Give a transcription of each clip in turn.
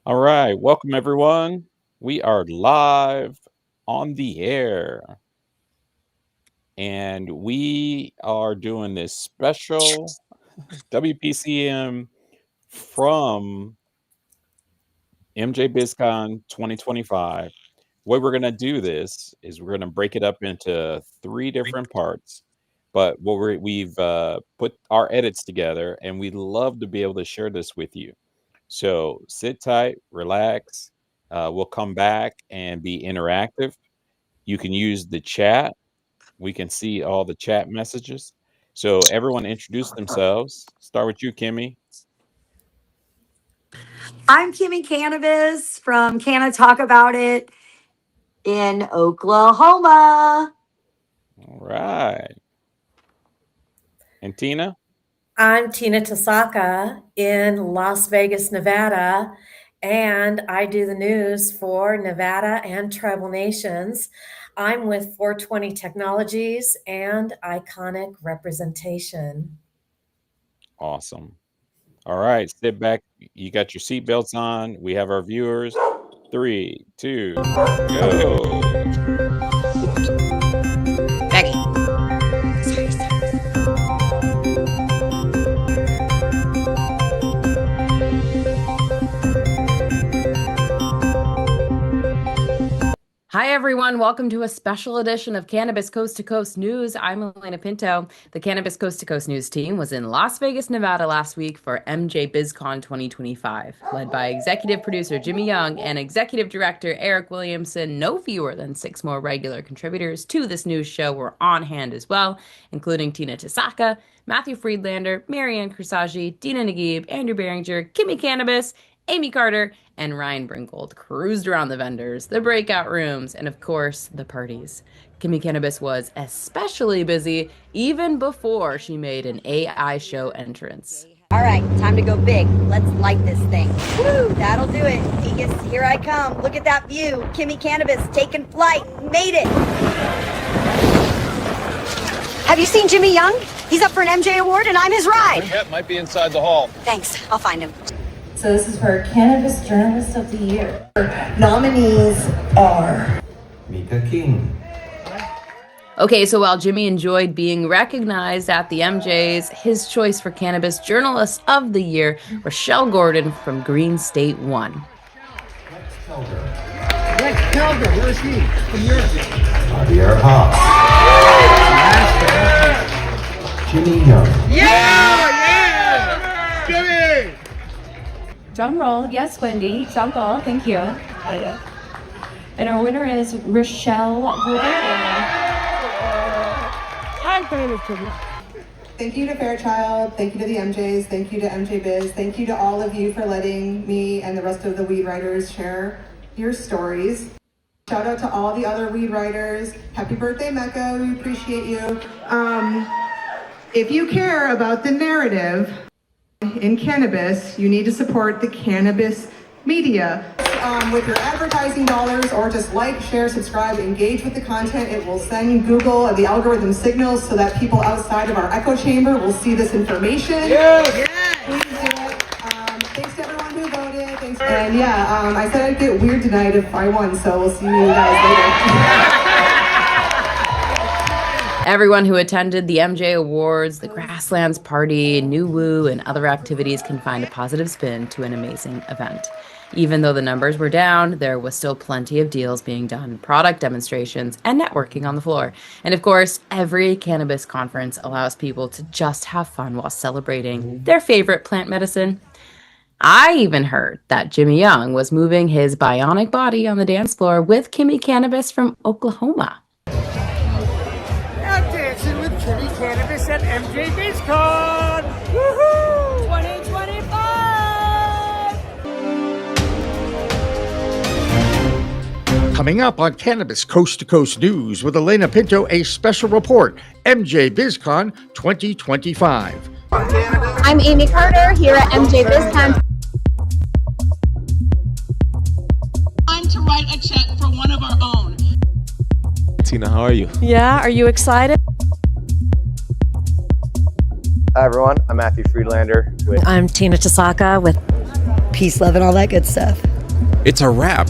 All right, welcome everyone. We are live on the air, and we are doing this special WPCM from MJBizCon 2025. Way we're going to do this is we're going to break it up into three different parts. But we've put our edits together, and we'd love to be able to share this with you. So sit tight, relax. We'll come back and be interactive. You can use the chat. We can see all the chat messages. So everyone introduce themselves. Start with you, Kimmie. I'm Kimmie Cannabis from Canna Talk About It in Oklahoma. All right. And Tina? I'm Tina Tasaka in Las Vegas, Nevada, and I do the news for Nevada and Tribal Nations. I'm with 420 Technologies and Iconic Representation. Awesome. All right, sit back. You got your seatbelts on. We have our viewers. 3, 2, go. Becky. Hi, everyone. Welcome to a special edition of Cannabis Coast to Coast News. I'm Elena Pinto. The Cannabis Coast to Coast News team was in Las Vegas, Nevada last week for MJBizCon 2025, led by executive producer Jimmy Young and executive director Eric Williamson. No fewer than 6 more regular contributors to this news show were on hand as well, including Tina Tasaka, Matthew Friedlander, Marianne Kursaji, Dina Naguib, Andrew Behringer, Kimmie Cannabis, Amie Carter, and Ryan Bringold cruised around the vendors, the breakout rooms, and of course, the parties. Kimmie Cannabis was especially busy even before she made an AI show entrance. All right, time to go big. Let's light this thing. Woo, that'll do it. Vegas, here I come. Look at that view. Kimmie Cannabis taking flight. Made it. Have you seen Jimmy Young? He's up for an MJ award and I'm his ride. Yep, might be inside the hall. Thanks, I'll find him. So this is for Cannabis Journalist of the Year. Nominees are Mika King. Okay, so while Jimmy enjoyed being recognized at the MJs, his choice for Cannabis Journalist of the Year, Rochelle Gordon from Green State won. Rex Kelder, where is he? From Europe. Javier Hawk. Jimmy Young. Yeah! Jimmy! drum roll. Yes, Wendy. Drum roll. Thank you. And our winner is Rochelle Gordon. Thank you to Fairchild, thank you to the MJs, thank you to MJ Biz, thank you to all of you for letting me and the rest of the weed writers share your stories. Shout out to all the other weed writers. Happy birthday, Mecca, we appreciate you. If you care about the narrative in cannabis, you need to support the cannabis media. With your advertising dollars, or just like, share, subscribe, engage with the content. It will send Google the algorithm signals so that people outside of our echo chamber will see this information. Yes! Please do it. Thanks to everyone who voted. Thanks. And yeah, I said I'd get weird tonight if I won, so we'll see you guys later. Everyone who attended the MJ Awards, the Grasslands Party, New Woo, and other activities can find a positive spin to an amazing event. Even though the numbers were down, there was still plenty of deals being done, product demonstrations, and networking on the floor. And of course, every cannabis conference allows people to just have fun while celebrating their favorite plant medicine. I even heard that Jimmy Young was moving his bionic body on the dance floor with Kimmie Cannabis from Oklahoma. I'm dancing with Kimmie Cannabis at MJBizCon! Woohoo! 2025! Coming up on Cannabis Coast to Coast News with Elena Pinto, a special report, MJBizCon 2025. I'm Amie Carter here at MJBizCon. Time to write a check for one of our own. Tina, how are you? Yeah, are you excited? Hi everyone, I'm Matthew Friedlander. I'm Tina Tasaka with Peace, Love, and all that good stuff. It's a wrap.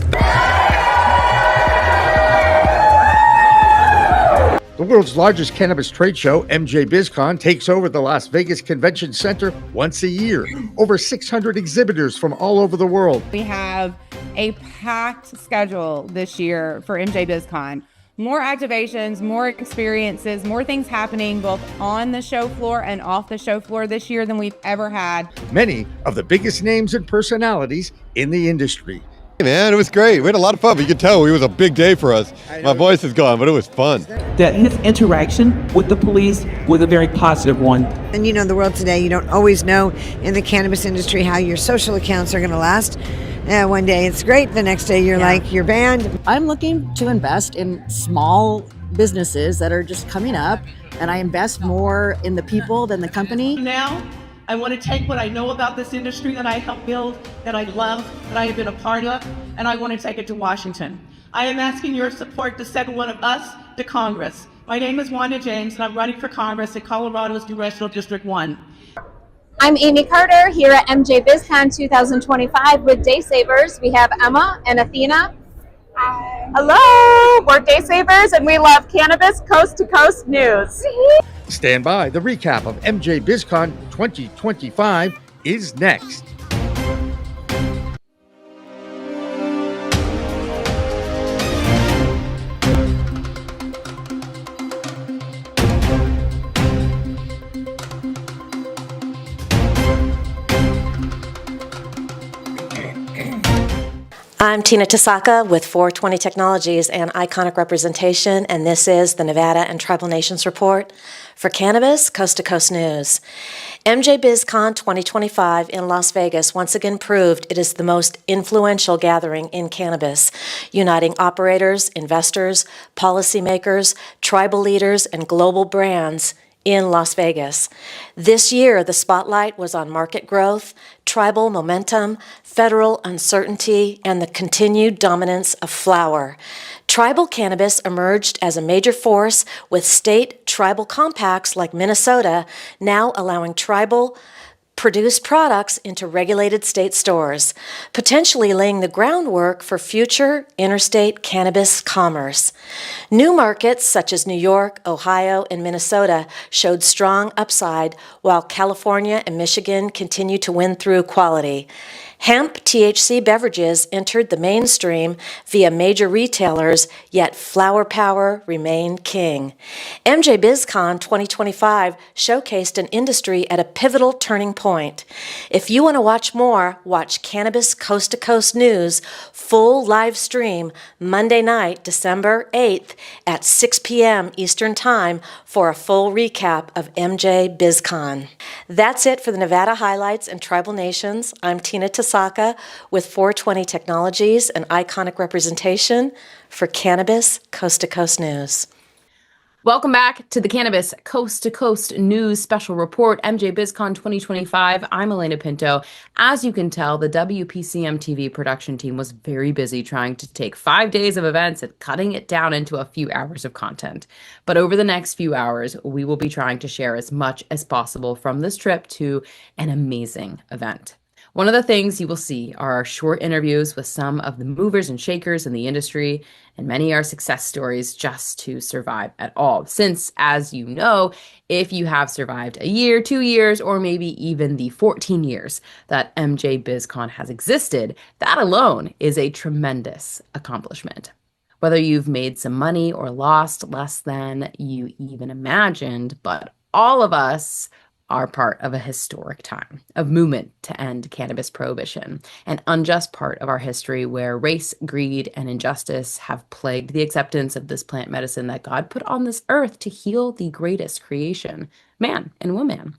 The world's largest cannabis trade show, MJBizCon, takes over the Las Vegas Convention Center once a year. Over 600 exhibitors from all over the world. We have a packed schedule this year for MJBizCon. More activations, more experiences, more things happening both on the show floor and off the show floor this year than we've ever had. Many of the biggest names and personalities in the industry. Hey man, it was great. We had a lot of fun. You could tell it was a big day for us. My voice is gone, but it was fun. That his interaction with the police was a very positive one. And you know, the world today, you don't always know in the cannabis industry how your social accounts are going to last. One day it's great, the next day you're like, you're banned. I'm looking to invest in small businesses that are just coming up, and I invest more in the people than the company. Now, I want to take what I know about this industry that I helped build, that I love, that I have been a part of, and I want to take it to Washington. I am asking your support to send one of us to Congress. My name is Wanda James, and I'm running for Congress in Colorado's Congressional District 1. I'm Amie Carter here at MJBizCon 2025 with Day Savers. We have Emma and Athena. Hi. Hello, we're Day Savers and we love cannabis coast to coast news. Stand by. The recap of MJBizCon 2025 is next. I'm Tina Tasaka with 420 Technologies and Iconic Representation, and this is the Nevada and Tribal Nations Report for Cannabis Coast to Coast News. MJBizCon 2025 in Las Vegas once again proved it is the most influential gathering in cannabis, uniting operators, investors, policymakers, tribal leaders, and global brands in Las Vegas. This year, the spotlight was on market growth, tribal momentum, federal uncertainty, and the continued dominance of flower. Tribal cannabis emerged as a major force, with state tribal compacts like Minnesota now allowing tribal produced products into regulated state stores, potentially laying the groundwork for future interstate cannabis commerce. New markets such as New York, Ohio, and Minnesota showed strong upside, while California and Michigan continue to win through quality. Hemp THC beverages entered the mainstream via major retailers, yet flower power remained king. MJBizCon 2025 showcased an industry at a pivotal turning point. If you want to watch more, watch Cannabis Coast to Coast News full live stream Monday night, December 8th at 6 p.m. Eastern Time for a full recap of MJBizCon. That's it for the Nevada highlights and tribal nations. I'm Tina Tasaka with 420 Technologies and Iconic Representation for Cannabis Coast to Coast News. Welcome back to the Cannabis Coast to Coast News Special Report, MJBizCon 2025. I'm Elena Pinto. As you can tell, the WPCM TV production team was very busy trying to take 5 days of events and cutting it down into a few hours of content. But over the next few hours, we will be trying to share as much as possible from this trip to an amazing event. One of the things you will see are our short interviews with some of the movers and shakers in the industry, and many are success stories just to survive at all. Since, as you know, if you have survived a year, 2 years, or maybe even the 14 years that MJBizCon has existed, that alone is a tremendous accomplishment. Whether you've made some money or lost less than you even imagined, but all of us are part of a historic time of movement to end cannabis prohibition, an unjust part of our history where race, greed, and injustice have plagued the acceptance of this plant medicine that God put on this earth to heal the greatest creation, man and woman.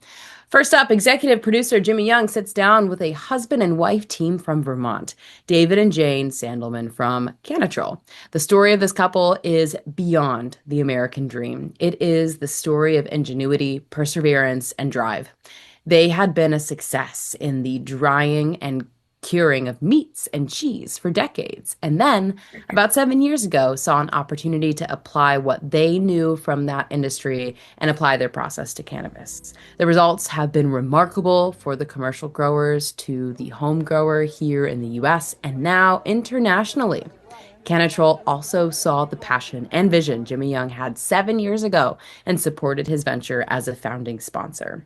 First up, executive producer Jimmy Young sits down with a husband and wife team from Vermont, David and Jane Sandelman from Canatrol. The story of this couple is beyond the American dream. It is the story of ingenuity, perseverance, and drive. They had been a success in the drying and curing of meats and cheese for decades. And then, about 7 years ago, saw an opportunity to apply what they knew from that industry and apply their process to cannabis. The results have been remarkable for the commercial growers to the home grower here in the US and now internationally. Canatrol also saw the passion and vision Jimmy Young had 7 years ago and supported his venture as a founding sponsor.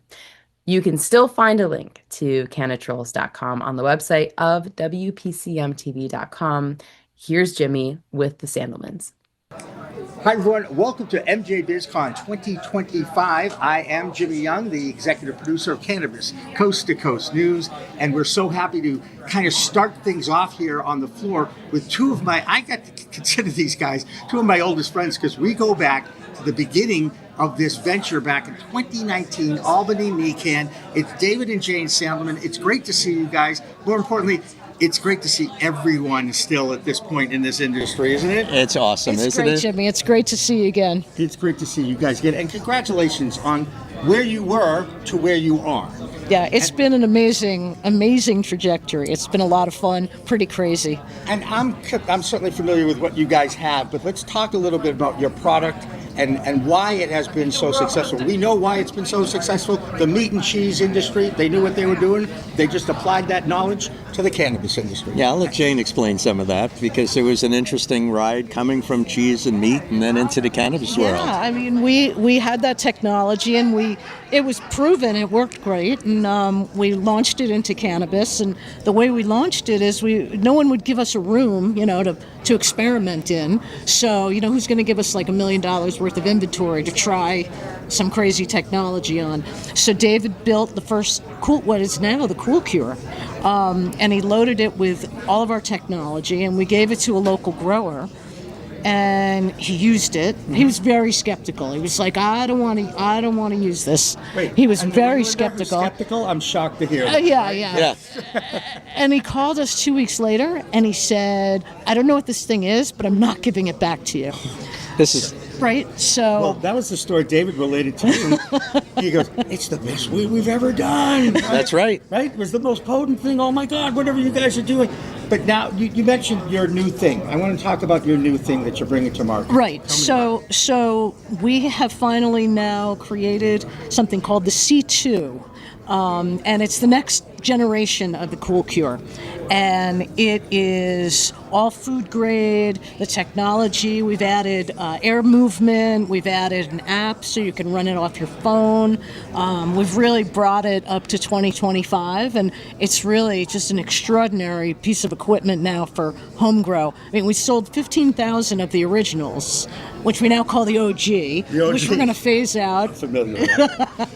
You can still find a link to canatrols.com on the website of WPCMTV.com. Here's Jimmy with the Sandelmans. Hi, everyone. Welcome to MJBizCon 2025. I am Jimmy Young, the executive producer of Cannabis Coast to Coast News, and we're so happy to kind of start things off here on the floor with I got to consider these guys two of my oldest friends because we go back to the beginning of this venture back in 2019, Albany, NECAN. It's David and Jane Sandelman. It's great to see you guys. More importantly, it's great to see everyone still at this point in this industry, isn't it? It's awesome, isn't it? Jimmy. It's great to see you again. It's great to see you guys again. And congratulations on where you were to where you are. Yeah, it's been an amazing trajectory. It's been a lot of fun, pretty crazy. And I'm certainly familiar with what you guys have, but let's talk a little bit about your product and why it has been so successful. We know why it's been so successful. The meat and cheese industry, they knew what they were doing. They just applied that knowledge to the cannabis industry. Yeah, I'll let Jane explain some of that because it was an interesting ride coming from cheese and meat and then into the cannabis world. Yeah, I mean, we had that technology and it was proven, it worked great, and we launched it into cannabis. And the way we launched it is no one would give us a room, to experiment in. So, who's going to give us like $1 million worth of inventory to try some crazy technology on? So David built the first what is now the Cool Cure, and he loaded it with all of our technology, and we gave it to a local grower. And he used it. He was very skeptical. He was like, I don't want to use this. Wait, he was very skeptical. I'm shocked to hear that. Yeah. And he called us 2 weeks later, and he said, I don't know what this thing is, but I'm not giving it back to you. This is right. So well, that was the story David related to me. He goes, it's the best we've ever done. That's right. Right? It was the most potent thing. Oh my God, whatever you guys are doing. But now you mentioned your new thing. I want to talk about your new thing that you're bringing to market. Right. So we have finally now created something called the C2. And it's the next generation of the Cool Cure. And it is all food grade, the technology. We've added air movement. We've added an app so you can run it off your phone. We've really brought it up to 2025. And it's really just an extraordinary piece of equipment now for home grow. I mean, we sold 15,000 of the originals, which we now call the OG, which we're going to phase out. Familiar with that.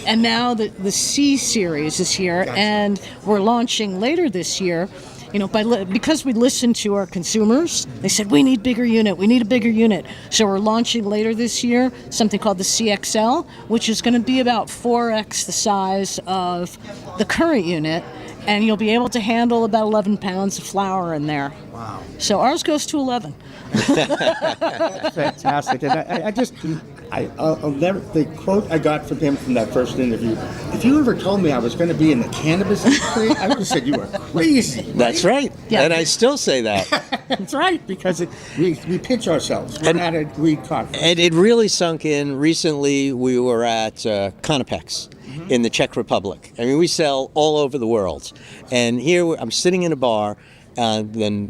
And now the C series is here, gotcha. And we're launching later this year. Because we listened to our consumers, they said we need a bigger unit. So we're launching later this year something called the CXL, which is going to be about 4x the size of the current unit, and you'll be able to handle about 11 pounds of flour in there. Wow! So ours goes to 11. That's fantastic, and I'll never. The quote I got from him from that first interview: "If you ever told me I was going to be in the cannabis industry, I would have said you were crazy." Right? That's right, yeah. And I still say that. That's right, because we pitch ourselves. We're not a weed conference. And it really sunk in. Recently, we were at Cannabis in the Czech Republic. I mean, we sell all over the world, and here I'm sitting in a bar, the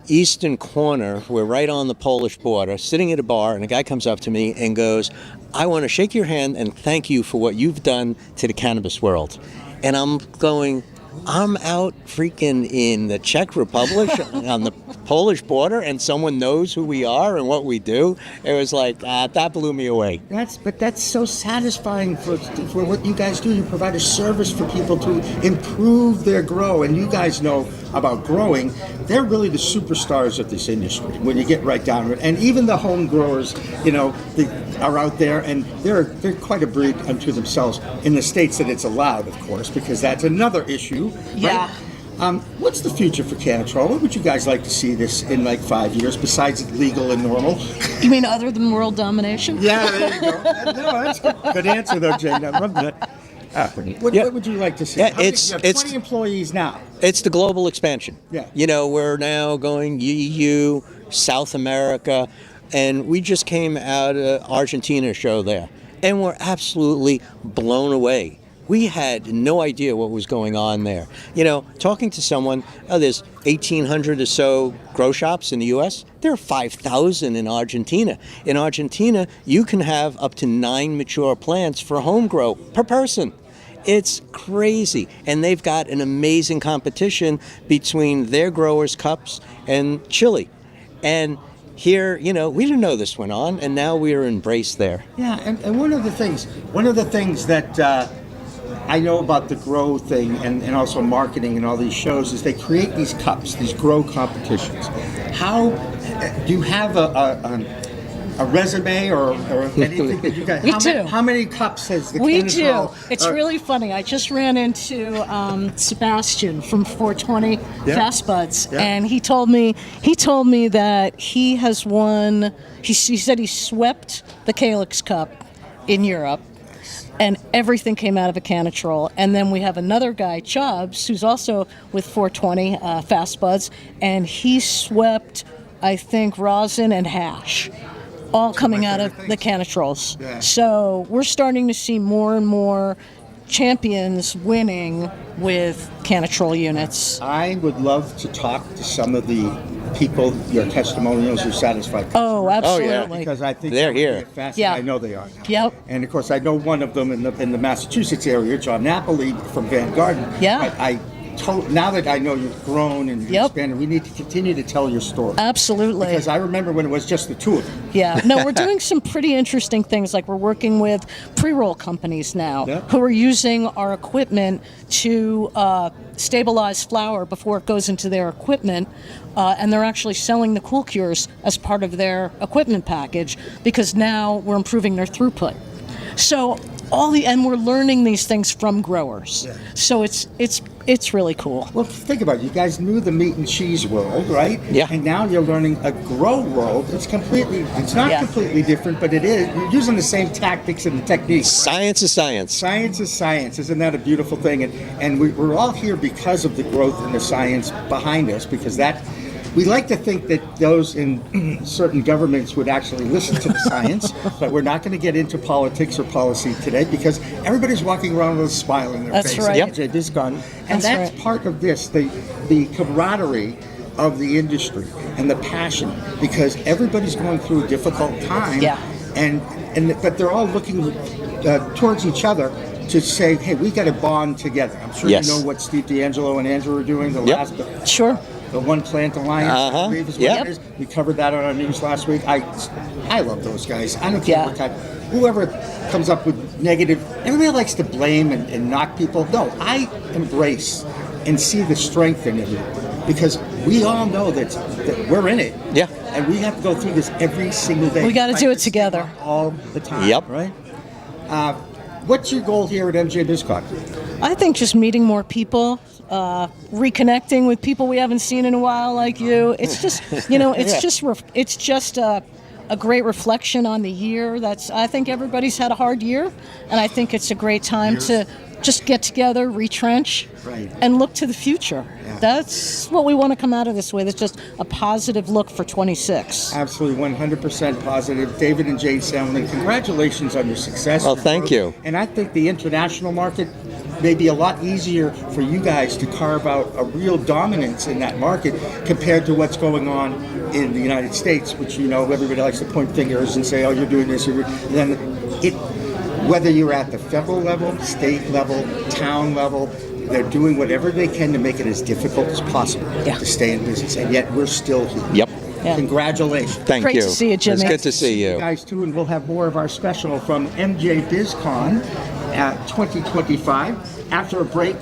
eastern corner, we're right on the Polish border, sitting at a bar, and a guy comes up to me and goes, I want to shake your hand and thank you for what you've done to the cannabis world. And I'm going, I'm out freaking in the Czech Republic on the Polish border, and someone knows who we are and what we do. It was like, that blew me away. That's so satisfying for what you guys do. You provide a service for people to improve their grow, and you guys know about growing. They're really the superstars of this industry when you get right down to it. And even the home growers, they are out there, and they're quite a breed unto themselves in the states that it's allowed, of course, because that's another issue. Yeah. Right? What's the future for Canatrol? What would you guys like to see this in 5 years, besides legal and normal? You mean other than world domination? Yeah, there you go. No, that's good. Good answer, though, Jane. I love that. What would you like to see? Yeah, How many- it's- you have it's- 20 employees now. It's the global expansion. Yeah. You know, we're now going EU, South America, and we just came out of Argentina show there, and we're absolutely blown away. We had no idea what was going on there. You know, talking to someone, there's 1,800 or so grow shops in the U.S. There are 5,000 in Argentina. In Argentina, you can have up to 9 mature plants for home grow per person. It's crazy. And they've got an amazing competition between their growers' cups and Chile. And here, you know, we didn't know this went on, and now we are embraced there. Yeah, and one of the things that I know about the grow thing and also marketing and all these shows is they create these cups, these grow competitions. How do you have a resume or anything that you got? We do. How many cups has the We Candace do. Hall- It's really funny. I just ran into Sebastian from 420 Yeah. Fast Buds, Yeah. and he told me that he has won. He said he swept the Calyx Cup in Europe, and everything came out of a Canatrol. And then we have another guy, Chubbs, who's also with 420 Fast Buds, and he swept, I think, rosin and hash, all coming out of the Canatrols. Yeah. So we're starting to see more and more champions winning with Canatrol units. I would love to talk to some of the people, your testimonials, your satisfied customers. Oh, absolutely. Because I think They're that would here. be fascinating. Yeah. I know they are now. Yep. And of course, I know one of them in the Massachusetts area, John Napoli from Van Garden. Yeah. Now that I know you've grown and you've expanded, we need to continue to tell your story. Absolutely. Because I remember when it was just the two of them. Yeah, no, we're doing some pretty interesting things. Like we're working with pre-roll companies now who are using our equipment to stabilize flour before it goes into their equipment. And they're actually selling the Cool Cures as part of their equipment package because now we're improving their throughput. So and we're learning these things from growers. Yeah. So it's really cool. Well, think about it. You guys knew the meat and cheese world, right? Yeah. And now you're learning a grow world. It's not completely different, but it is. You're using the same tactics and the techniques. Science is science. Science is science. Isn't that a beautiful thing? And we're all here because of the growth and the science behind us, because we like to think that those in certain governments would actually listen to the science, but we're not going to get into politics or policy today because everybody's walking around with a smile in their That's face. right. Yep. MJBizCon. And that's right. part of this, the camaraderie of the industry and the passion, because everybody's going through a difficult time. Yeah. But they're all looking towards each other to say, hey, we got to bond together. I'm sure Yes. you know what Steve D'Angelo and Andrew are doing. Sure. The One Plant Alliance, I believe is what Yep. it is. We covered that on our news last week. I love those guys. I don't care what type. Whoever comes up with negative, everybody likes to blame and knock people. No, I embrace and see the strength in it because we all know that we're in it. Yeah. And we have to go through this every single day. We got to do it together. All the time. Yep. Right? What's your goal here at MJBizCon? I think just meeting more people, reconnecting with people we haven't seen in a while, like you. It's just, it's just a great reflection on the year. I think everybody's had a hard year, and I think it's a great time to just get together, retrench, and look to the future. Yeah. That's what we want to come out of this with. It's just a positive look for 26. Absolutely, 100% positive. David and Jane Salmon, congratulations on your success. Well, thank you. And I think the international market may be a lot easier for you guys to carve out a real dominance in that market compared to what's going on in the United States, which, everybody likes to point fingers and say, oh, you're doing this. Whether you're at the federal level, state level, town level, they're doing whatever they can to make it as difficult as possible to stay in business. And yet we're still here. Yep. Yeah. Congratulations. Thank Great you. to see you, Jimmy. It's good to see you. Guys, too, and we'll have more of our special from MJBizCon 2025 after a break.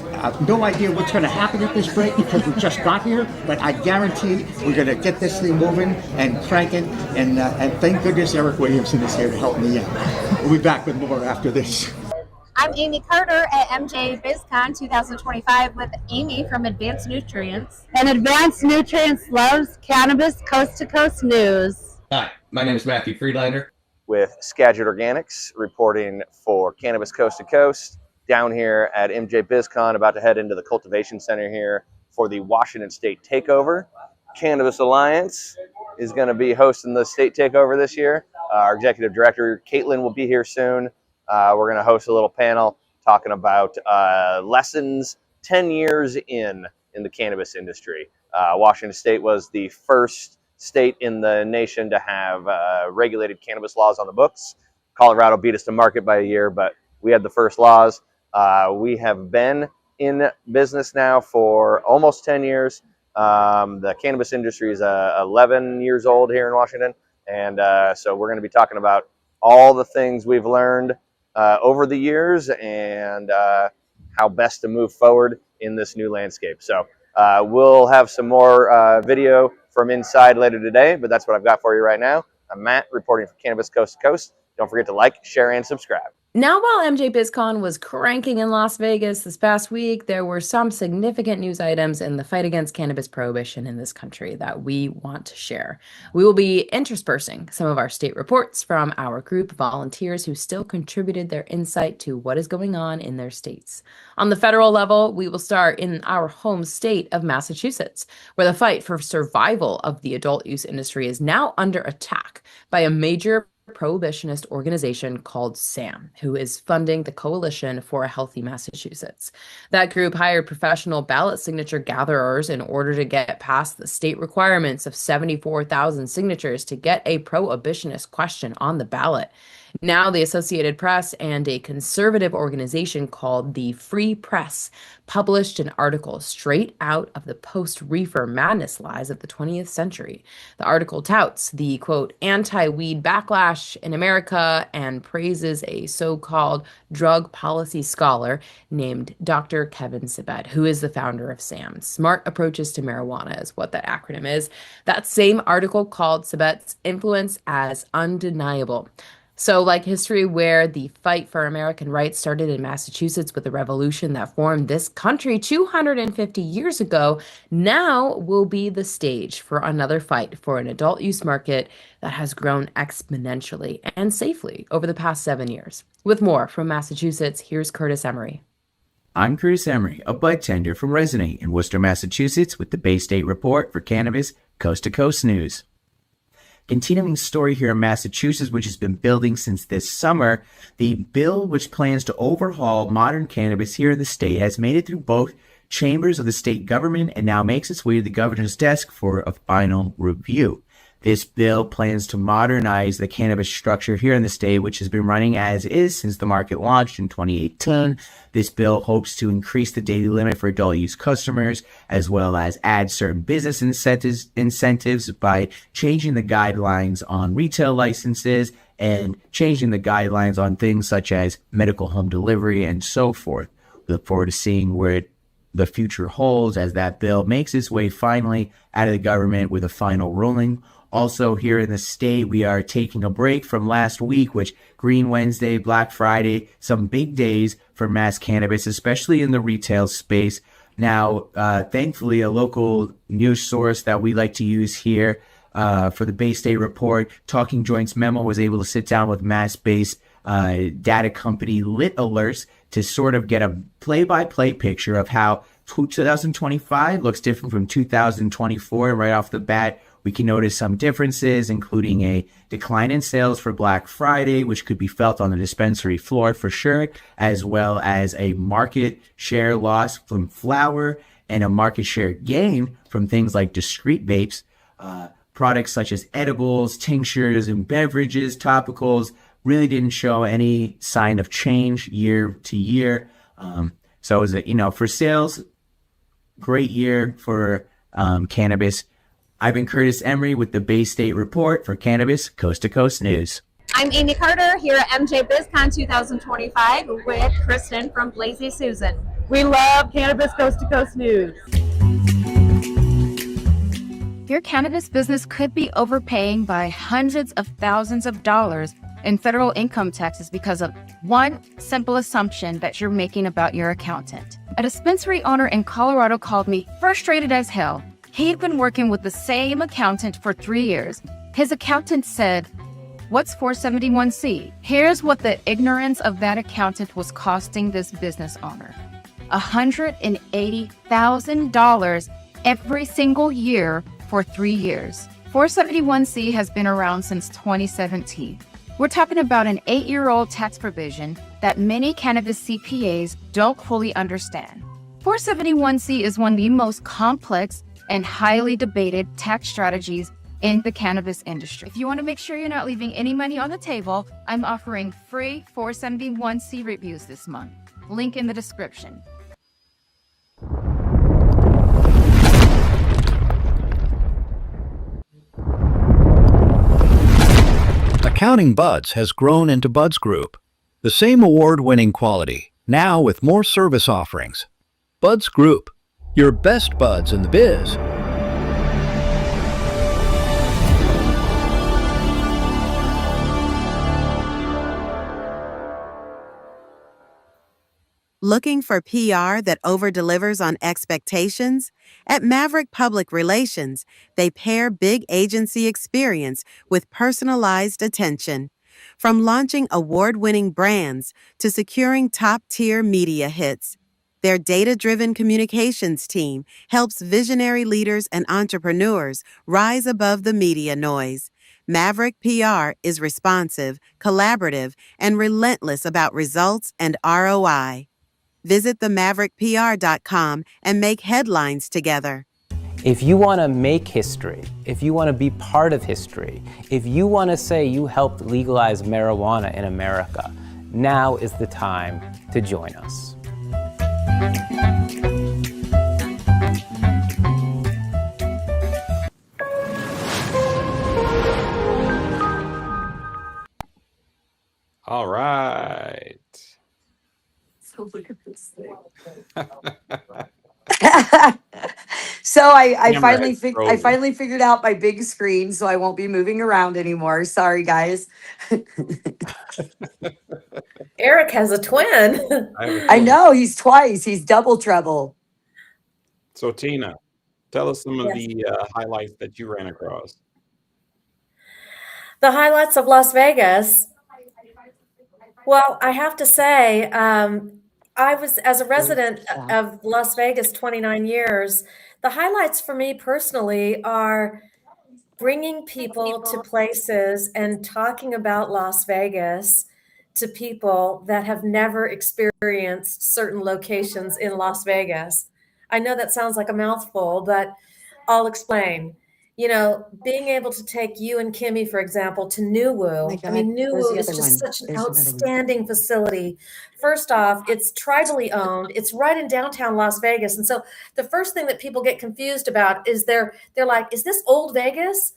No idea what's going to happen at this break because we just got here, but I guarantee we're going to get this thing moving and cranking. And thank goodness Eric Williamson is here to help me out. We'll be back with more after this. I'm Amie Carter at MJBizCon 2025 with Amie from Advanced Nutrients. And Advanced Nutrients loves Cannabis Coast to Coast News. Hi, my name is Matthew Friedlander. With Skagit Organics, reporting for Cannabis Coast to Coast, down here at MJBizCon, about to head into the cultivation center here for the Washington State Takeover. Cannabis Alliance is going to be hosting the state takeover this year. Our executive director, Caitlin, will be here soon. We're going to host a little panel talking about lessons 10 years in the cannabis industry. Washington State was the first state in the nation to have regulated cannabis laws on the books. Colorado beat us to market by a year, but we had the first laws. We have been in business now for almost 10 years. The cannabis industry is 11 years old here in Washington. And so we're going to be talking about all the things we've learned over the years and how best to move forward in this new landscape. So we'll have some more video from inside later today, but that's what I've got for you right now. I'm Matt, reporting for Cannabis Coast to Coast. Don't forget to like, share, and subscribe. Now, while MJBizCon was cranking in Las Vegas this past week, there were some significant news items in the fight against cannabis prohibition in this country that we want to share. We will be interspersing some of our state reports from our group of volunteers who still contributed their insight to what is going on in their states. On the federal level, we will start in our home state of Massachusetts, where the fight for survival of the adult use industry is now under attack by a major prohibitionist organization called SAM, who is funding the Coalition for a Healthy Massachusetts. That group hired professional ballot signature gatherers in order to get past the state requirements of 74,000 signatures to get a prohibitionist question on the ballot. Now, the Associated Press and a conservative organization called the Free Press published an article straight out of the post-reefer madness lies of the 20th century. The article touts the, quote, anti-weed backlash in America and praises a so-called drug policy scholar named Dr. Kevin Sabet, who is the founder of SAM. Smart Approaches to Marijuana is what that acronym is. That same article called Sabet's influence as undeniable. So, like history, where the fight for American rights started in Massachusetts with the revolution that formed this country 250 years ago, now will be the stage for another fight for an adult use market that has grown exponentially and safely over the past 7 years. With more from Massachusetts, here's Curtis Emery. I'm Curtis Emery, a bud tender from Resonate in Worcester, Massachusetts, with the Bay State Report for Cannabis Coast to Coast News. Continuing story here in Massachusetts, which has been building since this summer, the bill which plans to overhaul modern cannabis here in the state has made it through both chambers of the state government and now makes its way to the governor's desk for a final review. This bill plans to modernize the cannabis structure here in the state, which has been running as is since the market launched in 2018. This bill hopes to increase the daily limit for adult use customers, as well as add certain business incentives by changing the guidelines on retail licenses and changing the guidelines on things such as medical home delivery and so forth. We look forward to seeing where the future holds as that bill makes its way finally out of the government with a final ruling. Also here in the state, we are taking a break from last week, which Green Wednesday, Black Friday, some big days for mass cannabis, especially in the retail space. Now, thankfully, a local news source that we like to use here for the Bay State Report, Talking Joints Memo, was able to sit down with mass-based data company Lit Alerts to sort of get a play-by-play picture of how 2025 looks different from 2024. Right off the bat, we can notice some differences, including a decline in sales for Black Friday, which could be felt on the dispensary floor for sure, as well as a market share loss from flower and a market share gain from things like discrete vapes. Products such as edibles, tinctures, and beverages, topicals, really didn't show any sign of change year to year. So it was, for sales, great year for cannabis. I've been Curtis Emery with the Bay State Report for Cannabis Coast to Coast News. I'm Amie Carter here at MJBizCon 2025 with Kristen from Blazy Susan. We love Cannabis Coast to Coast News. Your cannabis business could be overpaying by hundreds of thousands of dollars in federal income taxes because of one simple assumption that you're making about your accountant. A dispensary owner in Colorado called me frustrated as hell. He'd been working with the same accountant for 3 years. His accountant said, What's 471c? Here's what the ignorance of that accountant was costing this business owner. $180,000 every single year for 3 years. 471c has been around since 2017. We're talking about an 8-year-old tax provision that many cannabis CPAs don't fully understand. 471c is one of the most complex and highly debated tax strategies in the cannabis industry. If you want to make sure you're not leaving any money on the table, I'm offering free 471c reviews this month. Link in the description. Accounting Buds has grown into Buds Group, the same award-winning quality, now with more service offerings. Buds Group, your best buds in the biz. Looking for PR that over-delivers on expectations? At Maverick Public Relations, they pair big agency experience with personalized attention. From launching award-winning brands to securing top-tier media hits, their data-driven communications team helps visionary leaders and entrepreneurs rise above the media noise. Maverick PR is responsive, collaborative, and relentless about results and ROI. Visit themaverickpr.com and make headlines together. If you want to make history, if you want to be part of history, if you want to say you helped legalize marijuana in America, now is the time to join us. All right. So look at this thing. So I Camera finally has I frozen. finally figured out my big screen, so I won't be moving around anymore. Sorry, guys. Eric has a twin. I know he's twice. He's double trouble. So Tina, tell us some of Yes. the highlights that you ran across. The highlights of Las Vegas. Well, I have to say, I was, as a resident of Las Vegas 29 years, the highlights for me personally are bringing people to places and talking about Las Vegas to people that have never experienced certain locations in Las Vegas. I know that sounds like a mouthful, but I'll explain. You know, being able to take you and Kimmie, for example, to New Woo. I mean, New Where's Woo the is other just one? such an There's another one. outstanding facility. First off, it's tribally owned. It's right in downtown Las Vegas. And so the first thing that people get confused about is they're like, is this old Vegas?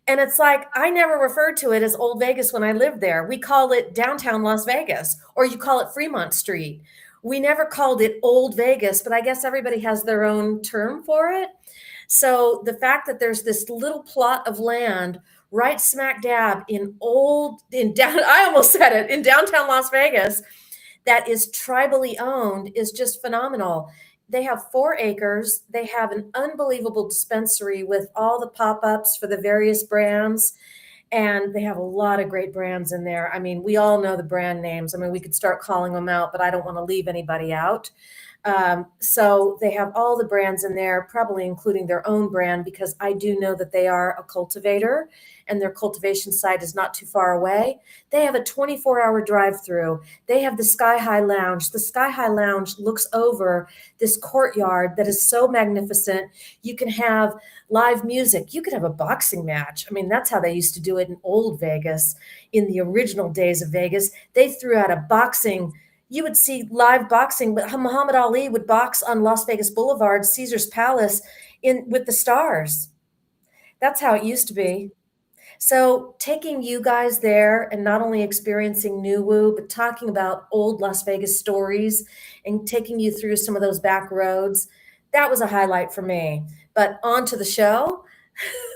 And it's like, I never referred to it as Old Vegas when I lived there. We call it downtown Las Vegas, or you call it Fremont Street. We never called it Old Vegas, but I guess everybody has their own term for it. So the fact that there's this little plot of land right smack dab in I almost said it, in downtown Las Vegas, that is tribally owned is just phenomenal. They have 4 acres. They have an unbelievable dispensary with all the pop-ups for the various brands. And they have a lot of great brands in there. I mean, we all know the brand names. I mean, we could start calling them out, but I don't want to leave anybody out. So they have all the brands in there, probably including their own brand, because I do know that they are a cultivator and their cultivation site is not too far away. They have a 24-hour drive-through. They have the Sky High Lounge. The Sky High Lounge looks over this courtyard that is so magnificent. You can have live music. You could have a boxing match. I mean, that's how they used to do it in old Vegas. In the original days of Vegas, they threw out a boxing. You would see live boxing, but Muhammad Ali would box on Las Vegas Boulevard, Caesar's Palace, with the stars. That's how it used to be. So taking you guys there and not only experiencing New Woo, but talking about old Las Vegas stories and taking you through some of those back roads, that was a highlight for me. But on to the show.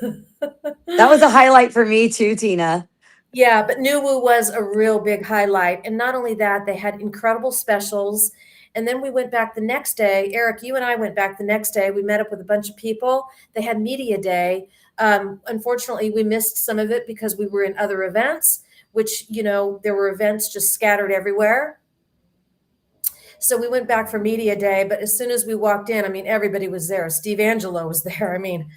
That was a highlight for me too, Tina. Yeah, but New Woo was a real big highlight. And not only that, they had incredible specials. And then we went back the next day. Eric, you and I went back the next day. We met up with a bunch of people. They had media day. Unfortunately, we missed some of it because we were in other events, which, there were events just scattered everywhere. So we went back for media day, but as soon as we walked in, I mean, everybody was there. Steve Angelo was there. I mean,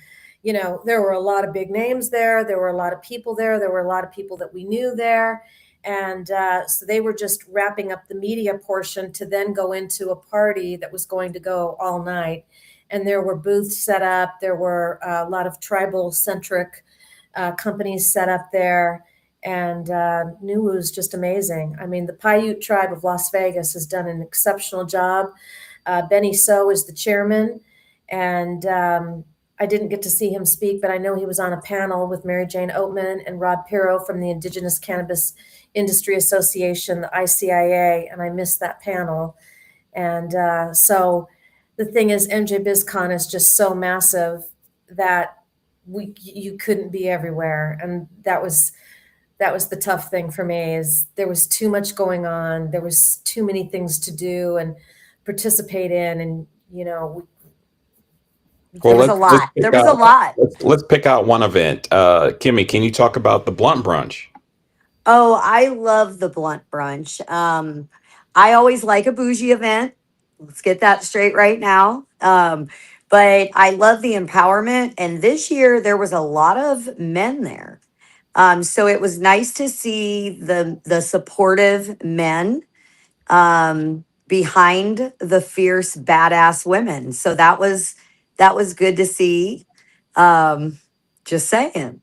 there were a lot of big names there. There were a lot of people there. There were a lot of people that we knew there. And so they were just wrapping up the media portion to then go into a party that was going to go all night. And there were booths set up. There were a lot of tribal centric companies set up there. And Nuwu is just amazing. I mean, the Paiute tribe of Las Vegas has done an exceptional job. Benny So is the chairman. And I didn't get to see him speak, but I know he was on a panel with Mary Jane Oatman and Rob Pirro from the Indigenous Cannabis Industry Association, the ICIA, and I missed that panel. And so the thing is, MJBizCon is just so massive that you couldn't be everywhere. And that was the tough thing for me, is there was too much going on. There was too many things to do and participate in. And, Well, There was a lot. There was a lot. Let's pick out one event. Kimmie, can you talk about the Blunt Brunch? Oh, I love the blunt brunch. I always like a bougie event. Let's get that straight right now. But I love the empowerment. And this year there was a lot of men there. So it was nice to see the supportive men behind the fierce, badass women. So that was good to see. Just saying.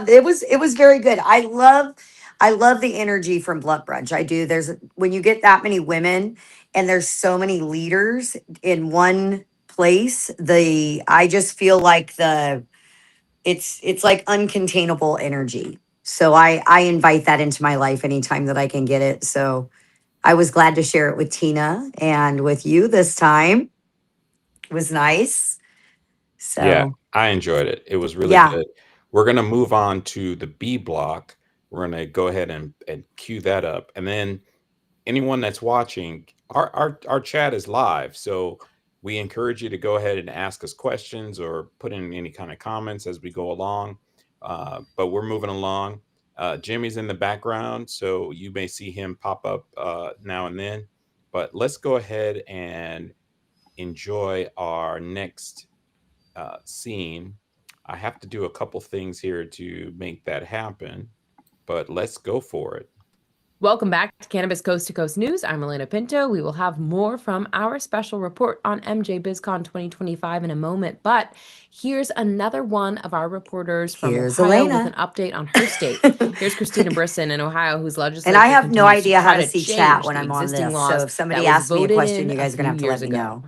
It was very good. I love the energy from Blunt Brunch. I do. When you get that many women and there's so many leaders in one place, I just feel like it's like uncontainable energy. So I invite that into my life anytime that I can get it. So I was glad to share it with Tina and with you this time. It was nice. Yeah, So I enjoyed it. It was really yeah. good. We're gonna move on to the B block. We're gonna go ahead and cue that up, and then anyone that's watching, our chat is live, so we encourage you to go ahead and ask us questions or put in any kind of comments as we go along. But we're moving along. Jimmy's in the background, so you may see him pop up now and then. But let's go ahead and enjoy our next scene. I have to do a couple things here to make that happen, but let's go for it. Welcome back to Cannabis Coast to Coast News. I'm Elena Pinto. We will have more from our special report on MJBizCon 2025 in a moment, but here's another one of our reporters from Here's Ohio Elena. with an update on her state. Here's Christina Brisson in Ohio, whose legislature And I have no continues idea how try to see change chat when the I'm on existing this. laws So if somebody that was asks me a voted question, in you guys are a going to have few to let years me ago. know.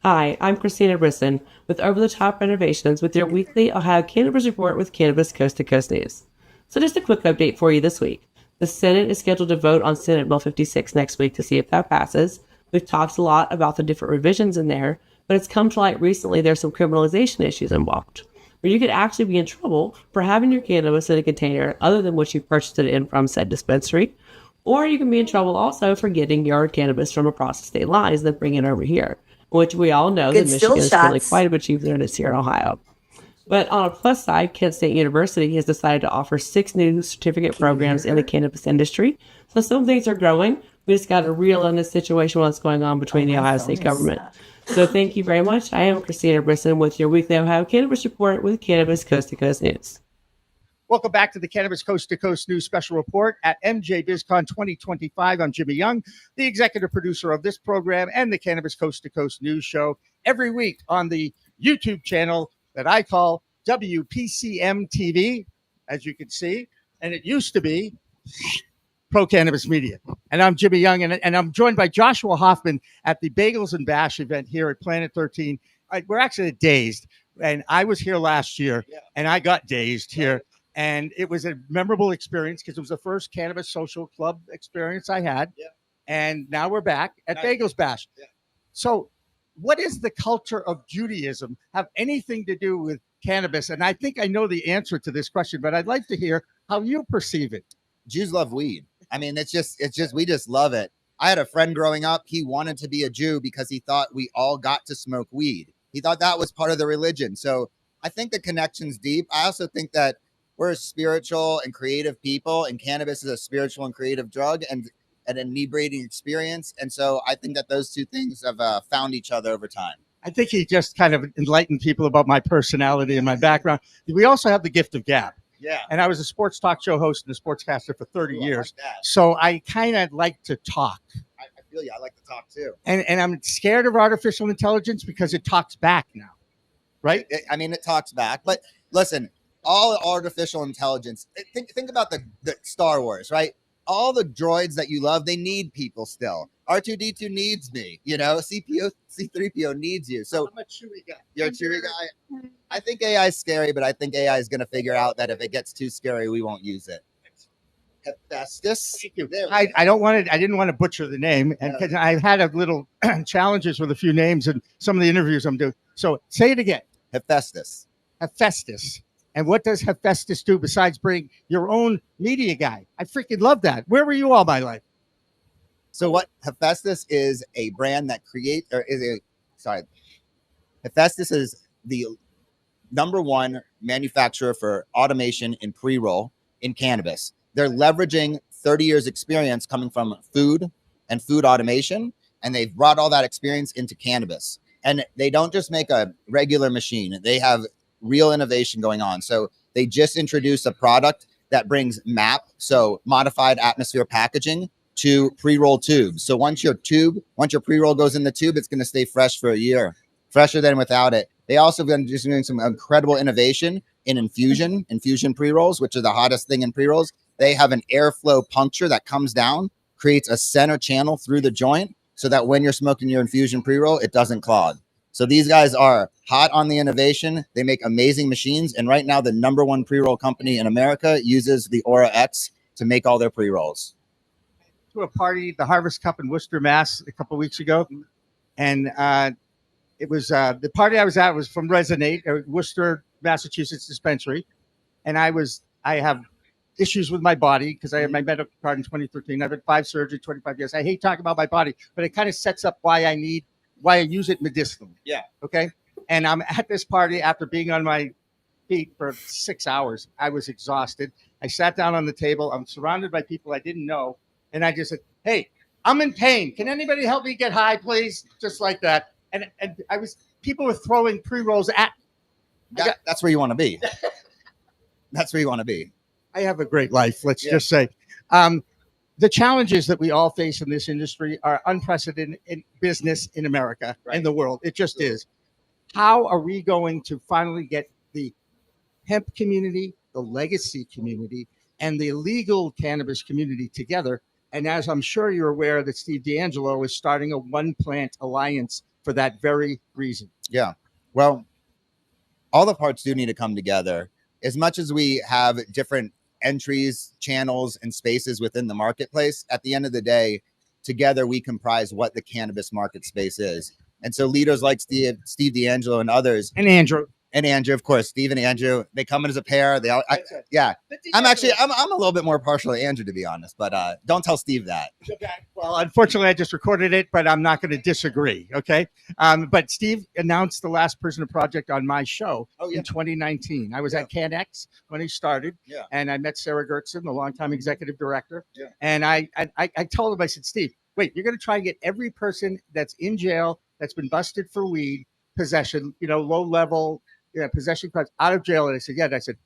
Hi, I'm Christina Brisson with Over the Top Renovations with your weekly Ohio Cannabis Report with Cannabis Coast to Coast News. So just a quick update for you this week. The Senate is scheduled to vote on Senate Bill 56 next week to see if that passes. We've talked a lot about the different revisions in there, but it's come to light recently there's some criminalization issues involved, where you could actually be in trouble for having your cannabis in a container other than what you purchased it in from said dispensary, or you can be in trouble also for getting your cannabis from across the state lines and then bring it over here, which we all know Good that still Michigan is currently shots. quite a bit cheaper than it is here in Ohio. But on a plus side, Kent State University has decided to offer 6 new certificate programs in the cannabis industry. So some things are growing. We just got to reel in this situation, what's going on between the Ohio State government. So thank you very much. I am Christina Brisson with your weekly Ohio Cannabis Report with Cannabis Coast to Coast News. Welcome back to the Cannabis Coast to Coast News Special Report at MJBizCon 2025. I'm Jimmy Young, the executive producer of this program and the Cannabis Coast to Coast News Show every week on the YouTube channel that I call WPCM TV, as you can see. And it used to be Pro Cannabis Media. And I'm Jimmy Young, and I'm joined by Joshua Hoffman at the Bagels and Bash event here at Planet 13. We're actually at Dazed, and I was here last year, and I got dazed here. And it was a memorable experience because it was the first cannabis social club experience I had. Yeah. And now we're back at Bagels Bash. Yeah. So what is the culture of Judaism have anything to do with cannabis? And I think I know the answer to this question, but I'd like to hear how you perceive it. Jews love weed. I mean, it's just, we just love it. I had a friend growing up. He wanted to be a Jew because he thought we all got to smoke weed. He thought that was part of the religion. So I think the connection's deep. I also think that we're spiritual and creative people, and cannabis is a spiritual and creative drug and an inebriating experience. And so I think that those two things have found each other over time. I think he just kind of enlightened people about my personality and my background. We also have the gift of gab. Yeah. And I was a sports talk show host and a sportscaster for 30 Ooh, I years. like that. So I kind of like to talk. I feel you. I like to talk too. And I'm scared of artificial intelligence because it talks back now. Right? I mean, it talks back. But listen, all artificial intelligence, think about the Star Wars, right? All the droids that you love, they need people still. R2-D2 needs me, you know, C3PO needs you. So I'm a Chewie guy. You're a Chewie guy. I think AI is scary, but I think AI is going to figure out that if it gets too scary, we won't use it. Hephaestus. I didn't want to butcher the name, and because I've had a little challenges with a few names in some of the interviews I'm doing. So say it again. Hephaestus. Hephaestus. And what does Hephaestus do besides bring your own media guy? I freaking love that. Where were you all my life? So what Hephaestus is a brand that Hephaestus is the #1 manufacturer for automation in pre-roll in cannabis. They're leveraging 30 years experience coming from food and food automation, and they've brought all that experience into cannabis. And they don't just make a regular machine. They have real innovation going on. So they just introduced a product that brings MAP, so modified atmosphere packaging, to pre-roll tubes. So once your pre-roll goes in the tube, it's going to stay fresh for a year, fresher than without it. They also have been just doing some incredible innovation in infusion pre-rolls, which are the hottest thing in pre-rolls. They have an airflow puncture that comes down, creates a center channel through the joint so that when you're smoking your infusion pre-roll, it doesn't clog. So these guys are hot on the innovation. They make amazing machines. And right now, the #1 pre-roll company in America uses the Aura X to make all their pre-rolls. To a party, the Harvest Cup in Worcester, Mass, a couple of weeks ago. And it was the party I was at was from Resonate, Worcester, Massachusetts dispensary. And I have issues with my body because I had my medical card in 2013. I've had 5 surgeries, 25 years. I hate talking about my body, but it kind of sets up why I use it medicinally. Yeah. Okay. And I'm at this party after being on my feet for 6 hours. I was exhausted. I sat down on the table. I'm surrounded by people I didn't know. And I just said, hey, I'm in pain. Can anybody help me get high, please? Just like that. And people were throwing pre-rolls at me. That's where you want to be. That's where you want to be. I have a great life, let's just say. The challenges that we all face in this industry are unprecedented in business in America and the world. It just is. How are we going to finally get the hemp community, the legacy community, and the legal cannabis community together? And as I'm sure you're aware that Steve D'Angelo is starting a One Plant Alliance for that very reason. Yeah. Well, all the parts do need to come together. As much as we have different entries, channels, and spaces within the marketplace, at the end of the day, together we comprise what the cannabis market space is. And so leaders like Steve D'Angelo and others, and Andrew, of course, Steve and Andrew, they come in as a pair. I'm a little bit more partial to Andrew, to be honest, but don't tell Steve that. Okay. Well, unfortunately, I just recorded it, but I'm not going to disagree. Okay. But Steve announced the Last Prisoner Project on my show in 2019. I was at CanX when he started, and I met Sarah Gertson, the longtime executive director. Yeah. And I told him, I said, Steve, wait, you're going to try and get every person that's in jail that's been busted for weed possession, low level possession crimes out of jail. And I said, yeah. And I said,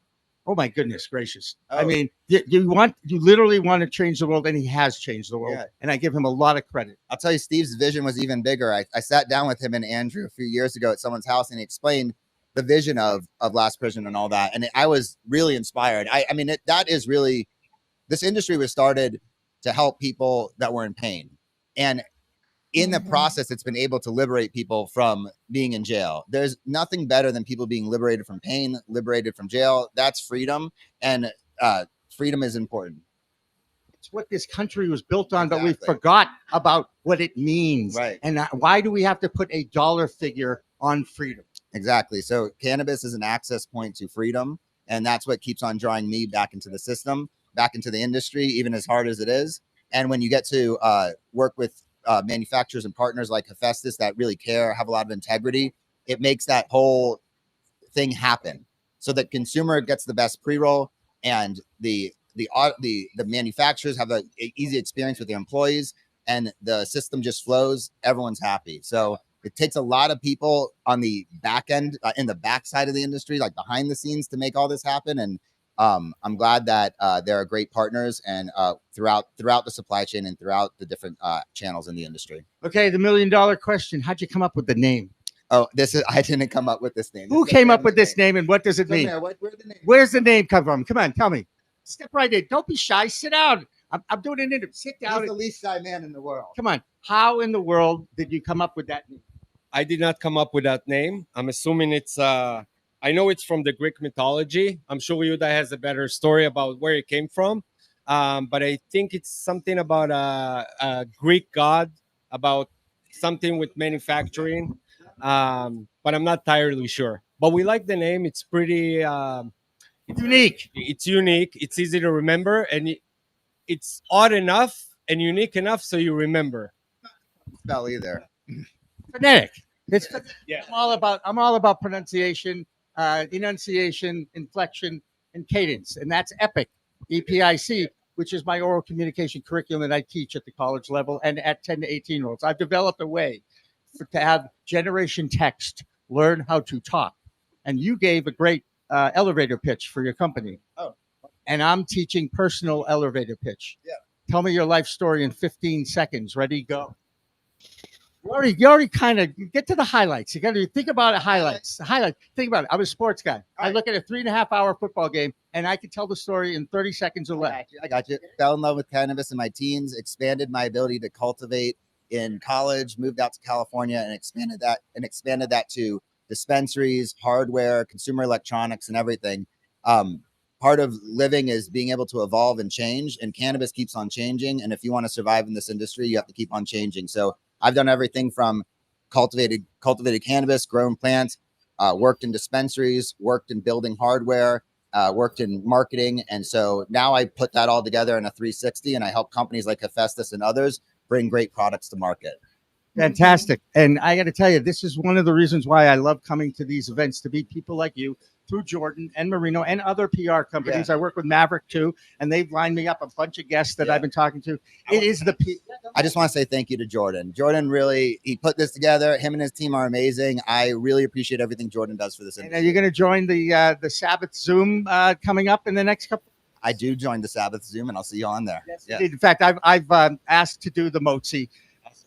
oh my goodness gracious. Oh. I mean, you literally want to change the world, and he has changed the world. Yeah. And I give him a lot of credit. I'll tell you, Steve's vision was even bigger. I sat down with him and Andrew a few years ago at someone's house, and he explained the vision of Last Prison and all that. And I was really inspired. I mean, that is really, this industry was started to help people that were in pain. And in the process, it's been able to liberate people from being in jail. There's nothing better than people being liberated from pain, liberated from jail. That's freedom, and freedom is important. It's what this country was built on, but we forgot about what it means. Right. And why do we have to put a dollar figure on freedom? Exactly. So cannabis is an access point to freedom, and that's what keeps on drawing me back into the system, back into the industry, even as hard as it is. And when you get to work with manufacturers and partners like Hephaestus that really care, have a lot of integrity, it makes that whole thing happen so that consumer gets the best pre-roll and the manufacturers have an easy experience with their employees and the system just flows. Everyone's happy. So it takes a lot of people on the back end, in the back side of the industry, like behind the scenes, to make all this happen. And I'm glad that there are great partners and throughout the supply chain and throughout the different channels in the industry. Okay, the $1 million question. How'd you come up with the name? Oh, I didn't come up with this name. Who came up with this name and what does it mean? Where's the name come from? Come on, tell me. Step right in. Don't be shy. Sit down. I'm doing an interview. Sit down. He's the least shy man in the world. Come on. How in the world did you come up with that name? I did not come up with that name. I'm assuming it's, I know it's from the Greek mythology. I'm sure Yuda has a better story about where it came from. But I think it's something about a Greek god, about something with manufacturing. But I'm not entirely sure. But we like the name. It's pretty unique. It's unique. It's easy to remember. And it's odd enough and unique enough so you remember. Spell either. Phonetic. I'm all about pronunciation, enunciation, inflection, and cadence, and that's EPIC, EPIC, which is my oral communication curriculum that I teach at the college level and at 10 to 18-year-olds. I've developed a way to have Generation Text learn how to talk, and you gave a great elevator pitch for your company. Oh, and I'm teaching personal elevator pitch. Yeah. Tell me your life story in 15 seconds. Ready, go. You already kind of get to the highlights. You got to think about the highlights. Think about it. I'm a sports guy. I look at a 3.5-hour football game, and I can tell the story in 30 seconds or less. I got you. Fell in love with cannabis in my teens, expanded my ability to cultivate in college, moved out to California, and expanded that to dispensaries, hardware, consumer electronics, and everything. Part of living is being able to evolve and change, and cannabis keeps on changing. And if you want to survive in this industry, you have to keep on changing. So I've done everything from cultivated cannabis, grown plants, worked in dispensaries, worked in building hardware, worked in marketing. And so now I put that all together in a 360 and I help companies like Hephaestus and others bring great products to market. Fantastic. And I got to tell you, this is one of the reasons why I love coming to these events, to meet people like you through Jordan and Marino and other PR companies. I work with Maverick too, and they've lined me up a bunch of guests that I've been talking to. I just want to say thank you to Jordan. Jordan really, he put this together. Him and his team are amazing. I really appreciate everything Jordan does for this industry. And are you going to join the Sabbath Zoom coming up in the next couple? I do join the Sabbath Zoom, and I'll see you on there. Yes, yeah. In fact, I've asked to do the Motzi.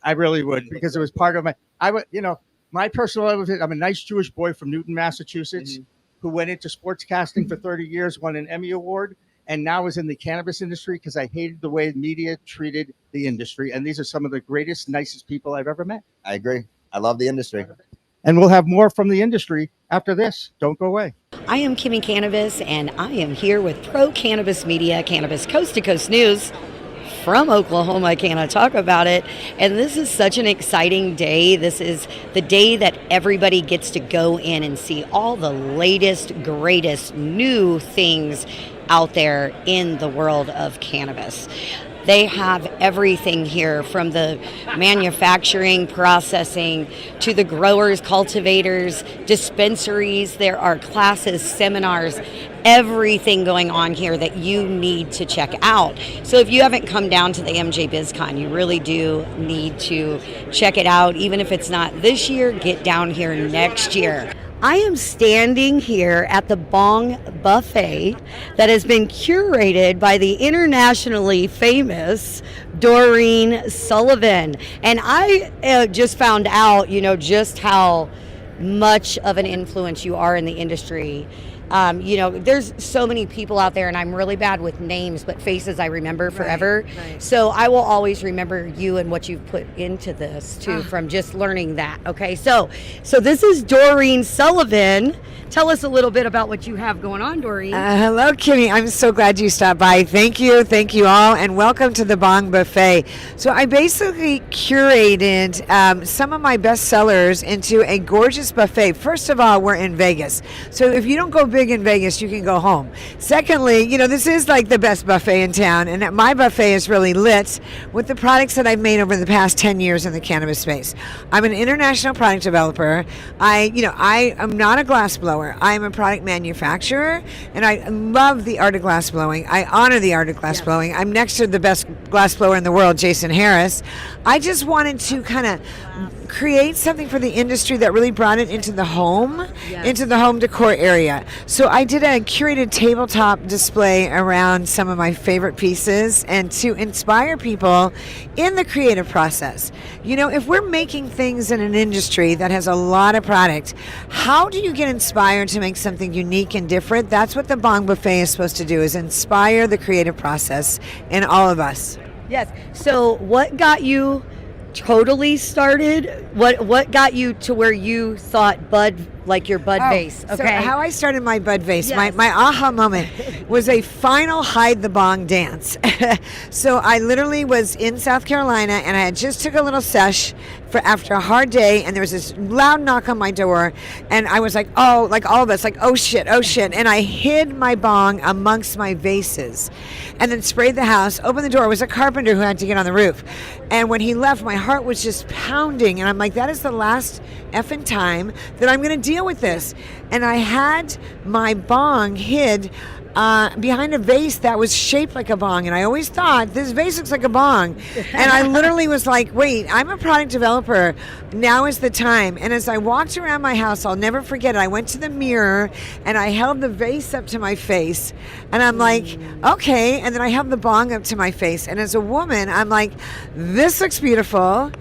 I really would, because it was part of my personal life. I'm a nice Jewish boy from Newton, Massachusetts, who went into sportscasting for 30 years, won an Emmy Award, and now is in the cannabis industry because I hated the way media treated the industry. And these are some of the greatest, nicest people I've ever met. I agree. I love the industry. And we'll have more from the industry after this. Don't go away. I am Kimmie Cannabis, and I am here with Pro Cannabis Media, Cannabis Coast to Coast News. From Oklahoma, can I talk about it? And this is such an exciting day. This is the day that everybody gets to go in and see all the latest, greatest new things out there in the world of cannabis. They have everything here, from the manufacturing, processing, to the growers, cultivators, dispensaries. There are classes, seminars, everything going on here that you need to check out. So if you haven't come down to the MJBizCon, you really do need to check it out. Even if it's not this year, get down here next year. I am standing here at the Bong Buffet that has been curated by the internationally famous Doreen Sullivan. And I just found out, just how much of an influence you are in the industry. There's so many people out there, and I'm really bad with names, but faces I remember forever. Right. So I will always remember you and what you've put into this too, from just learning that. Okay, so this is Doreen Sullivan. Tell us a little bit about what you have going on, Doreen. Hello, Kimmie. I'm so glad you stopped by. Thank you all, and welcome to the Bong Buffet. So I basically curated some of my best sellers into a gorgeous buffet. First of all, we're in Vegas, so if you don't go big in Vegas, you can go home. Secondly, this is like the best buffet in town, and my buffet is really lit with the products that I've made over the past 10 years in the cannabis space. I'm an international product developer. I am not a glass blower. I'm a product manufacturer, and I love the art of glass blowing. I honor the art of glass blowing. I'm next to the best glass blower in the world, Jason Harris. I just wanted to kind of create something for the industry that really brought it into the home, into the home decor area. So I did a curated tabletop display around some of my favorite pieces and to inspire people in the creative process. If we're making things in an industry that has a lot of product, how do you get inspired to make something unique and different? That's what the Bong Buffet is supposed to do, is inspire the creative process in all of us. Yes. So what got you totally started? What got you to where you thought bud, like your bud vase? Okay. So how I started my bud vase, Yes. my aha moment was a final hide the bong dance. So I literally was in South Carolina, and I had just took a little sesh after a hard day, and there was this loud knock on my door, and I was like, oh, like all of us, like, oh shit, and I hid my bong amongst my vases, and then sprayed the house, opened the door. It was a carpenter who had to get on the roof, and when he left, my heart was just pounding, and I'm like, that is the last effing time that I'm going to deal with this. And I had my bong hid behind a vase that was shaped like a bong, and I always thought, this vase looks like a bong. And I literally was like, wait, I'm a product developer, now is the time. And as I walked around my house, I'll never forget it, I went to the mirror and I held the vase up to my face, and I'm like, okay, and then I held the bong up to my face, and as a woman, I'm like, this looks beautiful,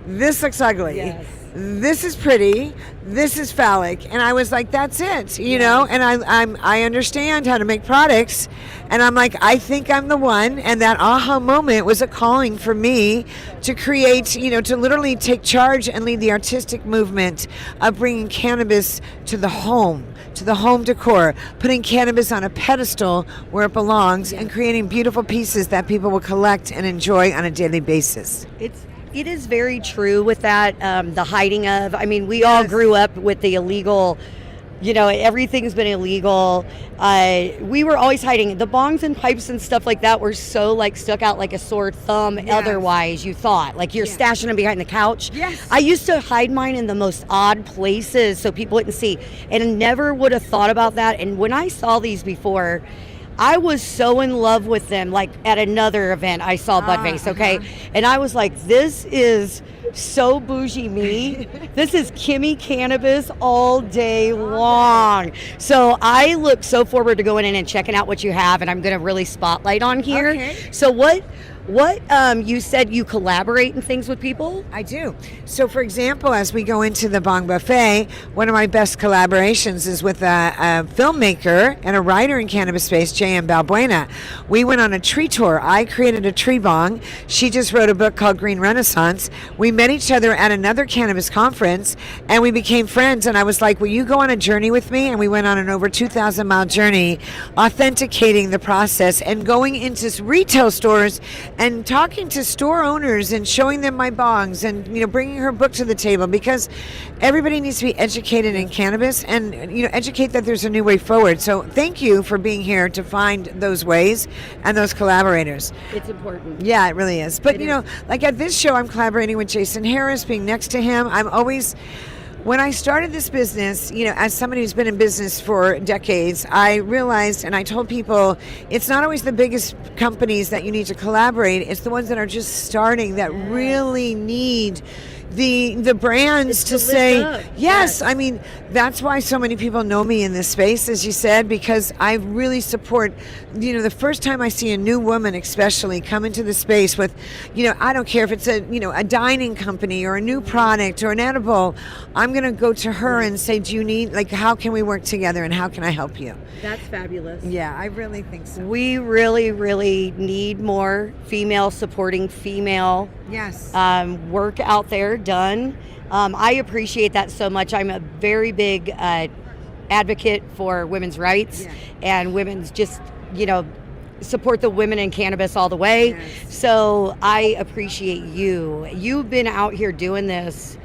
this looks ugly. Yes. This is pretty, this is phallic, and I was like, that's it, and I understand how to make products, and I'm like, I think I'm the one. And that aha moment was a calling for me to create, to literally take charge and lead the artistic movement of bringing cannabis to the home decor, putting cannabis on a pedestal where it belongs, and creating beautiful pieces that people will collect and enjoy on a daily basis. It is very true with that, the hiding of, we all grew up with the illegal, everything's been illegal. We were always hiding. The bongs and pipes and stuff like that were so stuck out like a sore thumb. Otherwise, you thought, like you're stashing them behind the couch. Yes. I used to hide mine in the most odd places so people wouldn't see, and never would have thought about that. And when I saw these before, I was so in love with them. Like at another event, I saw Bud Vase, okay? And I was like, this is so bougie me. This is Kimmie Cannabis all day long. So I look so forward to going in and checking out what you have, and I'm going to really spotlight on here. Okay. So what you said you collaborate and things with people? I do. So, for example, as we go into the Bong Buffet, one of my best collaborations is with a filmmaker and a writer in cannabis space, J.M. Balbuena. We went on a tree tour. I created a tree bong. She just wrote a book called Green Renaissance. We met each other at another cannabis conference, and we became friends. And I was like, will you go on a journey with me? And we went on an over 2,000-mile journey, authenticating the process and going into retail stores and talking to store owners and showing them my bongs, and bringing her book to the table, because everybody needs to be educated in cannabis, and educate that there's a new way forward. So thank you for being here to find those ways and those collaborators. It's important. Yeah, it really is. But like at this show, I'm collaborating with Jason Harris, being next to him. I'm always, when I started this business, as somebody who's been in business for decades, I realized, and I told people, it's not always the biggest companies that you need to collaborate. It's the ones that are just starting that really need the brands to say yes. That's why so many people know me in this space, as you said, because I really support, the first time I see a new woman especially come into the space with, I don't care if it's a dining company or a new product or an edible, I'm going to go to her and say, do you need, how can we work together and how can I help you? That's fabulous. Yeah, I really think so. We really, really need more female supporting female work out there done. I appreciate that so much. I'm a very big advocate for women's rights and women's support the women in cannabis all the way. So I appreciate you. You've been out here doing this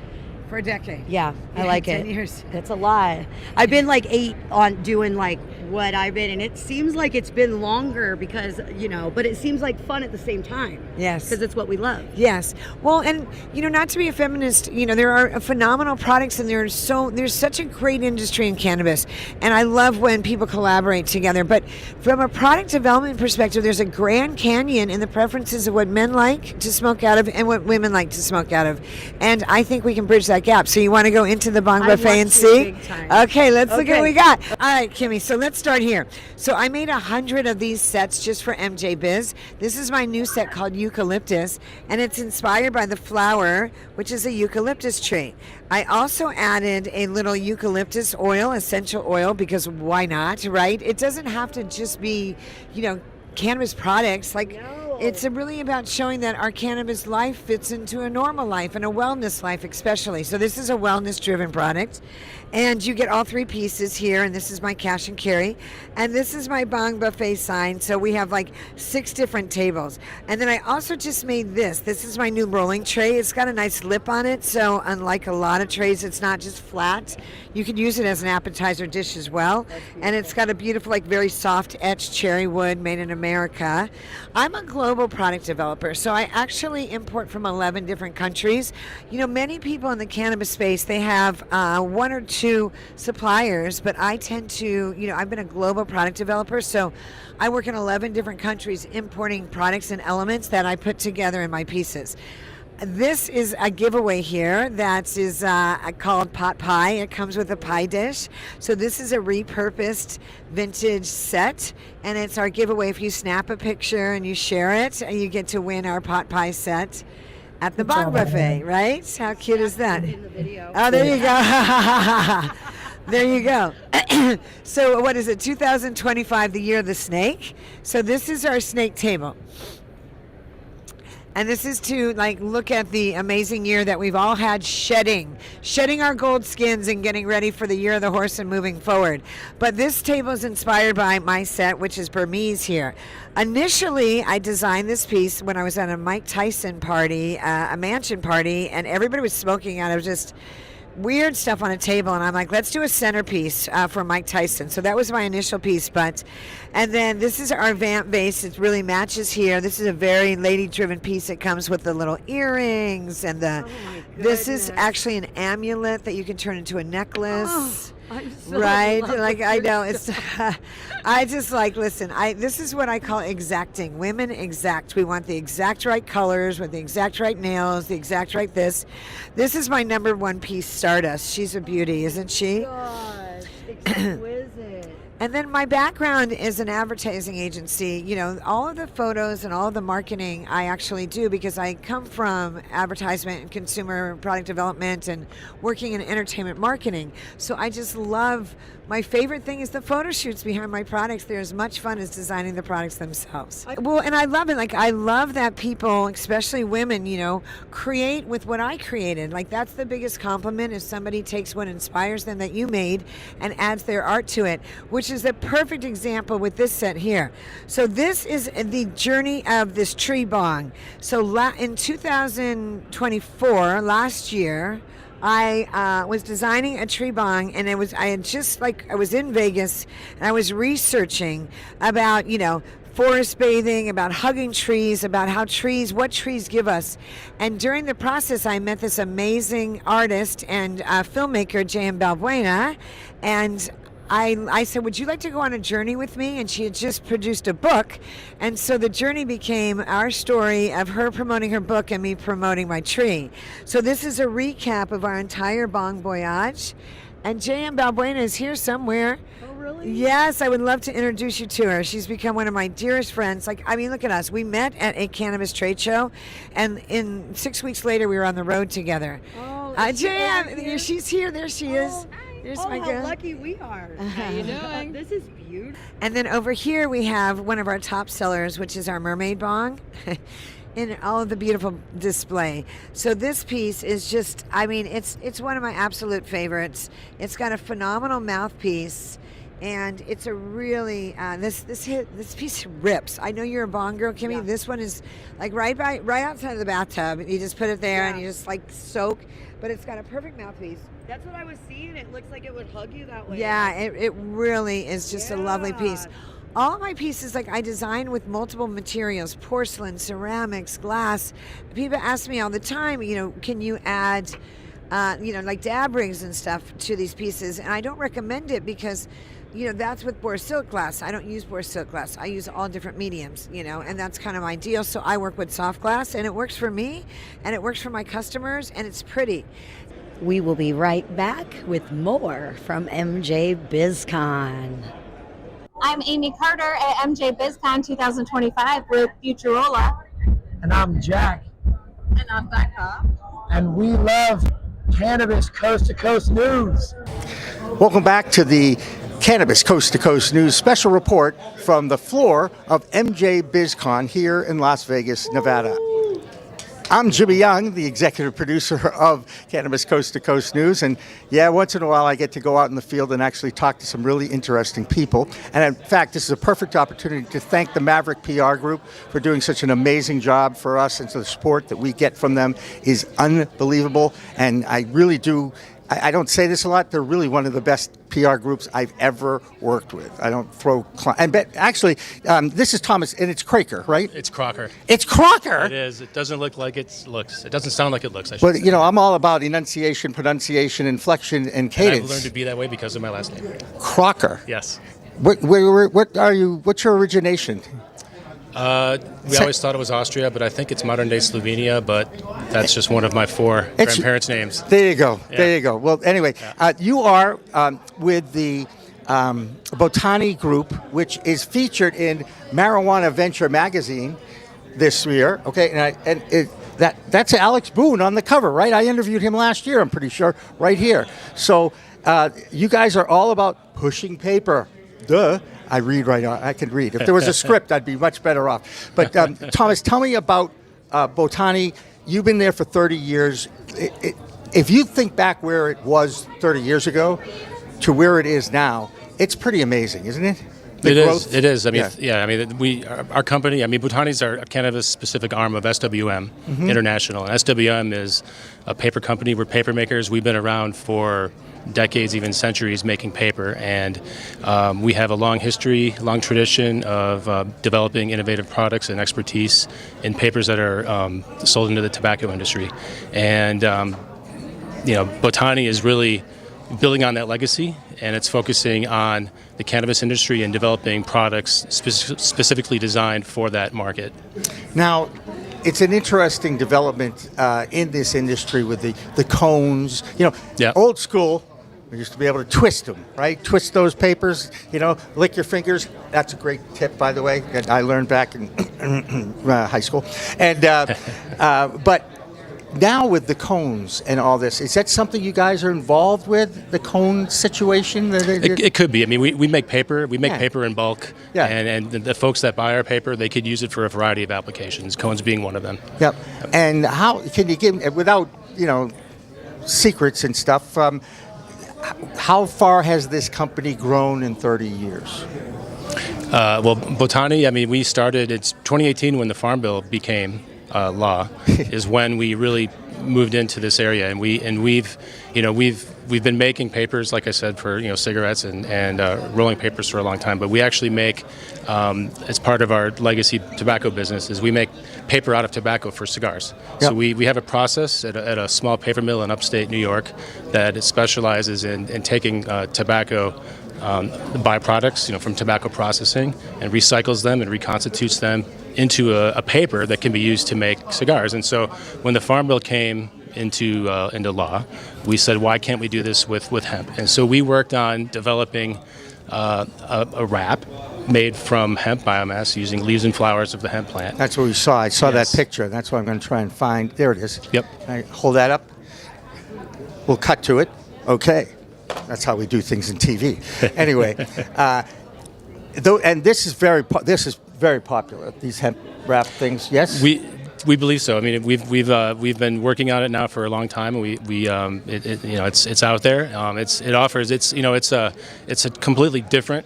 For a decade. Yeah, I like 10 it. years. That's a lot. I've been like 8 on doing like what I've been, and it seems like it's been longer because, but it seems like fun at the same time. Yes. Because it's what we love. Yes. Well, and not to be a feminist, there are phenomenal products, and there's such a great industry in cannabis, and I love when people collaborate together. But from a product development perspective, there's a Grand Canyon in the preferences of what men like to smoke out of and what women like to smoke out of, and I think we can bridge that gap. So you want to go into the Bong Buffet and see? Big time. Okay, let's look at what we got. All right, Kimmie, so let's start here. So I made 100 of these sets just for MJ Biz. This is my new set called Eucalyptus, and it's inspired by the flower, which is a eucalyptus tree. I also added a little eucalyptus oil, essential oil, because why not, right? It doesn't have to just be, cannabis products. It's really about showing that our cannabis life fits into a normal life and a wellness life especially. So this is a wellness-driven product. And you get all 3 pieces here, and this is my cash and carry. And this is my Bong Buffet sign. So we have 6 different tables. And then I also just made this. This is my new rolling tray. It's got a nice lip on it. So unlike a lot of trays, it's not just flat. You can use it as an appetizer dish as well. And it's got a beautiful, very soft etched cherry wood made in America. I'm a global product developer, so I actually import from 11 different countries. Many people in the cannabis space, they have 1 or 2 suppliers, but I tend to, I've been a global product developer, so I work in 11 different countries importing products and elements that I put together in my pieces. This is a giveaway here that is called Pot Pie. It comes with a pie dish. So this is a repurposed vintage set, and it's our giveaway. If you snap a picture and you share it, you get to win our pot pie set at the Bong Buffet, right? How cute is that? Oh, there you go. There you go. So what is it, 2025, the year of the snake? So this is our snake table. And this is to look at the amazing year that we've all had shedding our gold skins and getting ready for the year of the horse and moving forward. But this table is inspired by my set, which is Burmese here. Initially, I designed this piece when I was at a Mike Tyson party, a mansion party, and everybody was smoking out of just weird stuff on a table, and I'm like, let's do a centerpiece for Mike Tyson. So that was my initial piece, and then this is our vamp vase. It really matches here. This is a very lady-driven piece. It comes with the little earrings, and this is actually an amulet that you can turn into a necklace. Oh. I'm so Right, I know it's. I just listen. This is what I call exacting. Women exact. We want the exact right colors with the exact right nails, the exact right this. This is my number 1 piece, Stardust. She's a beauty, isn't she? Gosh, exquisite. And then my background is an advertising agency. All of the photos and all of the marketing I actually do because I come from advertisement and consumer product development and working in entertainment marketing. So I just love, my favorite thing is the photo shoots behind my products. They're as much fun as designing the products themselves. And I love it. I love that people, especially women, create with what I created. That's the biggest compliment if somebody takes what inspires them that you made and adds their art to it, which is the perfect example with this set here. So this is the journey of this tree bong. So in 2024, last year, I was designing a tree bong, and I was in Vegas, and I was researching about, forest bathing, about hugging trees, about what trees give us. And during the process, I met this amazing artist and filmmaker, J.M. Balbuena, and I said, would you like to go on a journey with me? And she had just produced a book. And so the journey became our story of her promoting her book and me promoting my tree. So this is a recap of our entire Bong Voyage. And J.M. Balbuena is here somewhere. Oh, really? Yes, I would love to introduce you to her. She's become one of my dearest friends. Look at us. We met at a cannabis trade show, and 6 weeks later, we were on the road together. Oh, J.M., she's here. There she is. There's my how girl. lucky we are. How you doing? This is beautiful. And then over here we have one of our top sellers, which is our mermaid bong. In all of the beautiful display. So this piece is just, it's one of my absolute favorites. It's got a phenomenal mouthpiece. And it's a really this piece rips. I know you're a bong girl, Kimmie. Yeah. This one is like right outside of the bathtub. You just put it there and you just like soak. But it's got a perfect mouthpiece. That's what I was seeing. It looks like it would hug you that way. Yeah, it really is just a lovely piece. All my pieces, like I design with multiple materials: porcelain, ceramics, glass. People ask me all the time, can you add, like dab rings and stuff to these pieces? And I don't recommend it because that's with borosilicate glass. I don't use borosilicate glass. I use all different mediums, and that's kind of my deal. So I work with soft glass, and it works for me, and it works for my customers, and it's pretty. We will be right back with more from MJBizCon. I'm Amie Carter at MJBizCon 2025 with Futurola. And I'm Jack. And I'm Becca. And we love Cannabis Coast to Coast News. Welcome back to the Cannabis Coast to Coast News special report from the floor of MJBizCon here in Las Vegas, Nevada. I'm Jimmy Young, the executive producer of Cannabis Coast to Coast News. And yeah, once in a while I get to go out in the field and actually talk to some really interesting people. And in fact, this is a perfect opportunity to thank the Maverick PR Group for doing such an amazing job for us. And so the support that we get from them is unbelievable. And I really do. I don't say this a lot. They're really one of the best PR groups I've ever worked with. I don't throw... actually, this is Thomas, and it's Craker, right? It's Crocker. It's Crocker? It is. It doesn't look like it looks. It doesn't sound like it looks, I should But, say. I'm all about enunciation, pronunciation, inflection, and cadence. And I've learned to be that way because of my last name. Crocker. Yes. What are you... What's your origination? We always thought it was Austria, but I think it's modern-day Slovenia, but that's just one of my four grandparents' names. There you go. Yeah. There you go. Well, anyway, you are with the Botani Group, which is featured in Marijuana Venture magazine this year. Okay, that's Alex Boone on the cover, right? I interviewed him last year, I'm pretty sure, right here. So you guys are all about pushing paper. Duh. I read right on. I can read. If there was a script, I'd be much better off. But Thomas, tell me about Botani. You've been there for 30 years. If you think back where it was 30 years ago to where it is now, it's pretty amazing, isn't it? It is. I mean, our company, Botani's our cannabis-specific arm of SWM International. And SWM is a paper company. We're paper makers. We've been around for decades, even centuries, making paper. And we have a long history, long tradition of developing innovative products and expertise in papers that are sold into the tobacco industry. And, Botani is really building on that legacy, and it's focusing on the cannabis industry and developing products specifically designed for that market. Now, it's an interesting development in this industry with the cones. Old school, we used to be able to twist them, right? Twist those papers, lick your fingers. That's a great tip, by the way, that I learned back in high school. And but now with the cones and all this, is that something you guys are involved with, the cone situation? It could be. I mean, we make paper. We make paper in bulk. Yeah. And the folks that buy our paper, they could use it for a variety of applications, cones being one of them. Yep. And how can you give, without, secrets and stuff, how far has this company grown in 30 years? Well, Botani, we started, it's 2018 when the Farm Bill became law is when we really moved into this area, and we've been making papers, like I said, for cigarettes and rolling papers for a long time. But we actually make, as part of our legacy tobacco business, is we make paper out of tobacco for cigars. Yep. So we have a process at a small paper mill in upstate New York that specializes in taking tobacco byproducts, from tobacco processing, and recycles them and reconstitutes them into a paper that can be used to make cigars. And so when the Farm Bill came into law, we said, why can't we do this with hemp? And so we worked on developing a wrap made from hemp biomass using leaves and flowers of the hemp plant. That's what we saw. I saw that picture. That's what I'm going to try and find. There it is. Yep. Can I hold that up? We'll cut to it. Okay. That's how we do things in TV. Anyway, and this is very popular. These hemp wrap things. Yes. We believe so. I mean, we've been working on it now for a long time, and it's out there. It's a completely different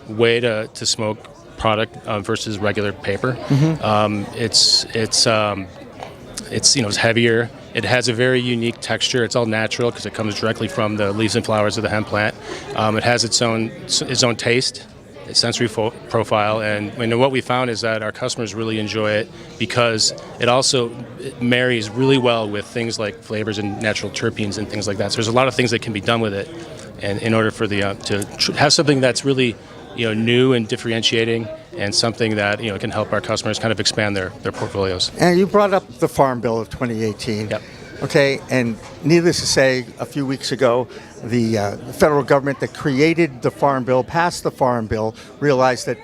way to smoke product versus regular paper. It's heavier. It has a very unique texture. It's all natural because it comes directly from the leaves and flowers of the hemp plant. It has its own taste, its sensory profile, and what we found is that our customers really enjoy it because it marries really well with things like flavors and natural terpenes and things like that. So there's a lot of things that can be done with it, and in order for to have something that's really new and differentiating, and something that can help our customers kind of expand their portfolios. And you brought up the Farm Bill of 2018. Yep. Okay, and needless to say, a few weeks ago, the federal government that created the Farm Bill, passed the Farm Bill, realized that,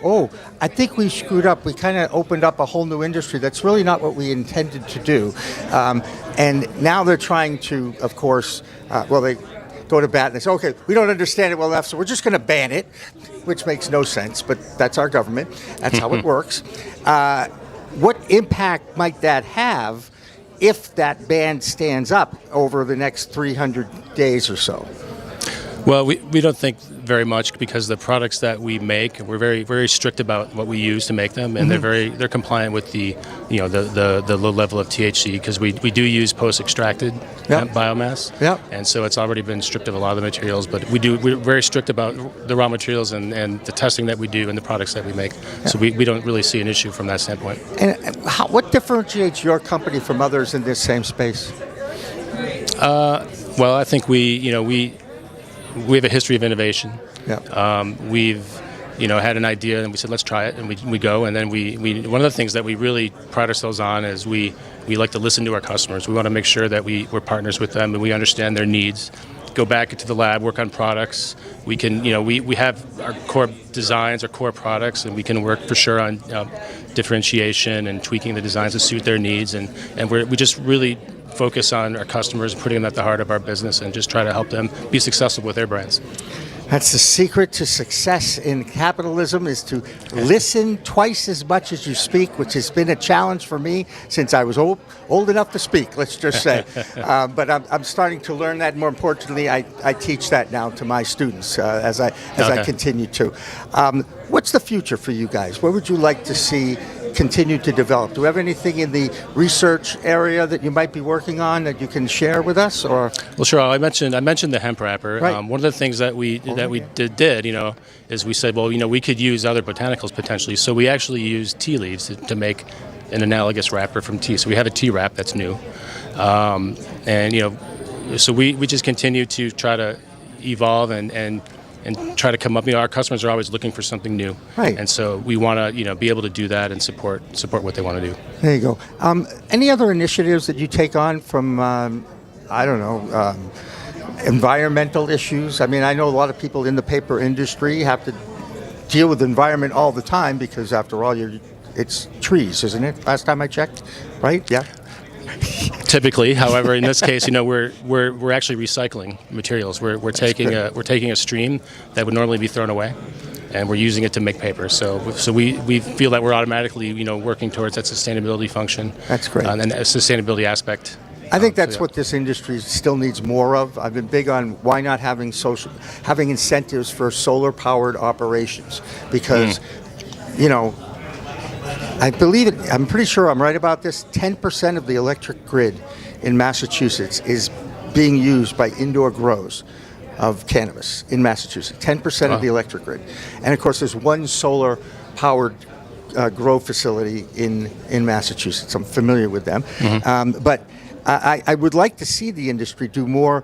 I think we screwed up. We kind of opened up a whole new industry. That's really not what we intended to do. And now they're trying to, of course, they go to bat and they say, okay, we don't understand it well enough, so we're just going to ban it, which makes no sense, but that's our government. That's how it works. What impact might that have if that ban stands up over the next 300 days or so? Well, we don't think very much because the products that we make, we're very, very strict about what we use to make them, and they're compliant with the low level of THC because we do use post-extracted hemp biomass, and so it's already been stripped of a lot of the materials. But we're very strict about the raw materials and the testing that we do and the products that we make. So we don't really see an issue from that standpoint. And what differentiates your company from others in this same space? Well, I think we have a history of innovation. We've had an idea and we said let's try it, and we go, and then we one of the things that we really pride ourselves on is we like to listen to our customers. We want to make sure that we're partners with them and we understand their needs. Go back into the lab, work on products. We can we have our core designs, our core products, and we can work for sure on differentiation and tweaking the designs to suit their needs, and we just really focus on our customers, putting them at the heart of our business, and just try to help them be successful with their brands. That's the secret to success in capitalism, is to listen twice as much as you speak, which has been a challenge for me since I was old enough to speak, let's just say. But I'm starting to learn that. More importantly, I teach that now to my students as I continue to. What's the future for you guys? What would you like to see continue to develop? Do we have anything in the research area that you might be working on that you can share with us? Or well, sure. I mentioned the hemp wrapper. Right. One of the things that we did is we said, well, we could use other botanicals potentially. So we actually use tea leaves to make an analogous wrapper from tea. So we have a tea wrap that's new, so we just continue to try to evolve and try to come up. Our customers are always looking for something new, right? And so we want to, be able to do that and support what they want to do. There you go. Any other initiatives that you take on from, environmental issues? I mean, I know a lot of people in the paper industry have to deal with the environment all the time because, after all, it's trees, isn't it? Last time I checked, right? Yeah. Typically, however, in this case, we're actually recycling materials. We're taking a stream that would normally be thrown away, and we're using it to make paper. So we feel that we're automatically working towards that sustainability function. That's great. And a sustainability aspect. I think that's what this industry still needs more of. I've been big on why not having incentives for solar powered operations, because I believe it. I'm pretty sure I'm right about this. 10% of the electric grid in Massachusetts is being used by indoor grows of cannabis in Massachusetts. 10% of the electric grid, and of course, there's one solar-powered grow facility in Massachusetts. I'm familiar with them, but I would like to see the industry do more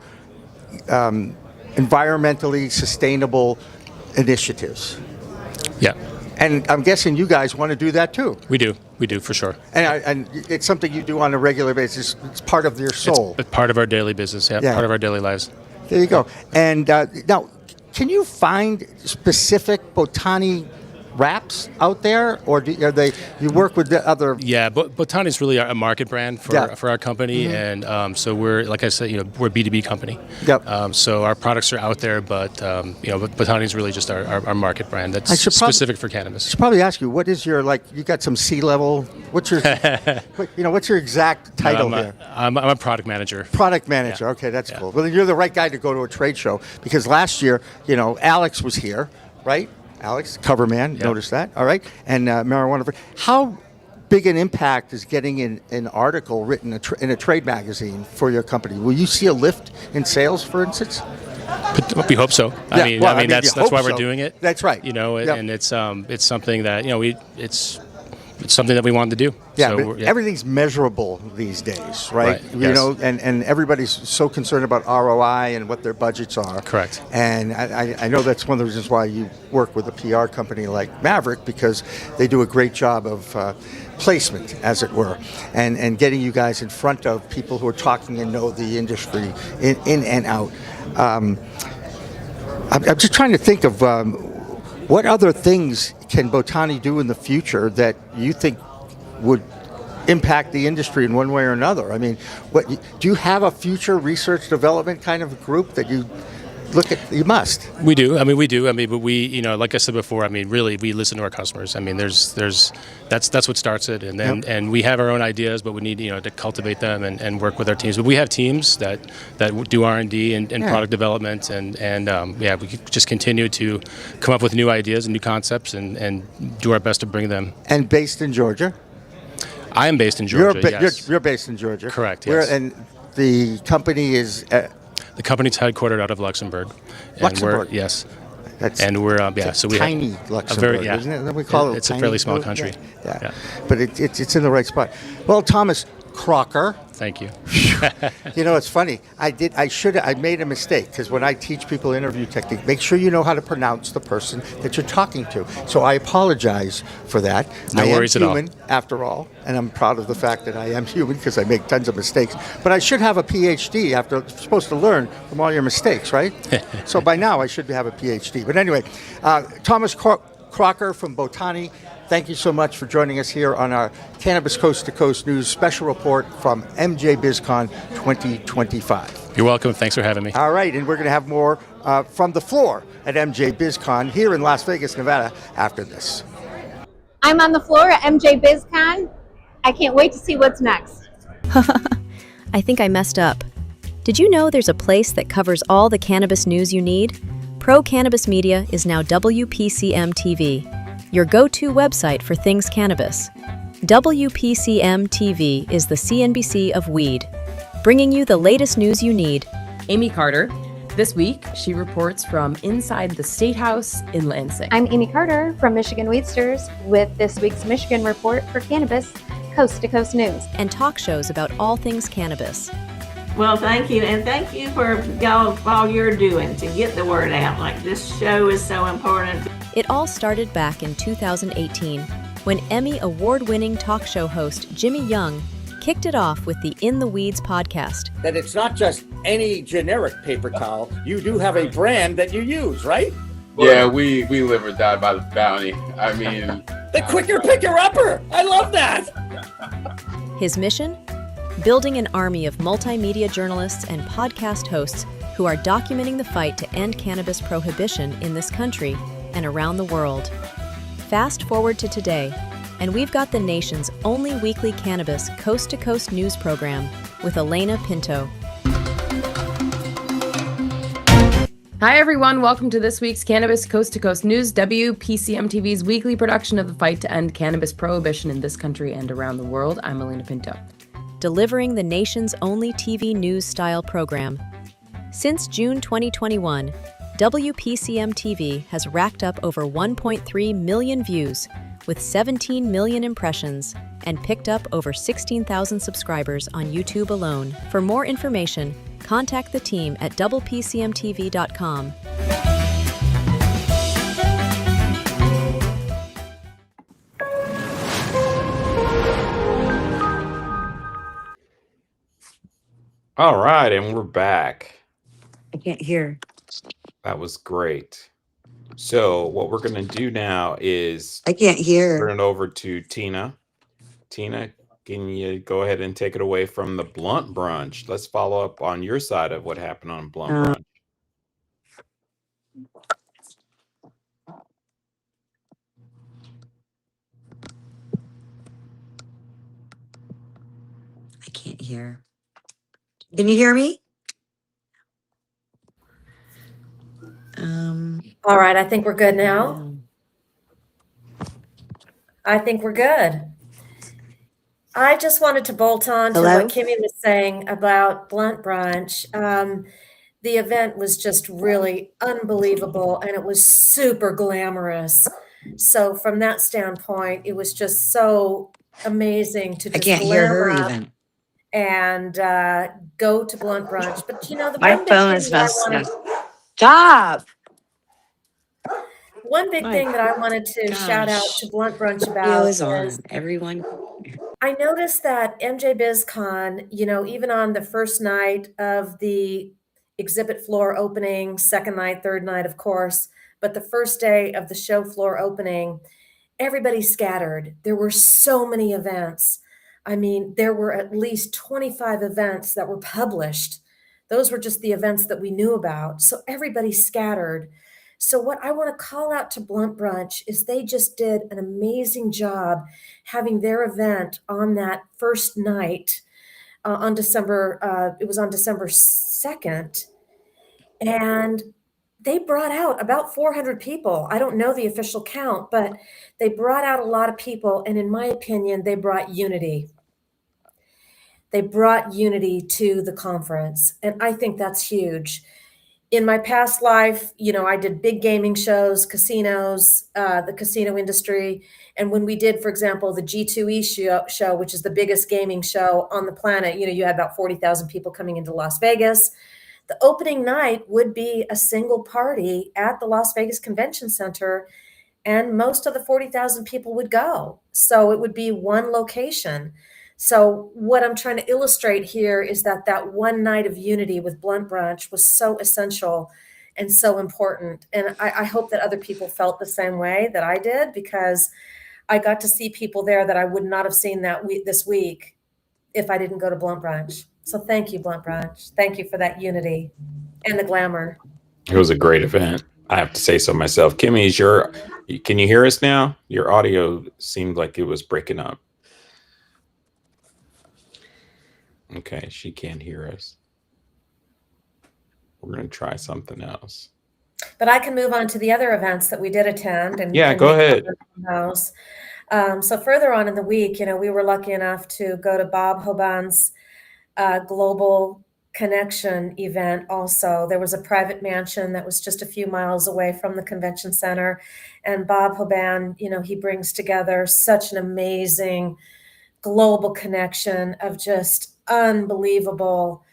environmentally sustainable initiatives. Yeah. And I'm guessing you guys want to do that too. We do for sure. And it's something you do on a regular basis. It's part of your soul. It's part of our daily business. Yeah. Part of our daily lives. There you go. And now, can you find specific botany wraps out there, or are they? You work with the other? Yeah, but Botani is really a market brand for our company, and so we're, like I said, we're a B2B company. Yep. So our products are out there, but Botani is really just our market brand that's specific for cannabis. I should probably ask you, what is your you got some C-level? What's your what's your exact title here? I'm a product manager. Product manager. Okay, that's cool. Well, you're the right guy to go to a trade show, because last year, Alex was here, right? Alex, cover man, notice that. All right. And marijuana. How big an impact is getting an article written in a trade magazine for your company? Will you see a lift in sales, for instance? We hope so. I mean, that's why we're doing it. That's right. And it's something that it's something that we wanted to do. Yeah, so, but everything's measurable these days, right? And everybody's so concerned about ROI and what their budgets are. Correct. And I know that's one of the reasons why you work with a PR company like Maverick, because they do a great job of placement, as it were, and getting you guys in front of people who are talking and know the industry in and out. I'm just trying to think of what other things can Botani do in the future that you think would impact the industry in one way or another? I mean, do you have a future research development kind of group that you look at? You must. We do. But we, like I said before, really, we listen to our customers. That's what starts it, and then and we have our own ideas, but we need to cultivate them and work with our teams. But we have teams that do R&D and product development, and we just continue to come up with new ideas and new concepts and do our best to bring them. And based in Georgia. I am based in Georgia. Yes. You're based in Georgia. Correct. Yes. And the company is. The company's headquartered out of Luxembourg. Luxembourg. Yes. And we're so we tiny have Luxembourg, isn't it? We call it. It's a fairly small country. Yeah. But it's in the right spot. Well, Thomas Crocker. Thank you. It's funny. I made a mistake, because when I teach people interview technique, make sure you know how to pronounce the person that you're talking to. So I apologize for that. No worries at all. I am human, after all, and I'm proud of the fact that I am human, because I make tons of mistakes. But I should have a PhD. You're supposed to learn from all your mistakes, right? So by now I should have a PhD. But anyway, Thomas Crocker from Botani, thank you so much for joining us here on our Cannabis Coast to Coast News special report from MJBizCon 2025. You're welcome. Thanks for having me. All right, and we're going to have more from the floor at MJBizCon here in Las Vegas, Nevada, after this. I'm on the floor at MJBizCon. I can't wait to see what's next. I think I messed up. Did you know there's a place that covers all the cannabis news you need? Pro Cannabis Media is now WPCM TV, your go-to website for things cannabis. WPCM TV is the CNBC of weed, bringing you the latest news you need. Amie Carter. This week, she reports from inside the State House in Lansing. I'm Amie Carter from Michigan Weedsters with this week's Michigan report for Cannabis Coast to Coast News. And talk shows about all things cannabis. Well, thank you, and thank you for all you're doing to get the word out. This show is so important. It all started back in 2018 when Emmy award-winning talk show host Jimmy Young kicked it off with the In the Weeds podcast. That it's not just any generic paper towel. You do have a brand that you use, right? Yeah, we live or die by the bounty. The quicker picker upper. I love that. His mission? Building an army of multimedia journalists and podcast hosts who are documenting the fight to end cannabis prohibition in this country and around the world. Fast forward to today, and we've got the nation's only weekly cannabis coast-to-coast news program with Elena Pinto. Hi, everyone. Welcome to this week's Cannabis Coast to Coast News, WPCM TV's weekly production of the fight to end cannabis prohibition in this country and around the world. I'm Elena Pinto. Delivering the nation's only TV news-style program. Since June 2021, WPCM TV has racked up over 1.3 million views with 17 million impressions and picked up over 16,000 subscribers on YouTube alone. For more information, contact the team at doublepcmtv.com. All right, and we're back. I can't hear. That was great. So what we're going to do now is I can't hear. turn it over to Tina. Tina, can you go ahead and take it away from the Blunt Brunch? Let's follow up on your side of what happened on Blunt Brunch. I can't hear. Can you hear me? All right, I think we're good now. I think we're good. I just wanted to bolt on to Hello? what Kimmie was saying about Blunt Brunch. The event was just really unbelievable and it was super glamorous. So from that standpoint, it was just so amazing to I just can't hear her glam up even. and go to Blunt Brunch. But you know, the My one big phone thing is that I messed wanted up. Stop! one big My thing that I wanted to shout out gosh. to Blunt Brunch Video about is is on. Everyone. I noticed that MJBizCon, you know, even on the first night of the exhibit floor opening, second night, third night, of course, but the first day of the show floor opening, everybody scattered. There were so many events. I mean, there were at least 25 events that were published. Those were just the events that we knew about. So everybody scattered. So what I want to call out to Blunt Brunch is they just did an amazing job having their event on that first night on December, it was on December 2nd. And they brought out about 400 people. I don't know the official count, but they brought out a lot of people. And in my opinion, they brought unity. They brought unity to the conference. And I think that's huge. In my past life, you know, I did big gaming shows, casinos, the casino industry. And when we did, for example, the G2E show, which is the biggest gaming show on the planet, you know, you had about 40,000 people coming into Las Vegas. The opening night would be a single party at the Las Vegas Convention Center, and most of the 40,000 people would go. So it would be one location. So what I'm trying to illustrate here is that that one night of unity with Blunt Brunch was so essential and so important. And I hope that other people felt the same way that I did, because I got to see people there that I would not have seen this week if I didn't go to Blunt Brunch. So thank you, Blunt Brunch. Thank you for that unity and the glamour. It was a great event. I have to say so myself. Kimmie, can you hear us now? Your audio seemed like it was breaking up. Okay, she can't hear us. We're going to try something else. But I can move on to the other events that we did attend. And yeah, go ahead. Those. So further on in the week, you know, we were lucky enough to go to Bob Hoban's Global Connection event. Also, there was a private mansion that was just a few miles away from the convention center. And Bob Hoban, you know, he brings together such an amazing global connection of just unbelievable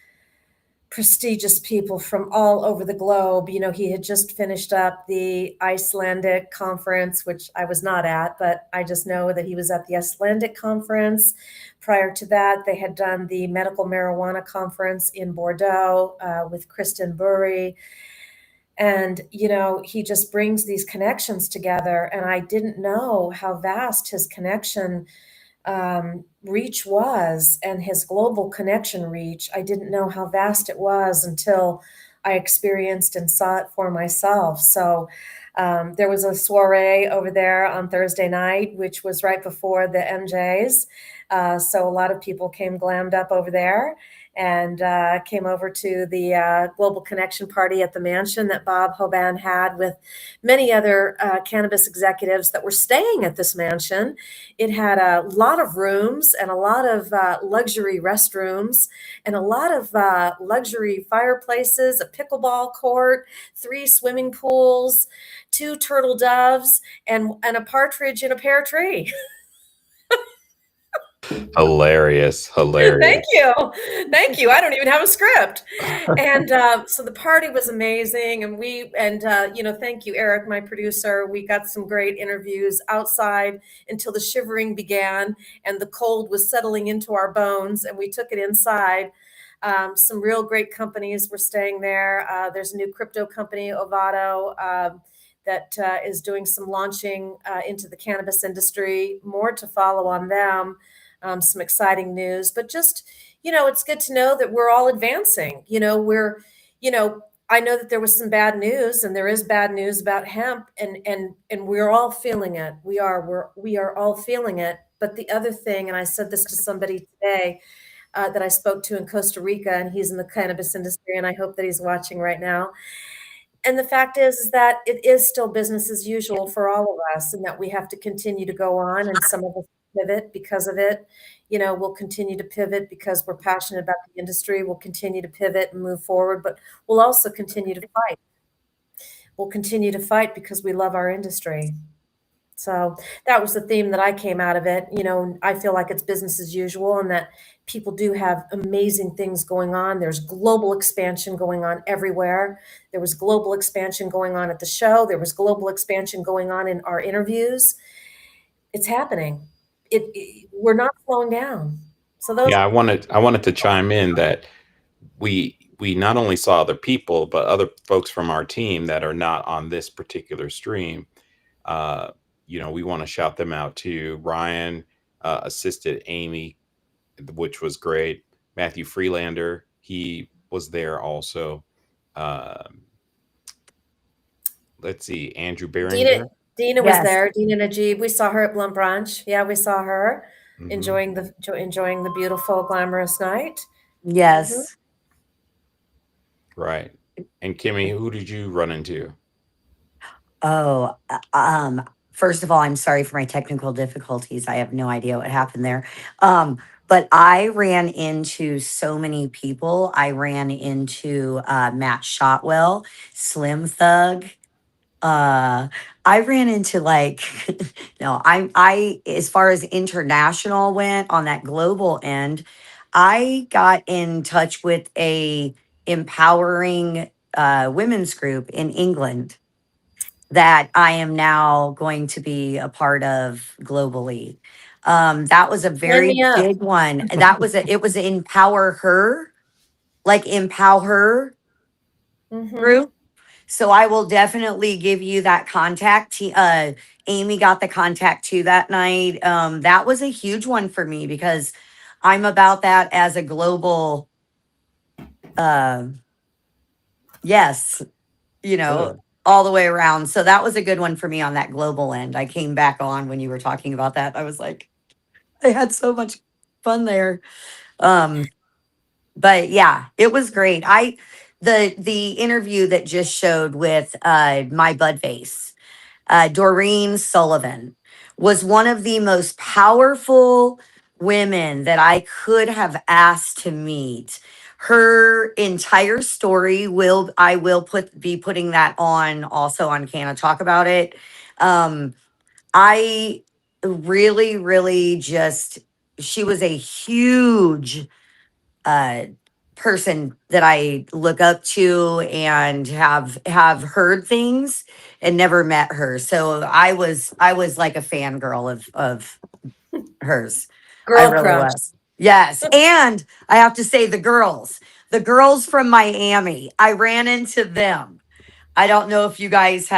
prestigious people from all over the globe. You know, he had just finished up the Icelandic conference, which I was not at, but I just know that he was at the Icelandic conference. Prior to that, they had done the medical marijuana conference in Bordeaux with Kristen Burry. And, you know, he just brings these connections together. And I didn't know how vast his connection reach was, and his global connection reach. I didn't know how vast it was until I experienced and saw it for myself. So there was a soiree over there on Thursday night, which was right before the MJs. So a lot of people came glammed up over there and came over to the Global Connection party at the mansion that Bob Hoban had with many other cannabis executives that were staying at this mansion. It had a lot of rooms and a lot of luxury restrooms and a lot of luxury fireplaces, a pickleball court, 3 swimming pools, 2 turtle doves, and a partridge in a pear tree. Hilarious. Thank you. Thank you. I don't even have a script. And so the party was amazing. And you know, thank you, Eric, my producer. We got some great interviews outside until the shivering began and the cold was settling into our bones, and we took it inside. Some real great companies were staying there. There's a new crypto company, Ovado. that is doing some launching into the cannabis industry. More to follow on them. Some exciting news, but just, it's good to know that we're all advancing. I know that there was some bad news, and there is bad news about hemp, and we're all feeling it. We are all feeling it. But the other thing, and I said this to somebody today that I spoke to in Costa Rica, and he's in the cannabis industry, and I hope that he's watching right now. And the fact is that it is still business as usual for all of us, and that we have to continue to go on, and some of us pivot because of it. We'll continue to pivot because we're passionate about the industry. We'll continue to pivot and move forward, but we'll also continue to fight. We'll continue to fight because we love our industry. So that was the theme that I came out of it. I feel like it's business as usual, and that people do have amazing things going on. There's global expansion going on everywhere. There was global expansion going on at the show. There was global expansion going on in our interviews. It's happening. We're not slowing down. So those. Yeah, I wanted to chime in that we not only saw other people, but other folks from our team that are not on this particular stream. We want to shout them out too. Ryan assisted Amie, which was great. Matthew Freelander, he was there also. Let's see, Andrew Beringer. Dina was there. Dina Najib. We saw her at Blunt Brunch. Yeah, we saw her enjoying the beautiful, glamorous night. Yes. Right. And Kimmie, who did you run into? Oh, first of all, I'm sorry for my technical difficulties. I have no idea what happened there. But I ran into so many people. I ran into Matt Shotwell, Slim Thug. I ran into no, I as far as international went on that global end, I got in touch with a empowering women's group in England that I am now going to be a part of globally. That was a very big one. It was Empower Her, like Empower Her group. So I will definitely give you that contact. Amie got the contact too that night. That was a huge one for me because I'm about that as a global, yes, Good. all the way around. So that was a good one for me on that global end. I came back on when you were talking about that. I was like, I had so much fun there. But yeah, it was great. The interview that just showed with my bud face, Doreen Sullivan, was one of the most powerful women that I could have asked to meet. Her entire story I will be putting that on also on Canna Talk About It. I really, really just she was a huge uh person that I look up to and have heard things and never met her. So I was like a fangirl of hers. I Girl really crush. was. Yes. And I have to say the girls from Miami, I ran into them. I don't know if you guys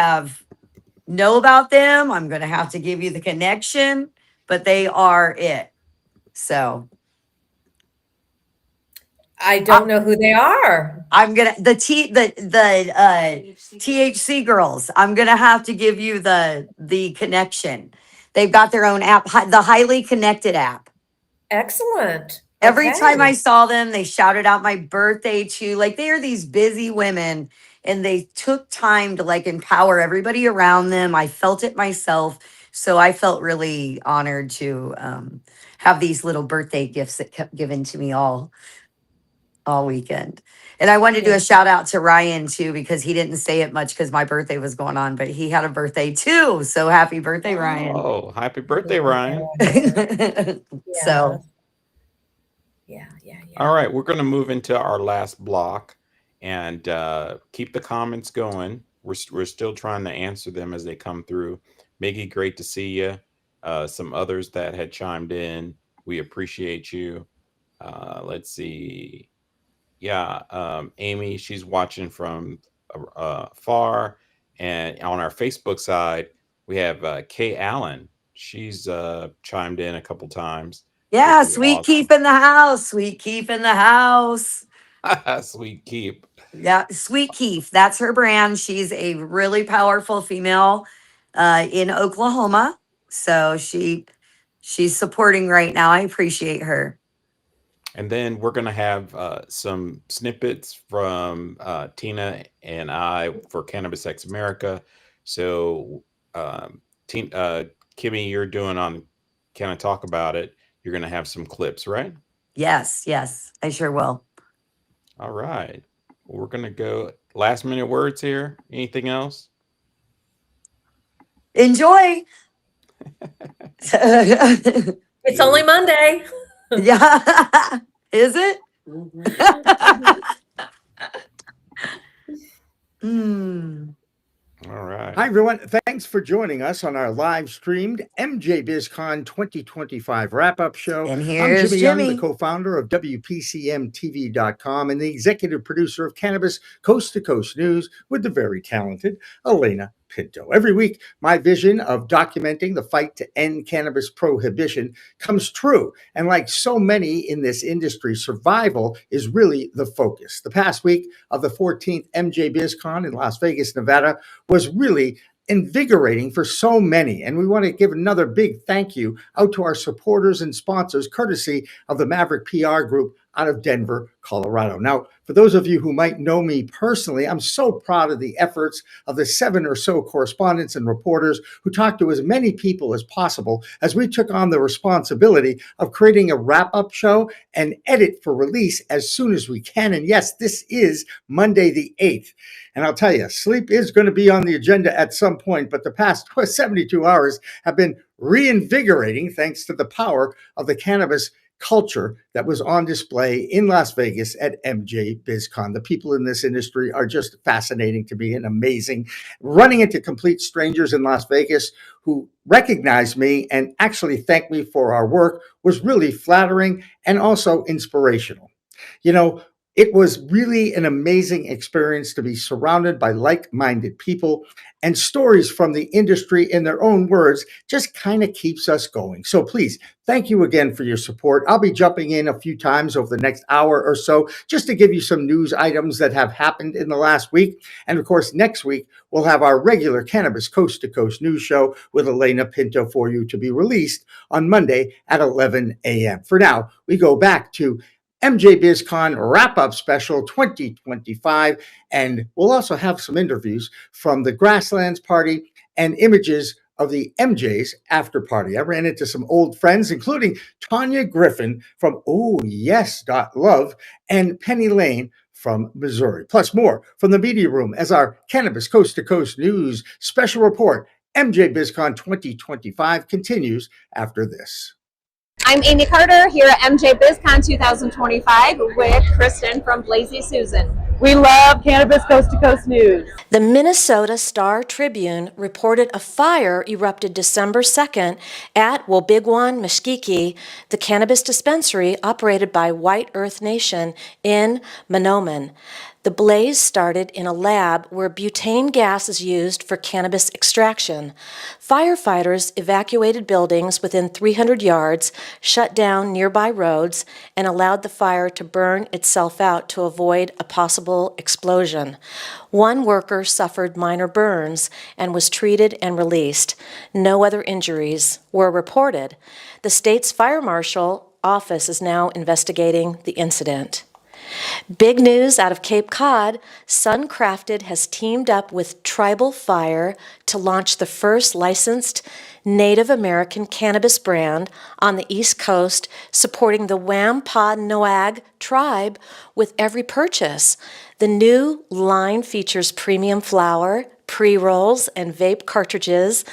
know about them. I'm going to have to give you the connection, but they are it. So I don't know who they are. I'm gonna the THC girls. I'm gonna have to give you the connection. They've got their own app, the Highly Connected app. Excellent. Every time I Okay. saw them, they shouted out my birthday too. Like they are these busy women, and they took time to like empower everybody around them. I felt it myself, so I felt really honored to have these little birthday gifts that kept given to me all weekend. And I wanted to do a shout out to Ryan too, because he didn't say it much because my birthday was going on, but he had a birthday too. So happy birthday, Ryan. Oh, happy birthday, Ryan. So yeah. All right, we're going to move into our last block and keep the comments going. We're still trying to answer them as they come through. Miggy, great to see you. Some others that had chimed in, we appreciate you. Let's see. Yeah, Amie, she's watching from far. And on our Facebook side, we have Kay Allen. She's chimed in a couple times, which Yeah, is Sweet Keep in the house. Sweet Keep in the house. awesome. Sweet Keep. Yeah, Sweet Keef. That's her brand. She's a really powerful female in Oklahoma. So she's supporting right now. I appreciate her. And then we're going to have some snippets from Tina and I for Cannabis X America. So, Kimmie, you're doing on Can I Talk About It? You're going to have some clips, right? Yes, I sure will. All right. We're going to go last minute words here. Anything else? Enjoy. It's only Monday. Yeah. Is it? All right. Hi, everyone. Thanks for joining us on our live streamed MJBizCon 2025 wrap up show. And I'm here's Jimmy Young, the Jimmy. co founder of WPCMTV.com and the executive producer of Cannabis Coast to Coast News with the very talented Elena Pinto. Every week, my vision of documenting the fight to end cannabis prohibition comes true. And like so many in this industry, survival is really the focus. The past week of the 14th MJBizCon in Las Vegas, Nevada, was really invigorating for so many. And we want to give another big thank you out to our supporters and sponsors, courtesy of the Maverick PR Group out of Denver, Colorado. Now, for those of you who might know me personally, I'm so proud of the efforts of the 7 or so correspondents and reporters who talked to as many people as possible as we took on the responsibility of creating a wrap-up show and edit for release as soon as we can. And yes, this is Monday the 8th. And I'll tell you, sleep is going to be on the agenda at some point, but the past 72 hours have been reinvigorating thanks to the power of the cannabis culture that was on display in Las Vegas at MJBizCon. The people in this industry are just fascinating to me and amazing. Running into complete strangers in Las Vegas who recognized me and actually thanked me for our work was really flattering and also inspirational. You know, it was really an amazing experience to be surrounded by like-minded people, and stories from the industry in their own words just kind of keeps us going. So please, thank you again for your support. I'll be jumping in a few times over the next hour or so just to give you some news items that have happened in the last week. And of course, next week, we'll have our regular Cannabis Coast to Coast news show with Elena Pinto for you to be released on Monday at 11 a.m. For now, we go back to MJBizCon wrap-up special 2025, and we'll also have some interviews from the Grasslands party and images of the MJ's after party. I ran into some old friends, including Tanya Griffin from Love and Penny Lane from Missouri, plus more from the media room as our Cannabis Coast to Coast News special report. MJBizCon 2025 continues after this. I'm Amie Carter here at MJBizCon 2025 with Kristen from Blazy Susan. We love Cannabis Coast to Coast News. The Minnesota Star Tribune reported a fire erupted December 2nd at Wobigwan, Mesquite, the cannabis dispensary operated by White Earth Nation in Mahnomen. The blaze started in a lab where butane gas is used for cannabis extraction. Firefighters evacuated buildings within 300 yards, shut down nearby roads, and allowed the fire to burn itself out to avoid a possible explosion. One worker suffered minor burns and was treated and released. No other injuries were reported. The state's fire marshal office is now investigating the incident. Big news out of Cape Cod, Suncrafted has teamed up with Tribal Fire to launch the first licensed Native American cannabis brand on the East Coast, supporting the Wampanoag tribe with every purchase. The new line features premium flower, pre-rolls, and vape cartridges,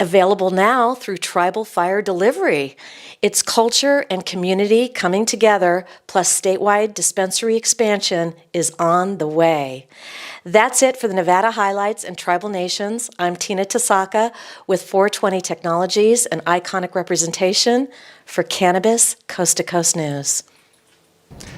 available now through Tribal Fire Delivery. It's culture and community coming together, plus statewide dispensary expansion is on the way. That's it for the Nevada highlights and tribal nations. I'm Tina Tasaka with 420 Technologies and iconic representation for Cannabis Coast to Coast News.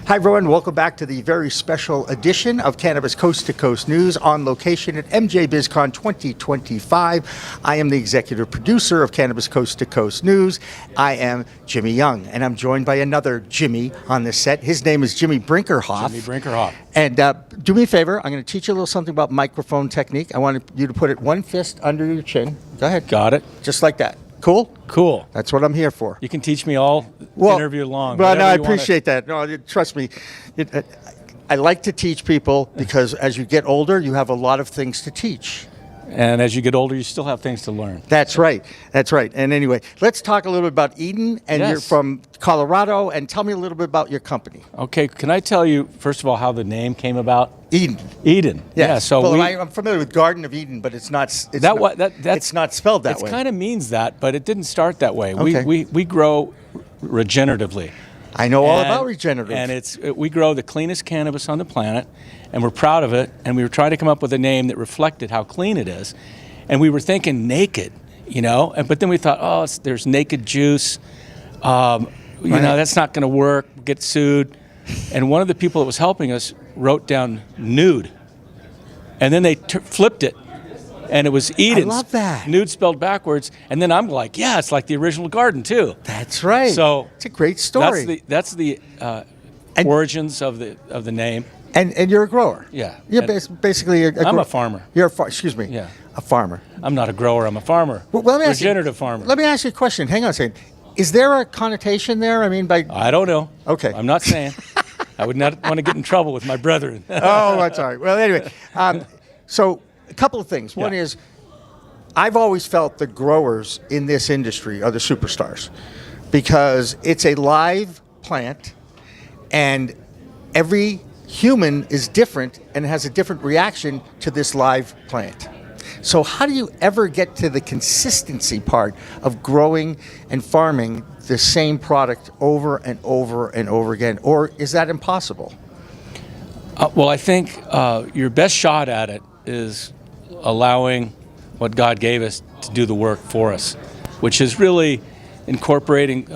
Hi, everyone. Welcome back to the very special edition of Cannabis Coast to Coast News on location at MJBizCon 2025. I am the executive producer of Cannabis Coast to Coast News. I am Jimmy Young, and I'm joined by another Jimmy on this set. His name is Jimmy Brinkerhoff. Jimmy Brinkerhoff. And do me a favor. I'm going to teach you a little something about microphone technique. I want you to put it one fist under your chin. Go ahead. Got it. Just like that. Cool? Cool. That's what I'm here for. You can teach me all interview long. Well, no, I appreciate that. No, trust me. I like to teach people because as you get older, you have a lot of things to teach. And as you get older, you still have things to learn. That's right. That's right. And anyway, let's talk a little bit about Eden. And Yes. you're from Colorado. And tell me a little bit about your company. Okay, can I tell you, first of all, how the name came about? Eden. Eden. Yeah, so well, we... I'm familiar with Garden of Eden, but it's not. It's that's not spelled that way. It kind of means that, but it didn't start that way. Okay. We grow regeneratively. I know all about regenerative. And we grow the cleanest cannabis on the planet, and we're proud of it. And we were trying to come up with a name that reflected how clean it is. And we were thinking naked, but then we thought, there's naked juice. That's not going to work. We'll get sued. And one of the people that was helping us wrote down nude. And then they flipped it. And it was Eden. I love that. Nude spelled backwards. And then I'm like, yeah, it's like the original garden, too. That's right. So it's a great story. That's the origins of the name. And you're a grower. Yeah. You're basically I'm a farmer. You're a excuse me. Yeah. A farmer. I'm not a grower. I'm a farmer. Well, let me ask Regenerative farmer. Let me ask you a question. Hang on a second. Is there a connotation there? I mean, I don't know. Okay. I'm not saying. I would not want to get in trouble with my brethren. Oh, that's all right. Well, anyway, so a couple of things. One is, I've always felt the growers in this industry are the superstars because it's a live plant and every human is different and has a different reaction to this live plant. So how do you ever get to the consistency part of growing and farming the same product over and over and over again? Or is that impossible? Well, I think your best shot at it is allowing what God gave us to do the work for us, which is really incorporating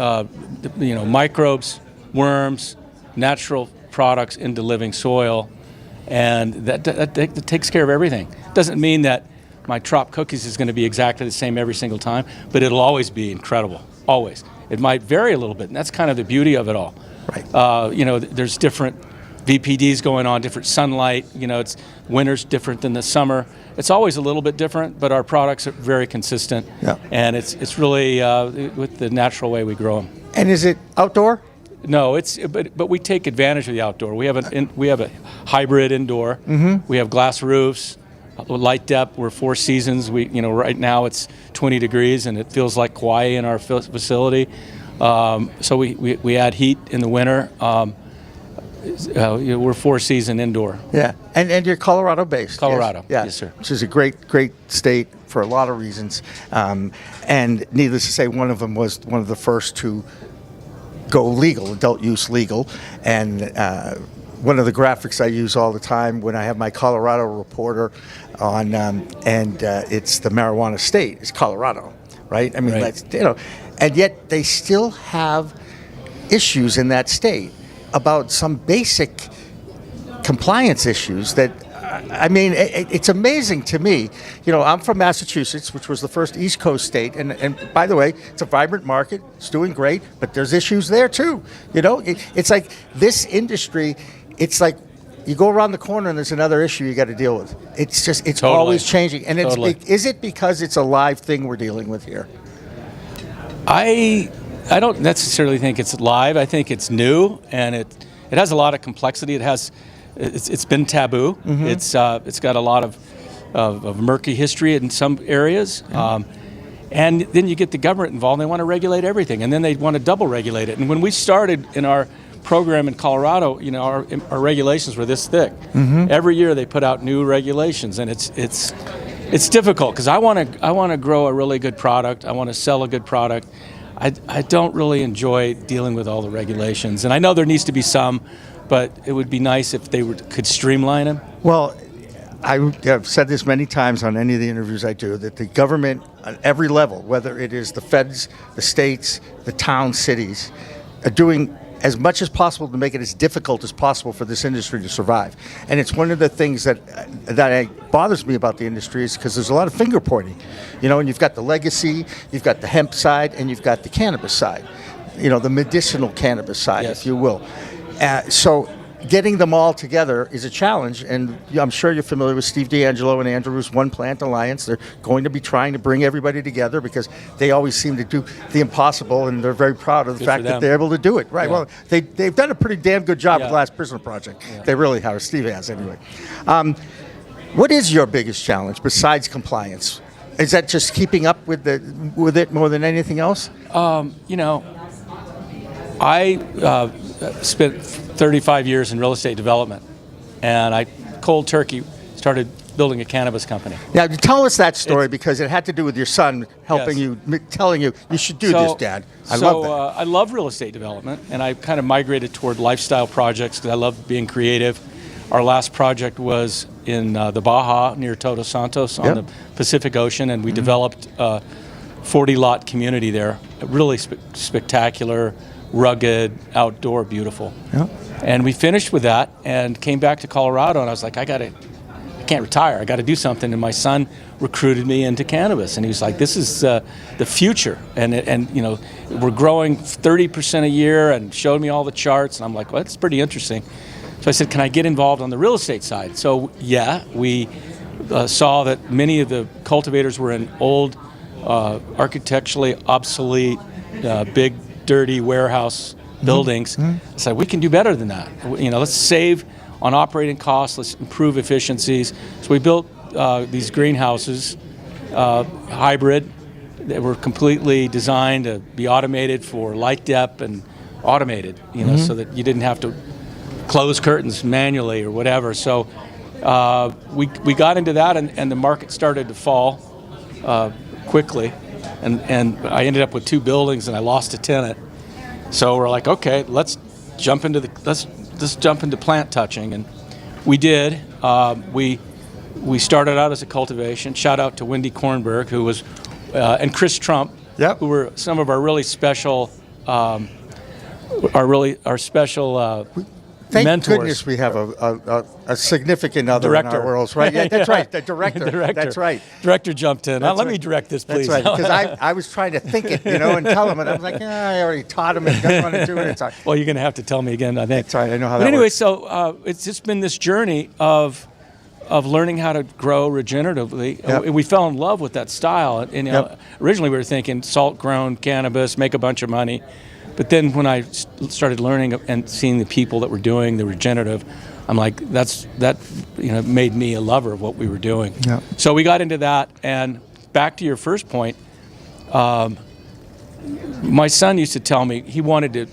microbes, worms, natural products into living soil, and that takes care of everything. Doesn't mean that my Trop cookies is going to be exactly the same every single time, but it'll always be incredible. Always. It might vary a little bit, and that's kind of the beauty of it all. Right. There's different VPDs going on, different sunlight. It's winter's different than the summer. It's always a little bit different, but our products are very consistent. Yeah. And it's really with the natural way we grow them. And is it outdoor? No, but we take advantage of the outdoor. We have a hybrid indoor. Mm-hmm. We have glass roofs, light depth. We're 4 seasons. Right now it's 20 degrees and it feels like Kauai in our facility. So we add heat in the winter. We're 4 season indoor. Yeah, and you're Colorado based. Colorado, yes, sir. Which is a great state for a lot of reasons. And needless to say, one of them was one of the first to go legal, adult use legal. And one of the graphics I use all the time when I have my Colorado reporter on, it's the marijuana state. It's Colorado, right? I mean, Right. that's, and yet they still have issues in that state about some basic compliance issues that, it's amazing to me. I'm from Massachusetts, which was the first East Coast state. And by the way, it's a vibrant market. It's doing great, but there's issues there too. It's like this industry, it's like you go around the corner and there's another issue you got to deal with. It's Totally. always changing. And Totally. is it because it's a live thing we're dealing with here? I don't necessarily think it's live. I think it's new, and it has a lot of complexity. It's been taboo. Mhm. It's got a lot of murky history in some areas. And then you get the government involved. They want to regulate everything, and then they want to double regulate it. And when we started in our program in Colorado, our regulations were this thick. Mhm. Every year they put out new regulations, and it's difficult because I want to grow a really good product. I want to sell a good product. I don't really enjoy dealing with all the regulations, and I know there needs to be some, but it would be nice if they could streamline them. Well, I've said this many times on any of the interviews I do, that the government on every level, whether it is the feds, the states, the towns, cities, are doing as much as possible to make it as difficult as possible for this industry to survive. And it's one of the things that bothers me about the industry is because there's a lot of finger pointing, and you've got the legacy, you've got the hemp side, and you've got the cannabis side, the medicinal cannabis side, if you will. So getting them all together is a challenge, and I'm sure you're familiar with Steve D'Angelo and Andrew's One Plant Alliance. They're going to be trying to bring everybody together because they always seem to do the impossible, and they're very proud of the fact that they're able to do it. Right. Yeah. Well, they've done a pretty damn good job with the Last Prisoner Project. Yeah. They really have. Steve has, anyway. What is your biggest challenge besides compliance? Is that just keeping up with it more than anything else? I spent 35 years in real estate development, and I cold turkey started building a cannabis company. Now, tell us that story because it had to do with your son helping you, telling you should do this, Dad. I love that. I love real estate development, and I kind of migrated toward lifestyle projects because I love being creative. Our last project was in the Baja near Todos Santos on the Pacific Ocean, and we developed a 40-lot community there. Really spectacular, rugged, outdoor, beautiful. Yeah. And we finished with that and came back to Colorado, and I was like, I can't retire. I got to do something. And my son recruited me into cannabis, and he was like, this is the future. And we're growing 30% a year, and showed me all the charts. And I'm like, well, that's pretty interesting. So I said, can I get involved on the real estate side? So we saw that many of the cultivators were in old, architecturally obsolete, big, dirty warehouse buildings. I said, we can do better than that. Let's save on operating costs. Let's improve efficiencies. So we built these greenhouses, hybrid, that were completely designed to be automated for light depth and automated, so that you didn't have to close curtains manually or whatever. So we got into that, and the market started to fall quickly. And I ended up with 2 buildings, and I lost a tenant. So we're like, okay, let's jump into plant touching, and we did. We started out as a cultivation. Shout out to Wendy Kornberg, who was, and Chris Trump, who were some of our really special, Thank mentors. goodness we have a significant other in our worlds, right? Yeah, that's right. The director. That's right. Director jumped in. Let me direct this, please. That's right. Because I was trying to think it, and tell him, and I was like, I already taught him and doesn't want to do it. Well, you're going to have to tell me again, I think. That's right. I know how that works. Anyway, so it's just been this journey of learning how to grow regeneratively. Yep. We fell in love with that style. And originally we were thinking salt-grown cannabis, make a bunch of money. But then when I started learning and seeing the people that were doing the regenerative, I'm like, that made me a lover of what we were doing. Yeah. So we got into that, and back to your first point, my son used to tell me he wanted to.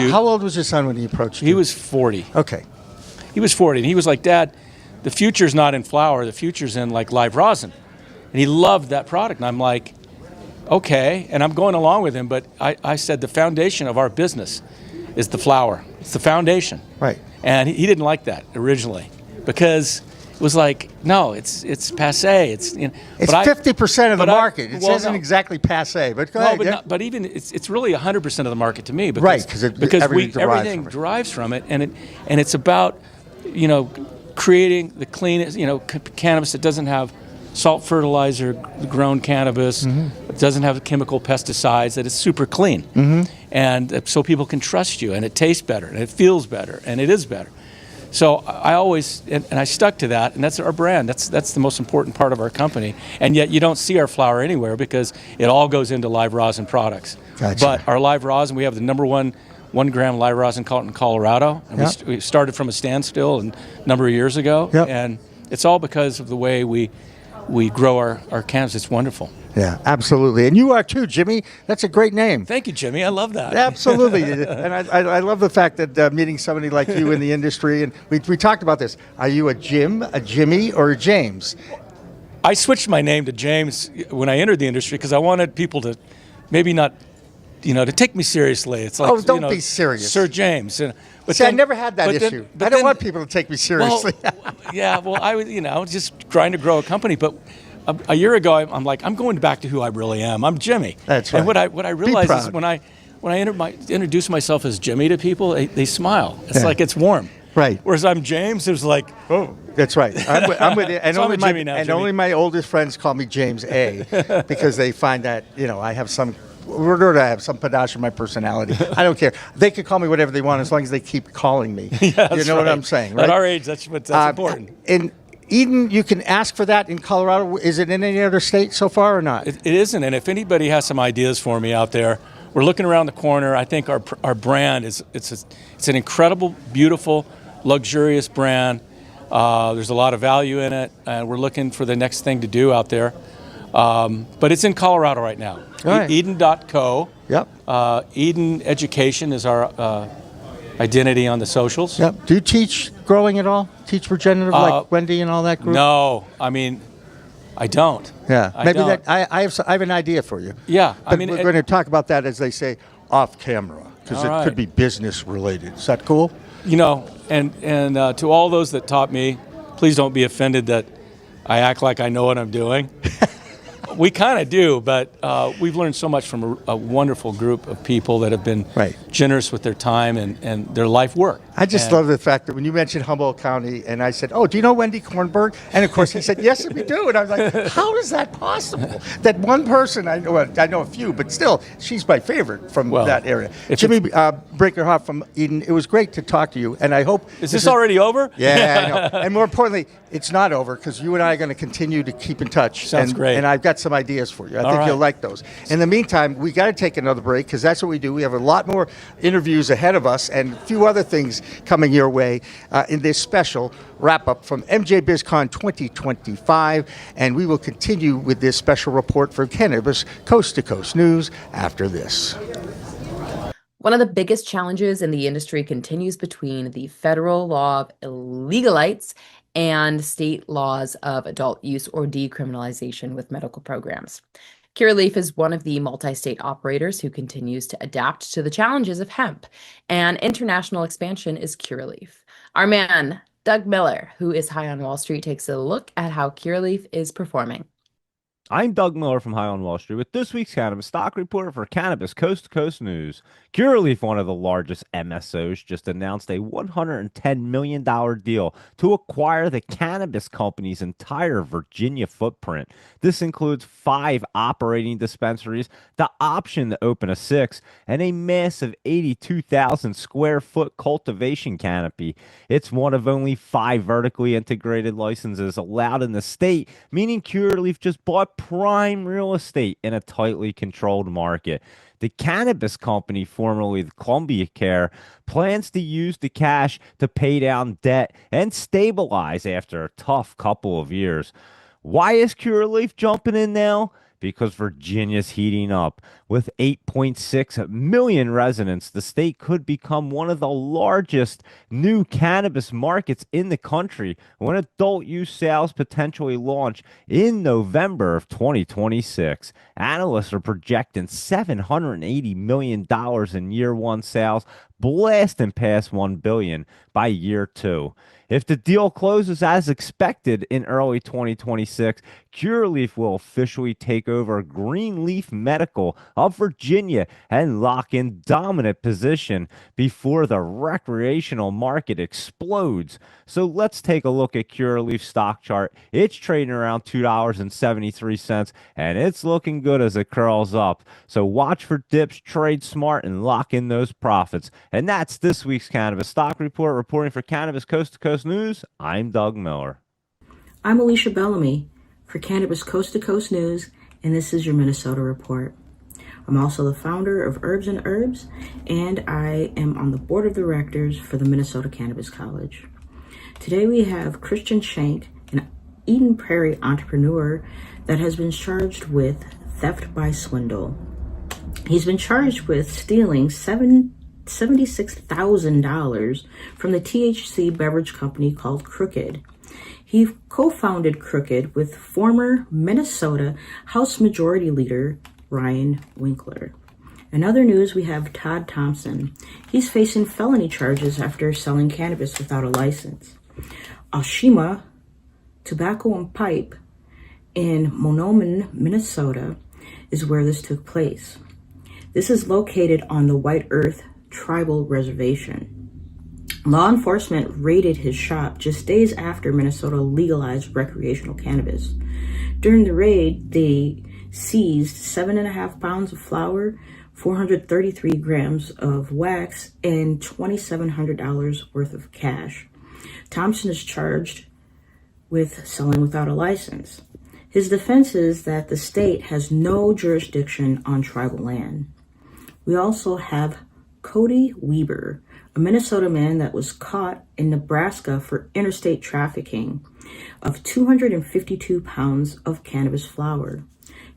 How old was your son when he approached you? He was 40. Okay. He was 40, and he was like, Dad, the future's not in flower, the future's in like live rosin. And he loved that product, and I'm like, okay, and I'm going along with him, but I said the foundation of our business is the flower. It's the foundation. Right. And he didn't like that originally because it was like, no, it's passé. It's 50% of the market. It isn't exactly passé, but go ahead. But even it's really 100% of the market to me because, right, because everything derives from it, and it's about creating the cleanest cannabis that doesn't have salt fertilizer grown cannabis. It doesn't have chemical pesticides, that it's super clean. And so people can trust you, and it tastes better, and it feels better, and it is better. So I always, and I stuck to that, and that's our brand. That's the most important part of our company. And yet you don't see our flower anywhere because it all goes into live rosin products. Gotcha. But our live rosin, we have the number 1 gram live rosin caught in Colorado. And we started from a standstill a number of years ago. Yep. And it's all because of the way we grow our cannabis. It's wonderful. Yeah, absolutely. And you are too, Jimmy. That's a great name. Thank you, Jimmy. I love that. Absolutely. And I love the fact that meeting somebody like you in the industry, and we talked about this. Are you a Jim, a Jimmy, or a James? I switched my name to James when I entered the industry because I wanted people to maybe not, to take me seriously. It's like, don't be serious. Sir James. But I never had that issue. I don't want people to take me seriously. I was, just trying to grow a company. But a year ago, I'm like, I'm going back to who I really am. I'm Jimmy. That's right. And what I realized is when when I introduce myself as Jimmy to people, they smile. It's Yeah. like it's warm. Right. Whereas I'm James, it was like, oh. That's right. I'm with you. And, So I'm only a my, Jimmy now, and Jimmy. only my oldest friends call me James A. because they find that, I have some, or I have some panache in my personality. I don't care. They could call me whatever they want as long as they keep calling me. Yeah, that's you know what right. I'm saying, right? At our age, that's important. In Eden, you can ask for that in Colorado. Is it in any other state so far or not? It isn't. And if anybody has some ideas for me out there, we're looking around the corner. I think our brand it's an incredible, beautiful, luxurious brand. There's a lot of value in it, and we're looking for the next thing to do out there. But it's in Colorado right now. Right. Eden.co. Yep. Eden Education is our identity on the socials. Yep. Do you teach growing at all? Teach regenerative like Wendy and all that group? No. I mean, I don't. Yeah. I Maybe don't. I have an idea for you. Yeah. But we're going to talk about that, as they say, off camera, because All right. could be business related. Is that cool? And to all those that taught me, please don't be offended that I act like I know what I'm doing. We kind of do, but we've learned so much from a wonderful group of people that have been generous with their time and their life work. I just love the fact that when you mentioned Humboldt County, and I said, "Oh, do you know Wendy Kornberg?" And of course he said, "Yes, we do." And I was like, "How is that possible?" That one person I know a few, but still, she's my favorite from that area. Jimmy Breakerhoff from Eden. It was great to talk to you, and I hope is this already over? Yeah, I know. And more importantly, it's not over, because you and I are going to continue to keep in touch. Sounds great. And I've got some ideas for you. I think right. you'll like those. In the meantime, we got to take another break, because that's what we do. We have a lot more interviews ahead of us and a few other things coming your way in this special wrap-up from MJBizCon 2025. And we will continue with this special report for Cannabis Coast to Coast News after this. One of the biggest challenges in the industry continues between the federal law of illegalites and state laws of adult use or decriminalization with medical programs. Curaleaf is one of the multi-state operators who continues to adapt to the challenges of hemp, and international expansion is Curaleaf. Our man, Doug Miller, who is high on Wall Street, takes a look at how Curaleaf is performing. I'm Doug Miller from High on Wall Street with this week's Cannabis Stock Report for Cannabis Coast to Coast News. Curaleaf, one of the largest MSOs, just announced a $110 million deal to acquire the cannabis company's entire Virginia footprint. This includes 5 operating dispensaries, the option to open a 6th, and a massive 82,000 square foot cultivation canopy. It's one of only 5 vertically integrated licenses allowed in the state, meaning Curaleaf just bought prime real estate in a tightly controlled market. The cannabis company, formerly Columbia Care, plans to use the cash to pay down debt and stabilize after a tough couple of years. Why is Curaleaf jumping in now? Because Virginia's heating up. With 8.6 million residents, the state could become one of the largest new cannabis markets in the country when adult use sales potentially launch in November of 2026. Analysts are projecting $780 million in year 1 sales, blasting past $1 billion by year 2. If the deal closes as expected in early 2026, Curaleaf will officially take over Greenleaf Medical of Virginia and lock in dominant position before the recreational market explodes. So let's take a look at Curaleaf's stock chart. It's trading around $2.73, and it's looking good as it curls up. So watch for dips, trade smart, and lock in those profits. And that's this week's Cannabis Stock Report. Reporting for Cannabis Coast to Coast News, I'm Doug Miller. I'm Alicia Bellamy for Cannabis Coast to Coast News, and this is your Minnesota Report. I'm also the founder of Herbs and Herbs, and I am on the board of directors for the Minnesota Cannabis College. Today we have Christian Shank, an Eden Prairie entrepreneur that has been charged with theft by swindle. He's been charged with stealing $76,000 from the THC beverage company called Crooked. He co-founded Crooked with former Minnesota House Majority Leader Ryan Winkler. In other news, we have Todd Thompson. He's facing felony charges after selling cannabis without a license. Oshima Tobacco and Pipe in Monoman, Minnesota, is where this took place. This is located on the White Earth Tribal Reservation. Law enforcement raided his shop just days after Minnesota legalized recreational cannabis. During the raid, they seized 7.5 pounds of flour, 433 grams of wax, and $2,700 worth of cash. Thompson is charged with selling without a license. His defense is that the state has no jurisdiction on tribal land. We also have Cody Weber, a Minnesota man that was caught in Nebraska for interstate trafficking of 252 pounds of cannabis flower.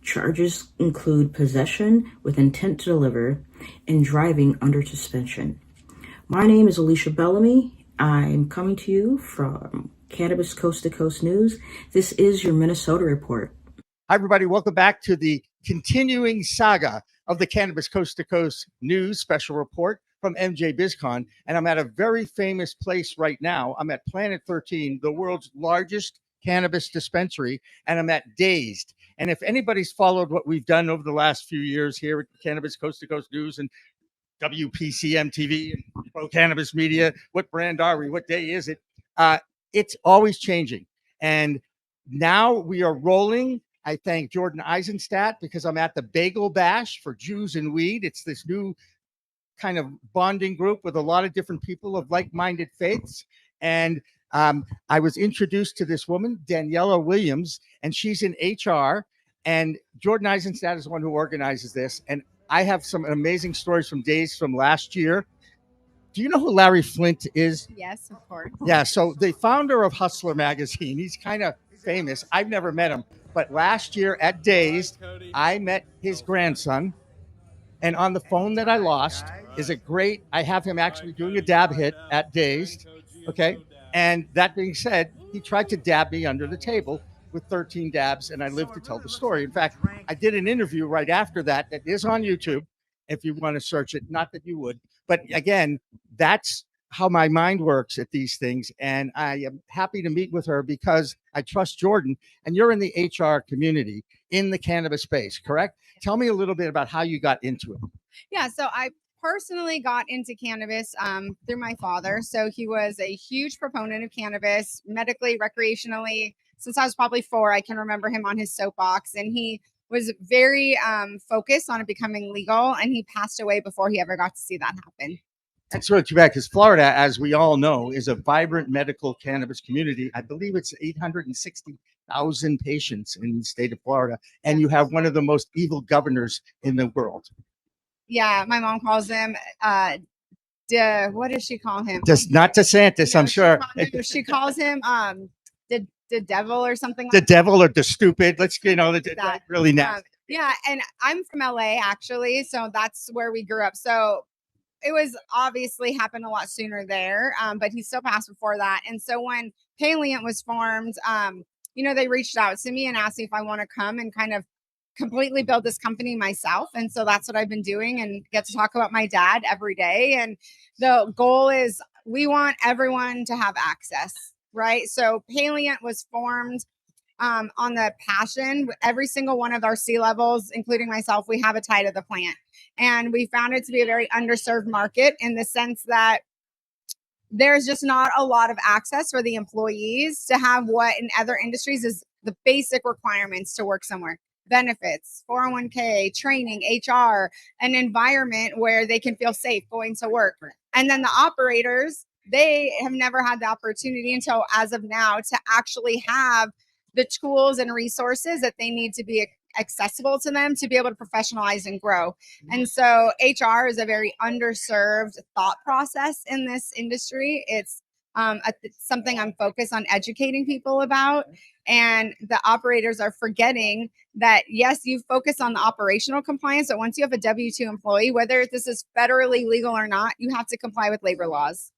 Charges include possession with intent to deliver and driving under suspension. My name is Alicia Bellamy. I'm coming to you from Cannabis Coast to Coast News. This is your Minnesota Report. Hi, everybody. Welcome back to the continuing saga of the Cannabis Coast to Coast News special report from MJBizCon. And I'm at a very famous place right now. I'm at Planet 13, the world's largest cannabis dispensary, and I'm at Dazed. And if anybody's followed what we've done over the last few years here at Cannabis Coast to Coast News and WPCM TV and Pro Cannabis Media, what brand are we? What day is it? It's always changing. And now we are rolling. I thank Jordan Eisenstadt because I'm at the Bagel Bash for Jews and Weed. It's this new kind of bonding group with a lot of different people of like-minded faiths. And I was introduced to this woman, Daniela Williams, and she's in HR. And Jordan Eisenstadt is the one who organizes this. And I have some amazing stories from days from last year. Do you know who Larry Flint is? Yes, of course. Yeah, so the founder of Hustler Magazine, he's kind of famous. I've never met him. But last year at Dazed, I met his grandson. And on the phone that I lost is a great, I have him actually doing a dab hit at Dazed. Okay. And that being said, he tried to dab me under the table with 13 dabs, and I live to tell the story. In fact, I did an interview right after that is on YouTube if you want to search it. Not that you would. But again, that's how my mind works at these things. And I am happy to meet with her because I trust Jordan. And you're in the HR community in the cannabis space, correct? Tell me a little bit about how you got into it. Yeah, so I personally got into cannabis through my father. So he was a huge proponent of cannabis, medically, recreationally. Since I was probably 4, I can remember him on his soapbox. And he was very focused on it becoming legal. And he passed away before he ever got to see that happen. That's really too bad because Florida, as we all know, is a vibrant medical cannabis community. I believe it's 860,000 patients in the state of Florida. And you have one of the most evil governors in the world. Yeah, my mom calls him, what does she call him? Just not DeSantis, I'm sure. She calls him the devil or something The like devil or the stupid. Let's, that's really nasty. yeah, and I'm from LA actually, so that's where we grew up. So it was obviously happened a lot sooner there, but he still passed before that. And so when Palient was formed, they reached out to me and asked me if I want to come and kind of completely build this company myself. And so that's what I've been doing and get to talk about my dad every day. And the goal is we want everyone to have access, right? So Palient was formed on the passion. Every single one of our C-levels, including myself, we have a tie to the plant. And we found it to be a very underserved market in the sense that there's just not a lot of access for the employees to have what in other industries is the basic requirements to work somewhere. Benefits, 401k, training, HR, an environment where they can feel safe going to work. And then the operators, they have never had the opportunity until as of now to actually have the tools and resources that they need to be accessible to them to be able to professionalize and grow. And so HR is a very underserved thought process in this industry. It's something I'm focused on educating people about. And the operators are forgetting that, yes, you focus on the operational compliance, but once you have a W-2 employee, whether this is federally legal or not, you have to comply with labor laws.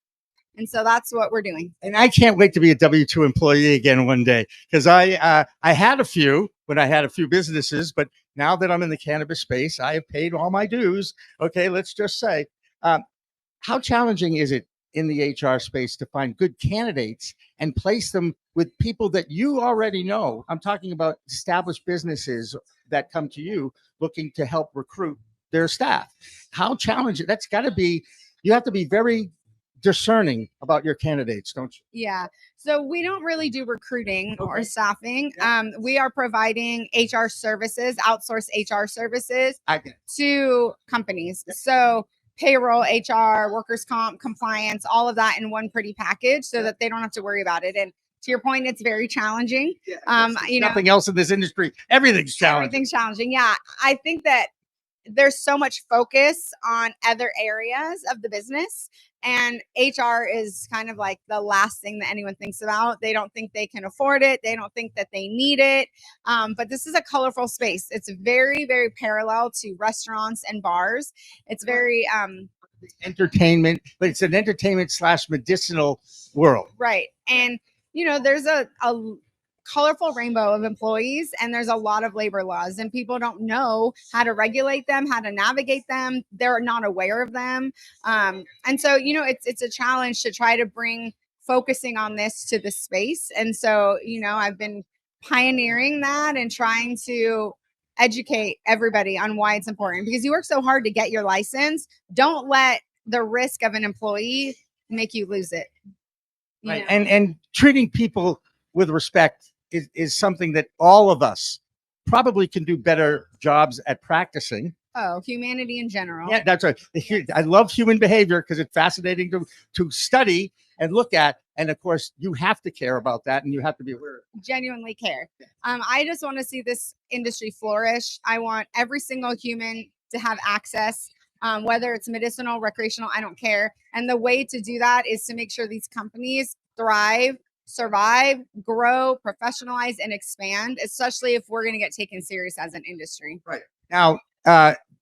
And so that's what we're doing. And I can't wait to be a W-2 employee again one day because I had a few when I had a few businesses, but now that I'm in the cannabis space, I have paid all my dues. Okay, let's just say, how challenging is it in the HR space to find good candidates and place them with people that you already know? I'm talking about established businesses that come to you looking to help recruit their staff. How challenging. That's got to be, you have to be very discerning about your candidates, don't you? Yeah. So we don't really do recruiting or staffing. We are providing HR services, outsourced HR services to companies. So payroll, HR, workers' comp, compliance, all of that in one pretty package so that they don't have to worry about it. And to your point, it's very challenging. Nothing else in this industry. Everything's challenging. Everything's challenging. Yeah. I think that there's so much focus on other areas of the business, and HR is kind of like the last thing that anyone thinks about. They don't think they can afford it. They don't think that they need it. But this is a colorful space. It's very, very parallel to restaurants and bars. It's very entertainment, but it's an entertainment / medicinal world. right. And there's a colorful rainbow of employees, and there's a lot of labor laws, and people don't know how to regulate them, how to navigate them. They're not aware of them. And so, it's a challenge to try to bring focusing on this to the space. And so, I've been pioneering that and trying to educate everybody on why it's important, because you work so hard to get your license. Don't let the risk of an employee make you lose it. Right. And treating people with respect is something that all of us probably can do better jobs at practicing. Oh, humanity in general. Yeah, that's right. I love human behavior because it's fascinating to study and look at. And of course, you have to care about that, and you have to be aware of it. Genuinely care. I just want to see this industry flourish. I want every single human to have access, whether it's medicinal, recreational, I don't care. And the way to do that is to make sure these companies thrive, survive, grow, professionalize, and expand, especially if we're going to get taken serious as an industry. Right. Now,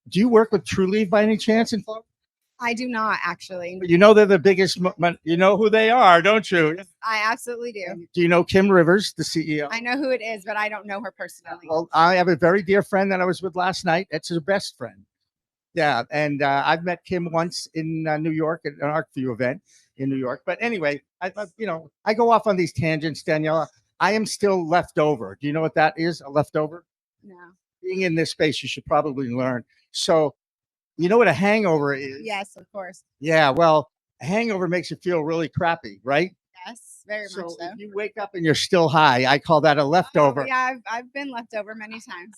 do you work with True Leaf by any chance in Florida? I do not, actually. You know they're the biggest, you know who they are, don't you? I absolutely do. Do you know Kim Rivers, the CEO? I know who it is, but I don't know her personally. Well, I have a very dear friend that I was with last night. It's her best friend. Yeah, and I've met Kim once in New York at an ArcView event in New York. But anyway, I go off on these tangents, Daniela. I am still left over. Do you know what that is? A leftover? No. Being in this space, you should probably learn. So, you know what a hangover is? Yes, of course. Yeah, well, a hangover makes you feel really crappy, right? Yes, very much so. If you wake up and you're still high, I call that a leftover. Oh, yeah, I've been left over many times.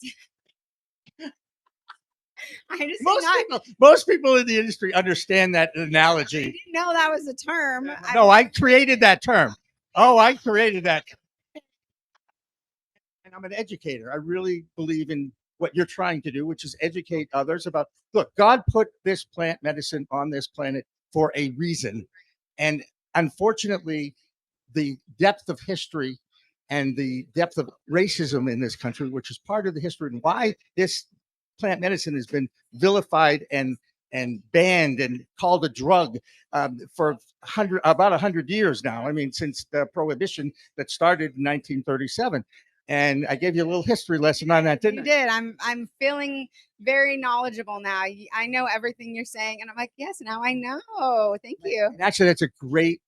I just most people in the industry understand that analogy. I didn't know that was a term. No, I created that term. Oh, I created that. And I'm an educator. I really believe in what you're trying to do, which is educate others about, look, God put this plant medicine on this planet for a reason. And unfortunately, the depth of history and the depth of racism in this country, which is part of the history and why this plant medicine has been vilified and banned and called a drug for about 100 years now. I mean, since the prohibition that started in 1937. And I gave you a little history lesson on that, didn't I? You did. I'm feeling very knowledgeable now. I know everything you're saying, and I'm like, yes, now I know. Thank you. And actually, that's a great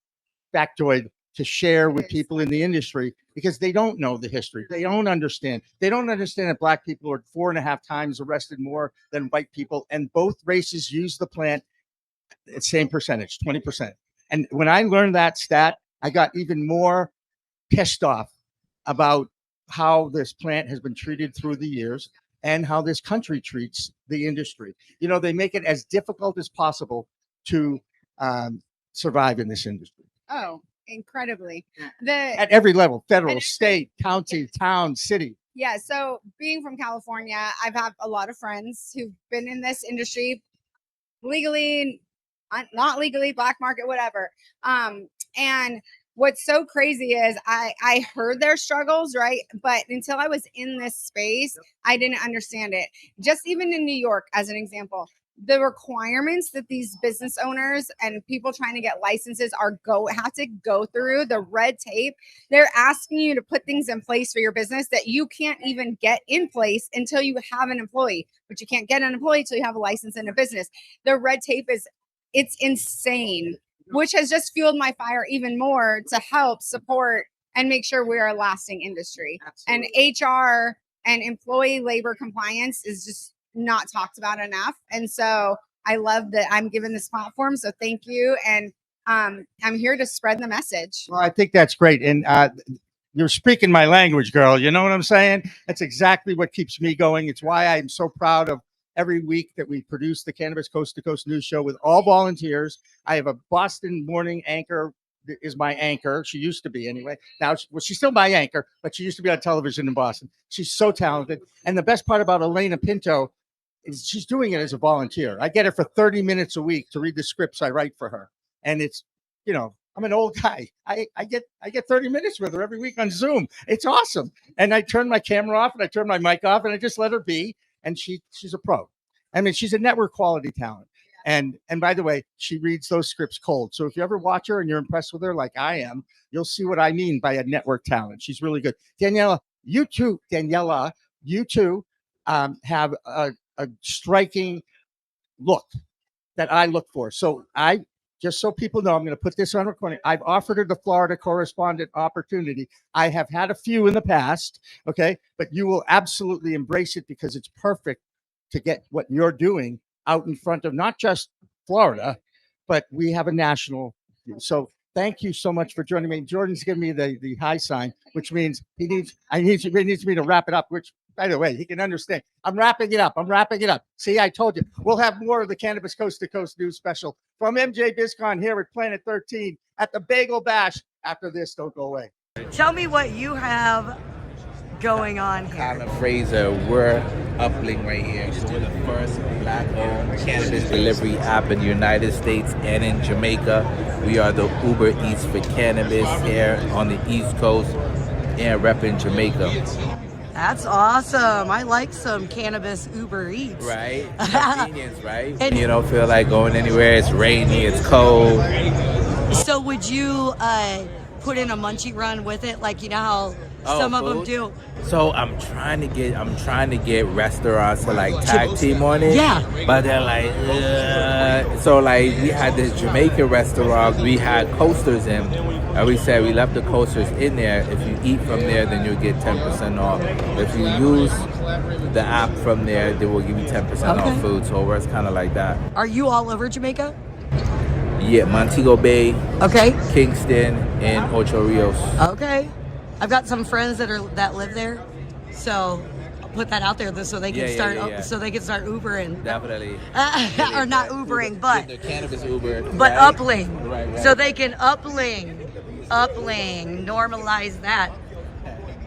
factoid to share with people in the industry because they don't know the history. They don't understand. They don't understand that Black people are 4.5 times arrested more than white people, and both races use the plant at the same percentage, 20%. And when I learned that stat, I got even more pissed off about how this plant has been treated through the years and how this country treats the industry. You know, they make it as difficult as possible to survive in this industry. Oh, incredibly. At every level, federal, state, county, town, city. Yeah. So being from California, I've had a lot of friends who've been in this industry legally, not legally, black market, whatever. And what's so crazy is I heard their struggles, right? But until I was in this space, I didn't understand it. Just even in New York, as an example, the requirements that these business owners and people trying to get licenses have to go through, the red tape. They're asking you to put things in place for your business that you can't even get in place until you have an employee, but you can't get an employee until you have a license in a business. The red tape it's insane, which has just fueled my fire even more to help support and make sure we are a lasting industry. Absolutely. And HR and employee labor compliance is just not talked about enough. And so I love that I'm given this platform. So thank you. And I'm here to spread the message. Well, I think that's great. And you're speaking my language, girl. You know what I'm saying? That's exactly what keeps me going. It's why I'm so proud of every week that we produce the Cannabis Coast to Coast News Show with all volunteers. I have a Boston morning anchor that is my anchor. She used to be anyway. Now, she's still my anchor, but she used to be on television in Boston. She's so talented. And the best part about Elena Pinto is she's doing it as a volunteer. I get her for 30 minutes a week to read the scripts I write for her. And it's, you know, I'm an old guy. I get 30 minutes with her every week on Zoom. It's awesome. And I turn my camera off and I turn my mic off and I just let her be. And she's a pro. I mean, she's a network quality talent. And by the way, she reads those scripts cold. So if you ever watch her and you're impressed with her like I am, you'll see what I mean by a network talent. She's really good. Daniela, you too have a striking look that I look for. So just so people know, I'm going to put this on recording. I've offered her the Florida correspondent opportunity. I have had a few in the past, okay? But you will absolutely embrace it because it's perfect to get what you're doing out in front of not just Florida, but we have a national view. So thank you so much for joining me. Jordan's giving me the high sign, which means he needs me to wrap it up, which, by the way, he can understand. I'm wrapping it up. See, I told you. We'll have more of the Cannabis Coast to Coast News special from MJBizCon here at Planet 13 at the Bagel Bash. After this, don't go away. Tell me what you have going on here. Colin Fraser, we're Uplink right here. We're the first black-owned cannabis delivery app in the United States and in Jamaica. We are the Uber Eats for cannabis here on the East Coast and repping Jamaica. That's awesome. I like some cannabis Uber Eats. Right? Convenience, right? And you don't feel like going anywhere. It's rainy, it's cold. So would you put in a munchie run with it, like you know how some of them do? So I'm trying to get restaurants to like tag team on it. Yeah. But they're like, so like we had this Jamaican restaurant, we had coasters in, and we said we left the coasters in there. If you eat from there, then you'll get 10% off. If you use the app from there, they will give you 10% off food. So it works kind of like that. Are you all over Jamaica? Yeah, Montego Bay, okay, Kingston, and Ocho Rios. Okay. I've got some friends that live there, so I'll put that out there so they can so they can start Ubering. Definitely. Or not Ubering, but the cannabis Uber. But right? Uplink. Right. So they can Uplink, normalize that.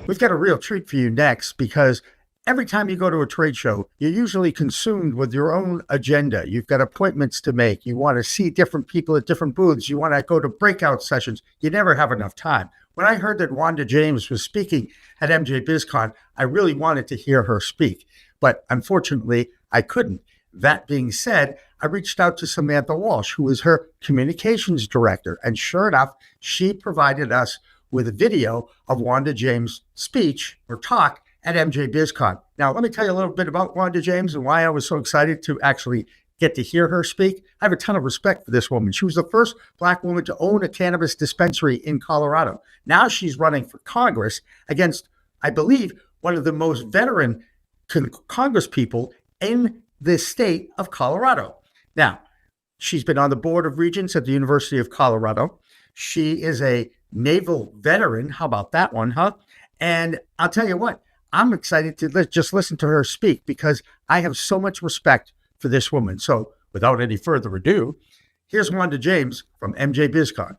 We've got a real treat for you next because every time you go to a trade show, you're usually consumed with your own agenda. You've got appointments to make. You want to see different people at different booths. You want to go to breakout sessions. You never have enough time. When I heard that Wanda James was speaking at MJBizCon, I really wanted to hear her speak, but unfortunately, I couldn't. That being said, I reached out to Samantha Walsh, who is her communications director, and sure enough, she provided us with a video of Wanda James' speech or talk at MJBizCon. Now, let me tell you a little bit about Wanda James and why I was so excited to actually get to hear her speak. I have a ton of respect for this woman. She was the first Black woman to own a cannabis dispensary in Colorado. Now she's running for Congress against, I believe, one of the most veteran Congress people in the state of Colorado. Now, she's been on the Board of Regents at the University of Colorado. She is a naval veteran. How about that one, huh? And I'll tell you what, I'm excited to just listen to her speak because I have so much respect for this woman. So without any further ado, here's Wanda James from MJBizCon.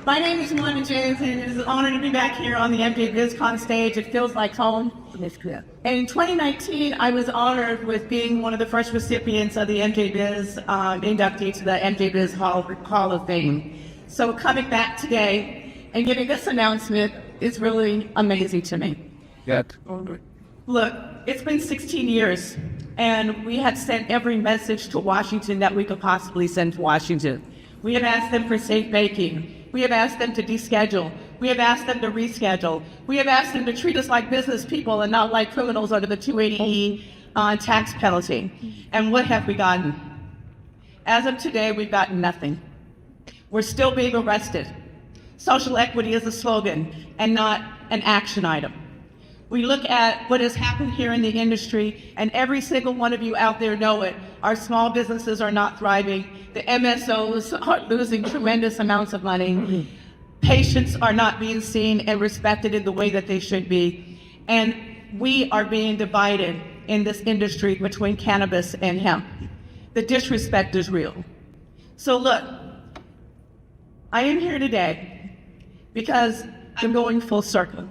My name is Wanda James, and it is an honor to be back here on the MJBizCon stage. It feels like home. And in 2019, I was honored with being one of the first recipients of the MJBiz inductee to the MJBiz Hall of Fame. So coming back today and giving this announcement is really amazing to me. Yeah. Look, it's been 16 years, and we have sent every message to Washington that we could possibly send to Washington. We have asked them for safe banking. We have asked them to deschedule. We have asked them to reschedule. We have asked them to treat us like business people and not like criminals under the 280E tax penalty. And what have we gotten? As of today, we've gotten nothing. We're still being arrested. Social equity is a slogan and not an action item. We look at what has happened here in the industry, and every single one of you out there know it. Our small businesses are not thriving. The MSOs are losing tremendous amounts of money. Patients are not being seen and respected in the way that they should be. And we are being divided in this industry between cannabis and hemp. The disrespect is real. So look, I am here today because I'm going full circle.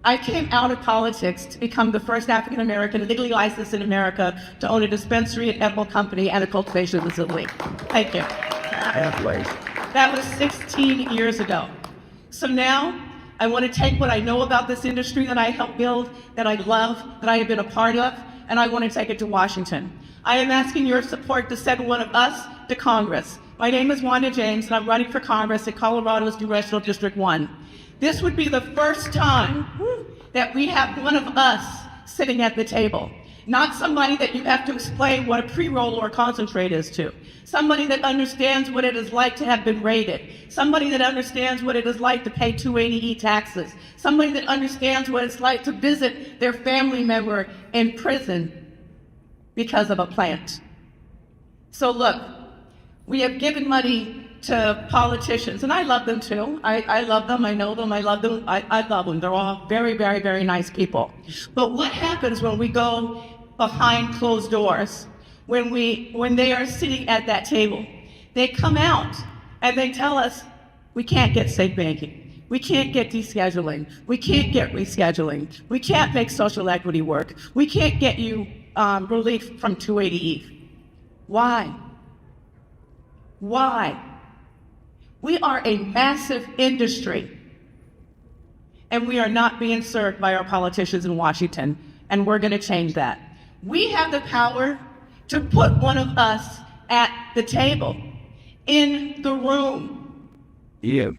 I came out of politics to become the first African American legally licensed in America to own a dispensary, an edible company, and a cultivation facility. Thank you. That was 16 years ago. So now I want to take what I know about this industry that I helped build, that I love, that I have been a part of, and I want to take it to Washington. I am asking your support to send one of us to Congress. My name is Wanda James, and I'm running for Congress in Colorado's Congressional District 1. This would be the first time that we have one of us sitting at the table. Not somebody that you have to explain what a pre-roll or a concentrate is to. Somebody that understands what it is like to have been raided. Somebody that understands what it is like to pay 280E taxes. Somebody that understands what it's like to visit their family member in prison because of a plant. So look, we have given money to politicians, and I love them too. I love them, I know them, I love them, I love them. They're all very, very, very nice people. But what happens when we go behind closed doors, when they are sitting at that table? They come out and they tell us, we can't get safe banking. We can't get descheduling. We can't get rescheduling. We can't make social equity work. We can't get you relief from 280E. Why? Why? We are a massive industry, and we are not being served by our politicians in Washington, and we're going to change that. We have the power to put one of us at the table, in the room. Yeah.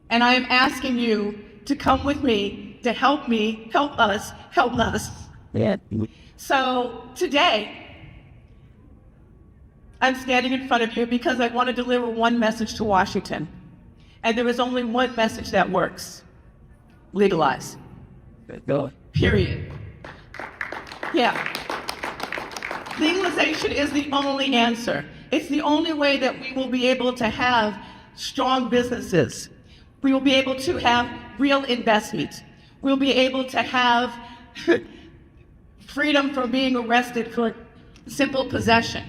And I am asking you to come with me, to help me, help us. Yeah. So today, I'm standing in front of you because I want to deliver one message to Washington. And there is only one message that works. Legalize. Period. Yeah. Legalization is the only answer. It's the only way that we will be able to have strong businesses. We will be able to have real investment. We'll be able to have freedom from being arrested for simple possession.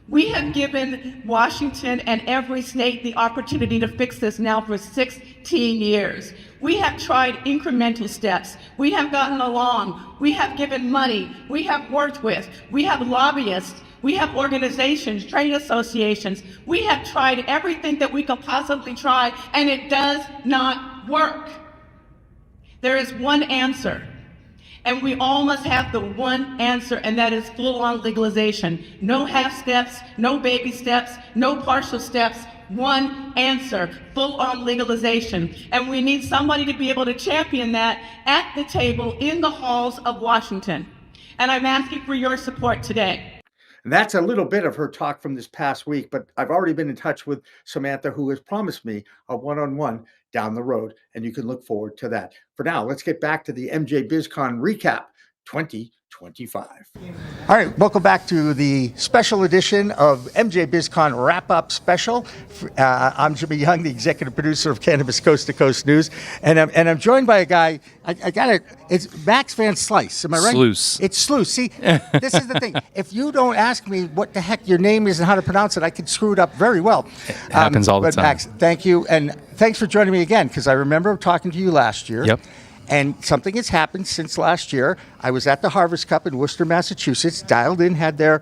We have given Washington and every state the opportunity to fix this now for 16 years. We have tried incremental steps. We have gotten along. We have given money. We have worked with. We have lobbyists. We have organizations, trade associations. We have tried everything that we could possibly try, and it does not work. There is one answer. And we all must have the one answer, and that is full-on legalization. No half steps, no baby steps, no partial steps. One answer, full-on legalization. And we need somebody to be able to champion that at the table in the halls of Washington. And I'm asking for your support today. And that's a little bit of her talk from this past week, but I've already been in touch with Samantha, who has promised me a one-on-one down the road, and you can look forward to that. For now, let's get back to the MJBizCon recap 2025. All right, welcome back to the special edition of MJBizCon wrap-up special. I'm Jimmy Young, the executive producer of Cannabis Coast to Coast News, and I'm joined by a guy. It's Max Van Slice. Am I right? Sluice. It's Sluice. See, this is the thing. If you don't ask me what the heck your name is and how to pronounce it, I could screw it up very well. It happens all the time. Max, thank you, and thanks for joining me again, because I remember talking to you last year. Yep. And something has happened since last year. I was at the Harvest Cup in Worcester, Massachusetts. Dialed In had their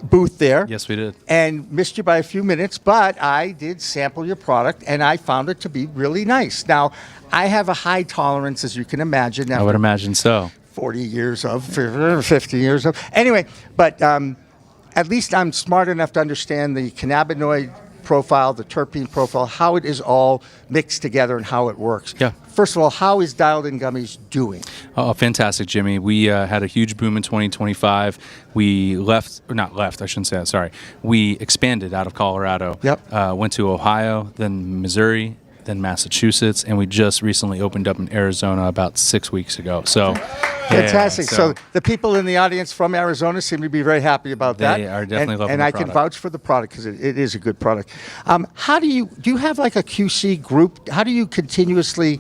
booth there. Yes, we did. And missed you by a few minutes, but I did sample your product, and I found it to be really nice. Now, I have a high tolerance, as you can imagine. I would imagine so. 50 years of. Anyway, but at least I'm smart enough to understand the cannabinoid profile, the terpene profile, how it is all mixed together and how it works. Yeah. First of all, how is Dialed In Gummies doing? Oh, fantastic, Jimmy. We had a huge boom in 2025. We I shouldn't say that, sorry. We expanded out of Colorado. Yep. Went to Ohio, then Missouri, then Massachusetts, and we just recently opened up in Arizona about 6 weeks ago. So Fantastic. So the people in the audience from Arizona seem to be very happy about that. They are definitely loving and the I can product. vouch for the product because it is a good product. How do you have like a QC group? How do you continuously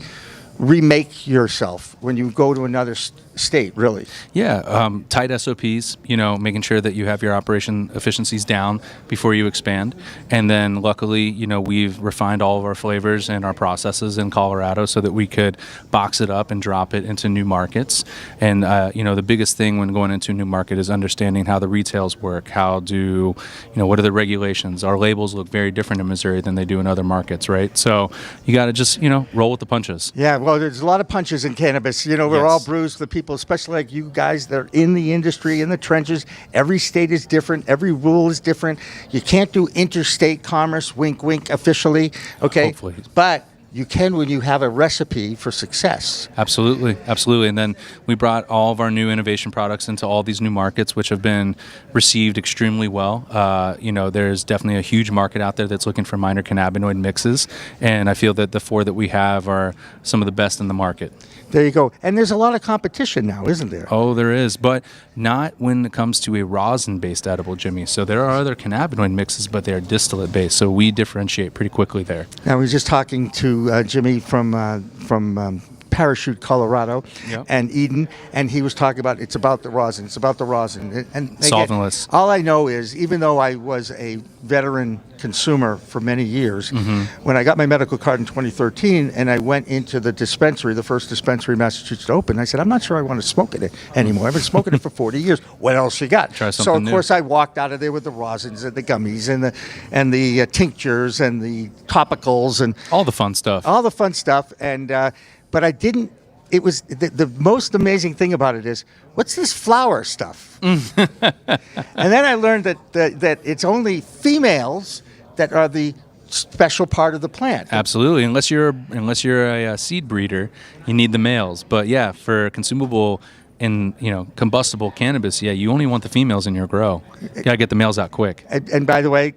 remake yourself when you go to another state, really? Yeah, tight SOPs, making sure that you have your operation efficiencies down before you expand. And then luckily, we've refined all of our flavors and our processes in Colorado so that we could box it up and drop it into new markets. And, the biggest thing when going into a new market is understanding how the retails work, what are the regulations? Our labels look very different in Missouri than they do in other markets, right? So you got to just, roll with the punches. Yeah, well, there's a lot of punches in cannabis. We're all bruised. The people, especially like you guys that are in the industry, in the trenches, every state is different. Every rule is different. You can't do interstate commerce, wink, wink, officially. Okay. Hopefully. But you can when you have a recipe for success. Absolutely. And then we brought all of our new innovation products into all these new markets, which have been received extremely well. There's definitely a huge market out there that's looking for minor cannabinoid mixes, and I feel that the 4 that we have are some of the best in the market. There you go. And there's a lot of competition now, isn't there? Oh, there is, but not when it comes to a rosin-based edible, Jimmy. So there are other cannabinoid mixes, but they are distillate-based, so we differentiate pretty quickly there. I was just talking to Jimmy from Parachute, Colorado, and Eden, and he was talking about it's about the rosin. And solventless. All I know is, even though I was a veteran consumer for many years, when I got my medical card in 2013 and I went into the dispensary, the first dispensary in Massachusetts to open, I said, I'm not sure I want to smoke it anymore. I've been smoking it for 40 years. What else you got? Try So something of course I walked out of there with the rosins and the gummies and the tinctures and the topicals and all the fun stuff. And but I didn't. It was the most amazing thing about it is, what's this flower stuff? And then I learned that it's only females that are the special part of the plant. Absolutely, unless you're a seed breeder, you need the males. But yeah, for consumable and combustible cannabis, you only want the females in your grow. You gotta get the males out quick. And by the way,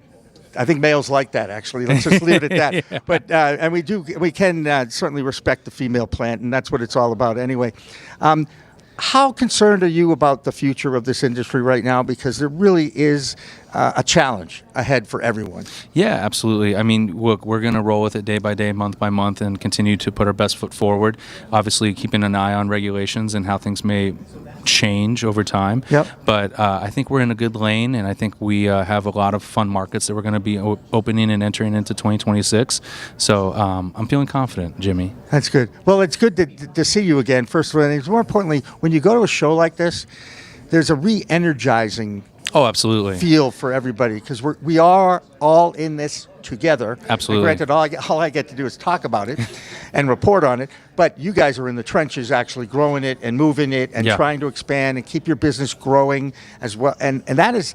I think males like that, actually. Let's just leave it at that. Yeah. But and we can certainly respect the female plant, and that's what it's all about anyway. How concerned are you about the future of this industry right now? Because there really is a challenge ahead for everyone. Yeah, absolutely. I mean, look, we're going to roll with it day by day, month by month, and continue to put our best foot forward. Obviously, keeping an eye on regulations and how things may change over time. Yep. But I think we're in a good lane, and I think we have a lot of fun markets that we're going to be opening and entering into 2026. So I'm feeling confident, Jimmy. That's good. Well, it's good to see you again, first of all. And more importantly, when you go to a show like this, there's a re-energizing absolutely feel for everybody, because we are all in this together. Absolutely. And granted, all I get to do is talk about it and report on it, but you guys are in the trenches actually growing it and moving it and trying to expand and keep your business growing as well. And that is,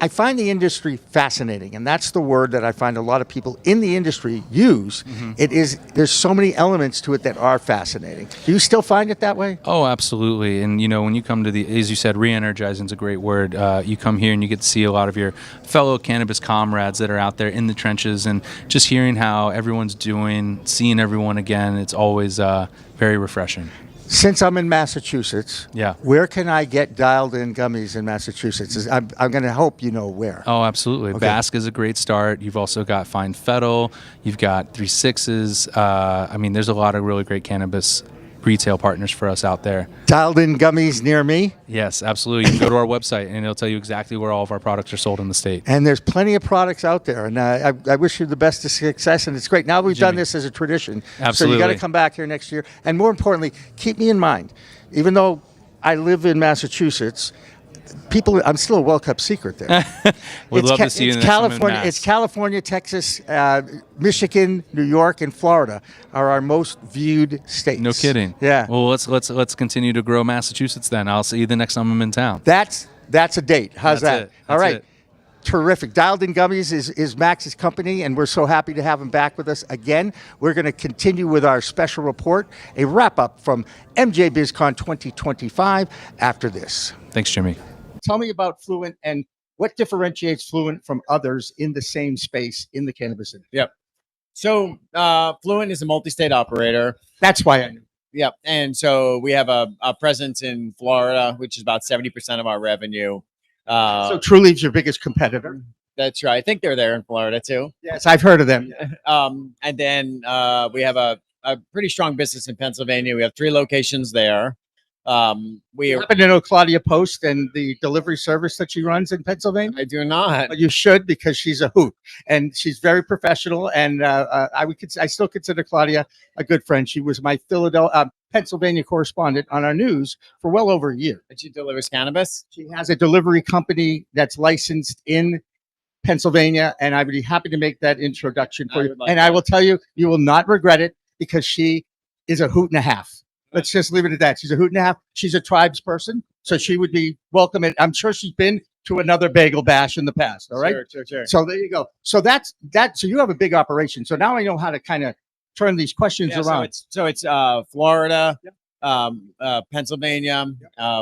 I find the industry fascinating, and that's the word that I find a lot of people in the industry use. There's so many elements to it that are fascinating. Do you still find it that way? Oh, absolutely. And, when you come to as you said, re-energizing is a great word. You come here and you get to see a lot of your fellow cannabis comrades that are out there in the trenches, and just hearing how everyone's doing, seeing everyone again, it's always very refreshing. Since I'm in Massachusetts, where can I get dialed in gummies in Massachusetts? I'm going to hope you know where. Oh, absolutely. Okay. Basque is a great start. You've also got Fine Fettle. You've got 3-6s. There's a lot of really great cannabis retail partners for us out there. Dialed in gummies near me? Yes, absolutely. You can go to our website and it'll tell you exactly where all of our products are sold in the state. And there's plenty of products out there. And I wish you the best of success. And it's great. Now we've done this as a tradition. Absolutely. So you got to come back here next year. And more importantly, keep me in mind. Even though I live in Massachusetts, I'm still a well-kept secret there. We'd love to see you in the next time in Mass. It's California, Texas, Michigan, New York, and Florida are our most viewed states. No kidding. Yeah. Well, let's continue to grow Massachusetts then. I'll see you the next time I'm in town. That's a date. How's that? All right. It. Terrific. Dialed In Gummies is Max's company, and we're so happy to have him back with us again. We're going to continue with our special report, a wrap-up from MJBizCon 2025 after this. Thanks, Jimmy. Tell me about Fluent and what differentiates Fluent from others in the same space in the cannabis industry. Yep. So Fluent is a multi-state operator. That's why I knew. Yep. And so we have a presence in Florida, which is about 70% of our revenue. So Trulieve's your biggest competitor. That's right. I think they're there in Florida too. Yes, I've heard of them. And then we have a pretty strong business in Pennsylvania. We have 3 locations there. We happen to know Claudia Post and the delivery service that she runs in Pennsylvania? I do not. But you should, because she's a hoot and she's very professional. And I still consider Claudia a good friend. She was my Pennsylvania correspondent on our news for well over a year. And she delivers cannabis. She has a delivery company that's licensed in Pennsylvania, and I would be happy to make that introduction for you. And I will tell you, you will not regret it, because she is a hoot and a half. Let's just leave it at that. She's a hoot and a half. She's a tribes person, so she would be welcome. I'm sure she's been to another bagel bash in the past. All right. Sure. So there you go. So that's that. So you have a big operation. So now I know how to kind of turn these questions around. So it's Florida, Pennsylvania.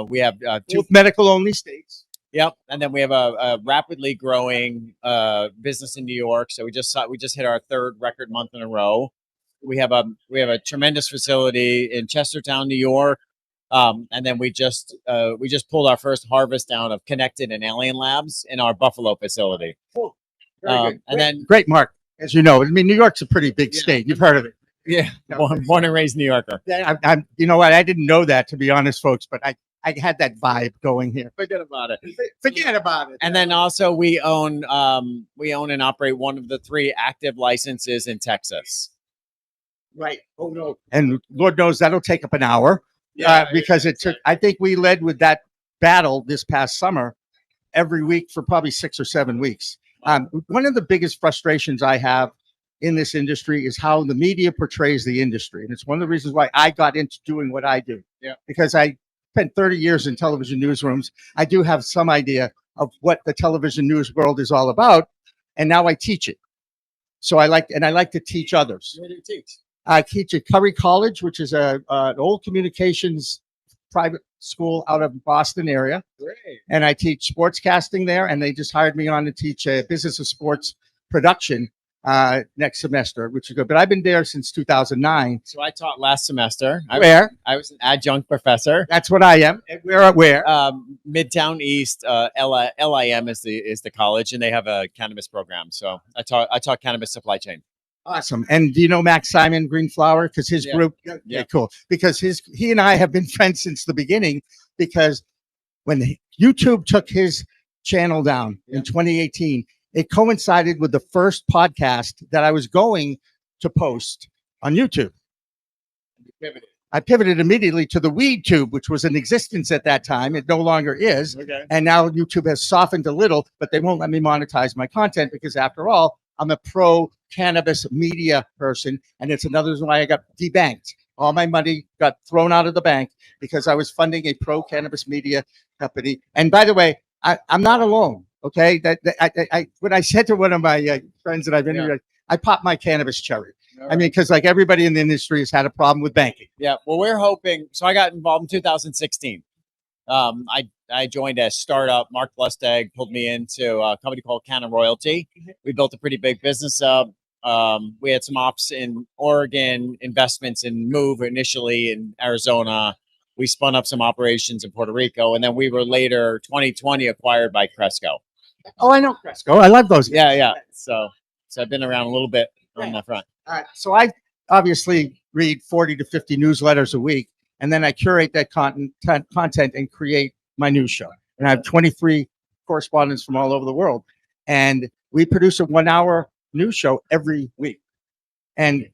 We have 2 medical only states. Yep, and then we have a rapidly growing business in New York. So we just hit our 3rd record month in a row. We have a tremendous facility in Chestertown, New York, and then we just pulled our first harvest down of Connected and Alien Labs in our Buffalo facility. Cool. Very good. And then great, Mark. As you know, I mean, New York's a pretty big state. You've heard of it. Yeah, born and raised New Yorker. I'm. You know what? I didn't know that, to be honest, folks, but I had that vibe going here. Forget about it. Forget about it. And then also we own and operate one of the 3 active licenses in Texas. Right. Oh no. And Lord knows that'll take up an hour. Because it took. I think we led with that battle this past summer, every week for probably 6 or 7 weeks. One of the biggest frustrations I have in this industry is how the media portrays the industry, and it's one of the reasons why I got into doing what I do. Yeah. Because I spent 30 years in television newsrooms. I do have some idea of what the television news world is all about, and now I teach it. So I like to teach others. What do you teach? I teach at Curry College, which is an old communications private school out of Boston area. Great. And I teach sportscasting there, and they just hired me on to teach business of sports production next semester, which is good. But I've been there since 2009. So I taught last semester. Where? I was an adjunct professor. That's what I am. Where? Midtown East. LIM is the college, and they have a cannabis program. So I taught cannabis supply chain. Awesome. And do you know Max Simon Greenflower? Because his group, cool. Because he and I have been friends since the beginning. Because when YouTube took his channel down in 2018, it coincided with the first podcast that I was going to post on YouTube. I pivoted immediately to the Weed Tube, which was in existence at that time. It no longer is. Okay. And now YouTube has softened a little, but they won't let me monetize my content because, after all, I'm a pro cannabis media person. And it's another reason why I got debanked. All my money got thrown out of the bank because I was funding a pro cannabis media company. And by the way, I'm not alone. Okay. When I said to one of my friends that I've interviewed, I popped my cannabis cherry. I mean, because like everybody in the industry has had a problem with banking. Yeah. Well, we're hoping. So I got involved in 2016. I joined a startup. Mark Lustig pulled me into a company called Canna Royalty. We built a pretty big business up. We had some ops in Oregon, investments in Move initially in Arizona. We spun up some operations in Puerto Rico, and then we were later 2020 acquired by Cresco. Oh, I know Cresco. I love those guys. Yeah. So I've been around a little bit on that front. All right. So I obviously read 40 to 50 newsletters a week, and then I curate that content and create my news show. And I have 23 correspondents from all over the world. And we produce a 1-hour news show every week. And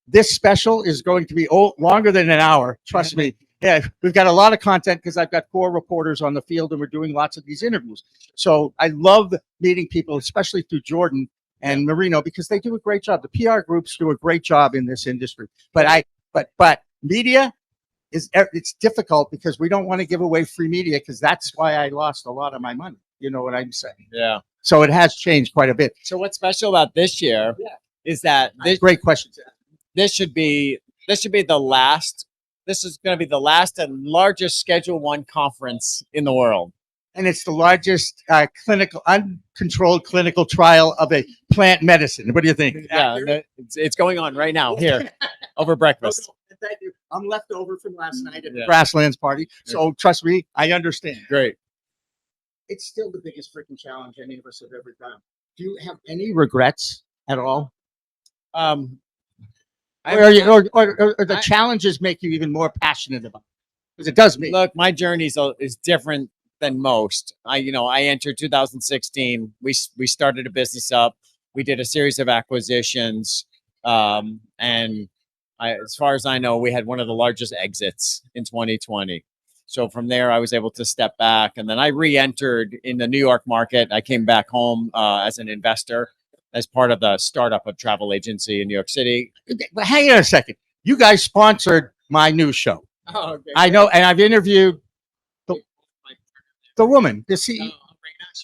this special is going to be longer than an hour. Trust me. Yeah, we've got a lot of content because I've got 4 reporters on the field and we're doing lots of these interviews. So I love meeting people, especially through Jordan and Marino, because they do a great job. The PR groups do a great job in this industry. But media, it's difficult because we don't want to give away free media, because that's why I lost a lot of my money. You know what I'm saying? Yeah. So it has changed quite a bit. So what's special about this year is that this great question. This should be the last. This is going to be the last and largest Schedule I conference in the world. and it's the largest uncontrolled clinical trial of a plant medicine. What do you think? Yeah, it's going on right now here over breakfast. Thank you. I'm left over from last night at the Grasslands party, so trust me, I understand. Great. It's still the biggest freaking challenge any of us have ever done. Do you have any regrets at all? Or the challenges make you even more passionate about it? Because it does me. Look, my journey is different than most. I entered 2016. We started a business up. We did a series of acquisitions, and as far as I know, we had one of the largest exits in 2020. So from there, I was able to step back, and then I re-entered in the New York market. I came back home as an investor, as part of the startup of travel agency in New York City. But hang on a second. You guys sponsored my new show. Oh, okay. I know, and I've interviewed the woman, the CEO.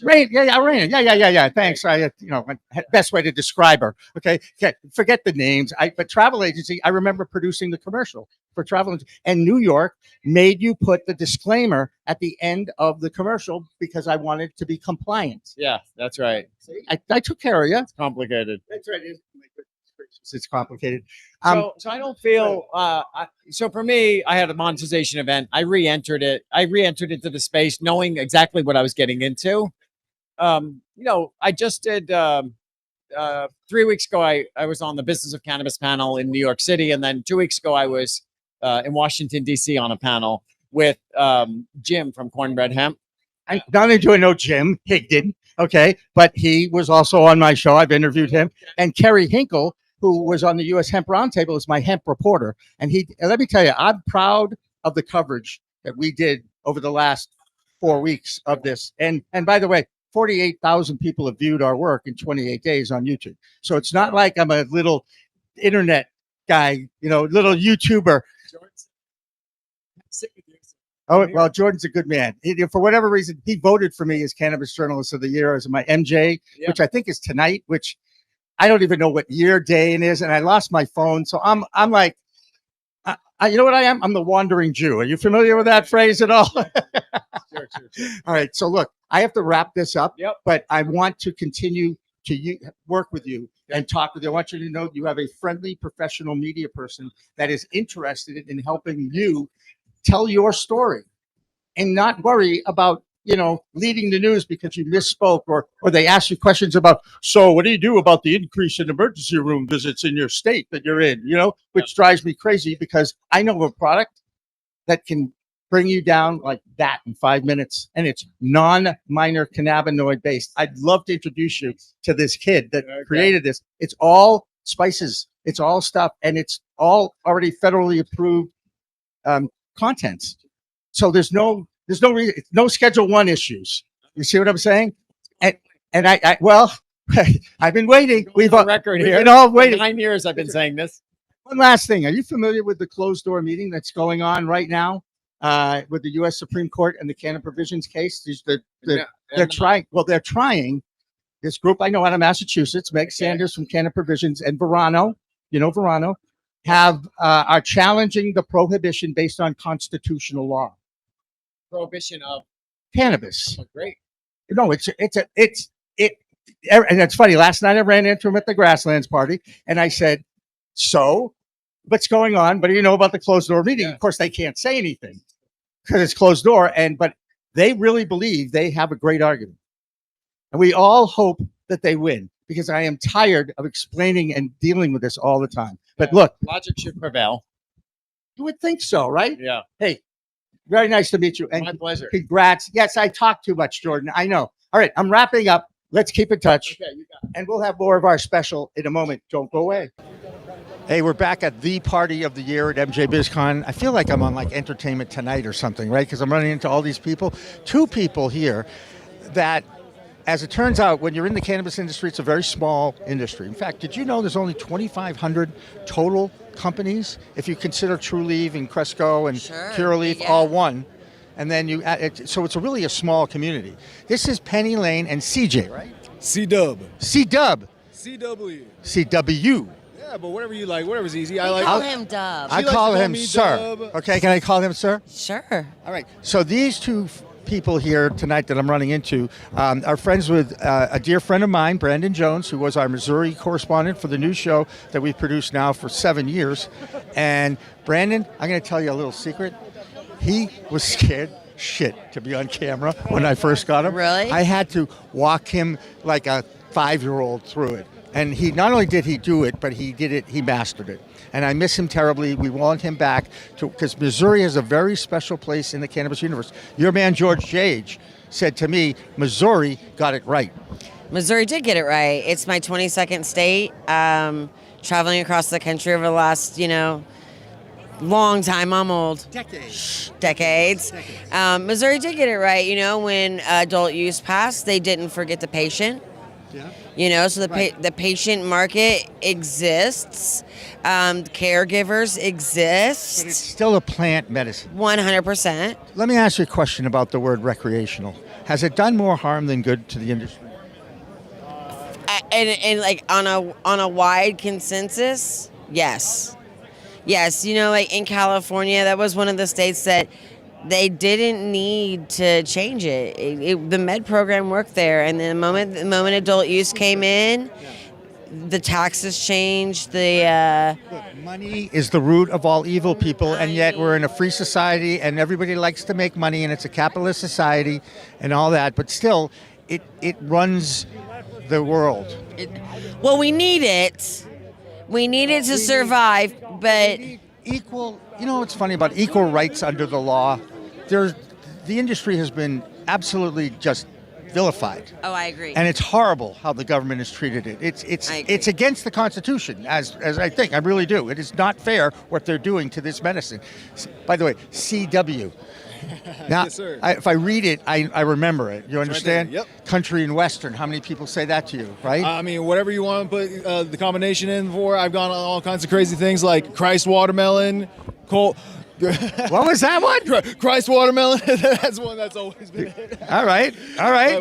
Rain, Rain. Yeah. Thanks. Best way to describe her. Okay. Forget the names. But travel agency, I remember producing the commercial for travel, and New York made you put the disclaimer at the end of the commercial because I wanted to be compliant. Yeah, that's right. See, I took care of you. It's complicated. That's right. It's complicated. So I don't feel. So for me, I had a monetization event. I re-entered it. I re-entered into the space, knowing exactly what I was getting into. I just did 3 weeks ago. I was on the Business of Cannabis panel in New York City, and then 2 weeks ago I was in Washington D.C. on a panel with Jim from Cornbread Hemp. I not only do I know Jim Higdon, okay, but he was also on my show. I've interviewed him, and Kerry Hinkle, who was on the U.S. Hemp Roundtable, is my hemp reporter. And let me tell you, I'm proud of the coverage that we did over the last 4 weeks of this. And by the way, 48,000 people have viewed our work in 28 days on YouTube. So it's not like I'm a little internet guy, little YouTuber. Oh, well, Jordan's a good man. For whatever reason, he voted for me as Cannabis Journalist of the Year as my MJ, which I think is tonight, which I don't even know what year, day it is, and I lost my phone. So I'm like, you know what I am? I'm the wandering Jew. Are you familiar with that phrase at all? Sure. All right. So look, I have to wrap this up, but I want to continue to work with you and talk with you. I want you to know you have a friendly professional media person that is interested in helping you tell your story and not worry about leading the news because you misspoke or they ask you questions about, so what do you do about the increase in emergency room visits in your state that you're in, which drives me crazy because I know of a product that can bring you down like that in 5 minutes, and it's non-minor cannabinoid based. I'd love to introduce you to this kid that created this. It's all spices. It's all stuff, and it's all already federally approved contents. So there's no reason, no Schedule 1 issues. You see what I'm saying? And I I've been waiting. We've on record here. Been all waiting. 9 years I've been saying this. One last thing. Are you familiar with the closed door meeting that's going on right now with the U.S. Supreme Court and the Cannabis Provisions case? They're trying. Well, they're trying. This group I know out of Massachusetts, Meg Sanders from Cannabis Provisions, and Verano, Verano, are challenging the prohibition based on constitutional law. Prohibition of cannabis. Oh, great. No, and it's funny. Last night I ran into him at the Grasslands party, and I said, "So, what's going on? What do you know about the closed door meeting?" Of course, they can't say anything because it's closed door, but they really believe they have a great argument, and we all hope that they win because I am tired of explaining and dealing with this all the time. But look, logic should prevail. You would think so, right? Yeah. Hey. Very nice to meet you. And my pleasure. Congrats. Yes, I talk too much, Jordan. I know. All right, I'm wrapping up. Let's keep in touch. Okay, you got it. And we'll have more of our special in a moment. Don't go away. Hey, we're back at the party of the year at MJBizCon. I feel like I'm on like Entertainment Tonight or something, right? Because I'm running into all these people. Two people here that, as it turns out, when you're in the cannabis industry, it's a very small industry. In fact, did you know there's only 2,500 total companies if you consider Trulieve and Cresco and Curaleaf all one? And then so it's really a small community. This is Penny Lane and CJ, right? C-Dub. C-Dub. CW. CW. Yeah, but whatever you like, whatever's easy. I call him Dub. I call him Sir. Dub. Okay, can I call him Sir? Sure. All right. So these two people here tonight that I'm running into are friends with a dear friend of mine, Brandon Jones, who was our Missouri correspondent for the news show that we've produced now for 7 years. And Brandon, I'm going to tell you a little secret. He was scared shit to be on camera when I first got him. Really? I had to walk him like a 5-year-old through it. And he not only did he do it, but he did it, he mastered it. And I miss him terribly. We want him back because Missouri has a very special place in the cannabis universe. Your man, George Jage, said to me, Missouri got it right. Missouri did get it right. It's my 22nd state. Traveling across the country over the last, long time. I'm old. Decades. Missouri did get it right. When adult use passed, they didn't forget the patient. Yeah. So the patient market exists. Caregivers exist. But it's still a plant medicine. 100%. Let me ask you a question about the word recreational. Has it done more harm than good to the industry? And like on a wide consensus, yes. Yes, like in California, that was one of the states that they didn't need to change it. The med program worked there, and the moment adult use came in, the taxes changed. Look, money is the root of all evil, people, and yet we're in a free society, and everybody likes to make money, and it's a capitalist society, and all that. But still, it runs the world. Well, we need it. We need it to survive, but equal. You know what's funny about equal rights under the law? The industry has been absolutely just vilified. Oh, I agree. And it's horrible how the government has treated it. It's against the Constitution, as I think. I really do. It is not fair what they're doing to this medicine. By the way, CW. Now, Yes, sir. if I read it, I remember it. You understand? Right there. Yep. Country and Western. How many people say that to you, right? I mean, whatever you want to put the combination in for. I've gone on all kinds of crazy things like Christ watermelon, Colt. What was that one? Christ watermelon. That's one that's always been it. All right.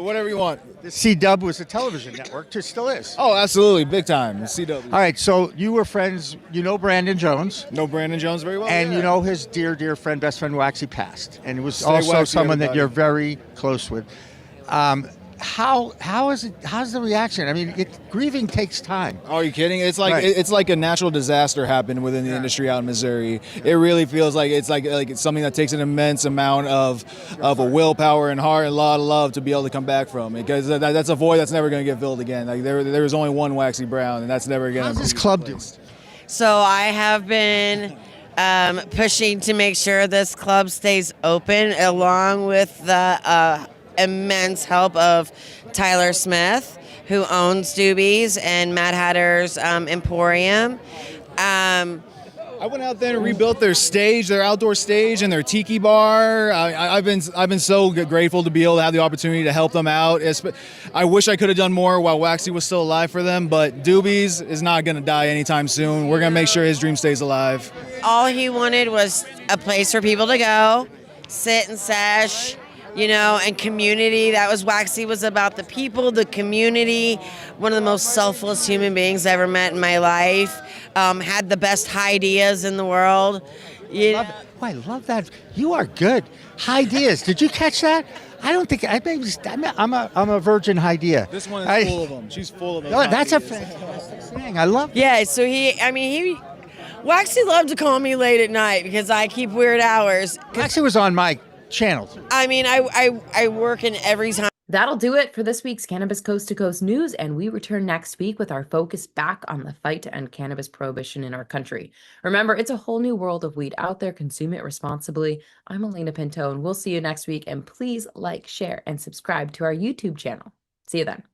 Whatever you want. The CW was a television network, too, still is. Oh, absolutely. Big time. CW. All right, so you were friends, Brandon Jones. Know Brandon Jones very well. And yeah. you know his dear, dear friend, best friend, Waxy, passed. And it was Stay also Waxy, someone that everybody. you're very close with. How is it? How's the reaction? I mean, grieving takes time. Oh, are you kidding? It's like Right. it's like a natural disaster happened within the industry out in Missouri. It really feels like it's it's something that takes an immense amount of a willpower and heart and a lot of love to be able to come back from. Because that's a void that's never going to get filled again. Like there was only one Waxy Brown, and that's never going to. How's this club doing? So I have been pushing to make sure this club stays open, along with the immense help of Tyler Smith, who owns Doobies and Mad Hatter's Emporium. I went out there and rebuilt their stage, their outdoor stage, and their tiki bar. I've been so grateful to be able to have the opportunity to help them out. I wish I could have done more while Waxy was still alive for them, but Doobies is not going to die anytime soon. We're going to make sure his dream stays alive. All he wanted was a place for people to go, sit and sesh, and community. That was Waxy was about the people, the community. One of the most selfless human beings I ever met in my life. Had the best ideas in the world. I love that. You are good. Ideas. Did you catch that? I don't think I'm a virgin idea. This one is full of them. She's full of them. No, that's a fantastic thing. I love. Yeah. So Waxy loved to call me late at night because I keep weird hours. Waxy was on my channel. I mean, I work in every time. That'll do it for this week's Cannabis Coast to Coast news, and we return next week with our focus back on the fight to end cannabis prohibition in our country. Remember, it's a whole new world of weed out there. Consume it responsibly. I'm Elena Pinto, and we'll see you next week. And please like, share, and subscribe to our YouTube channel. See you then.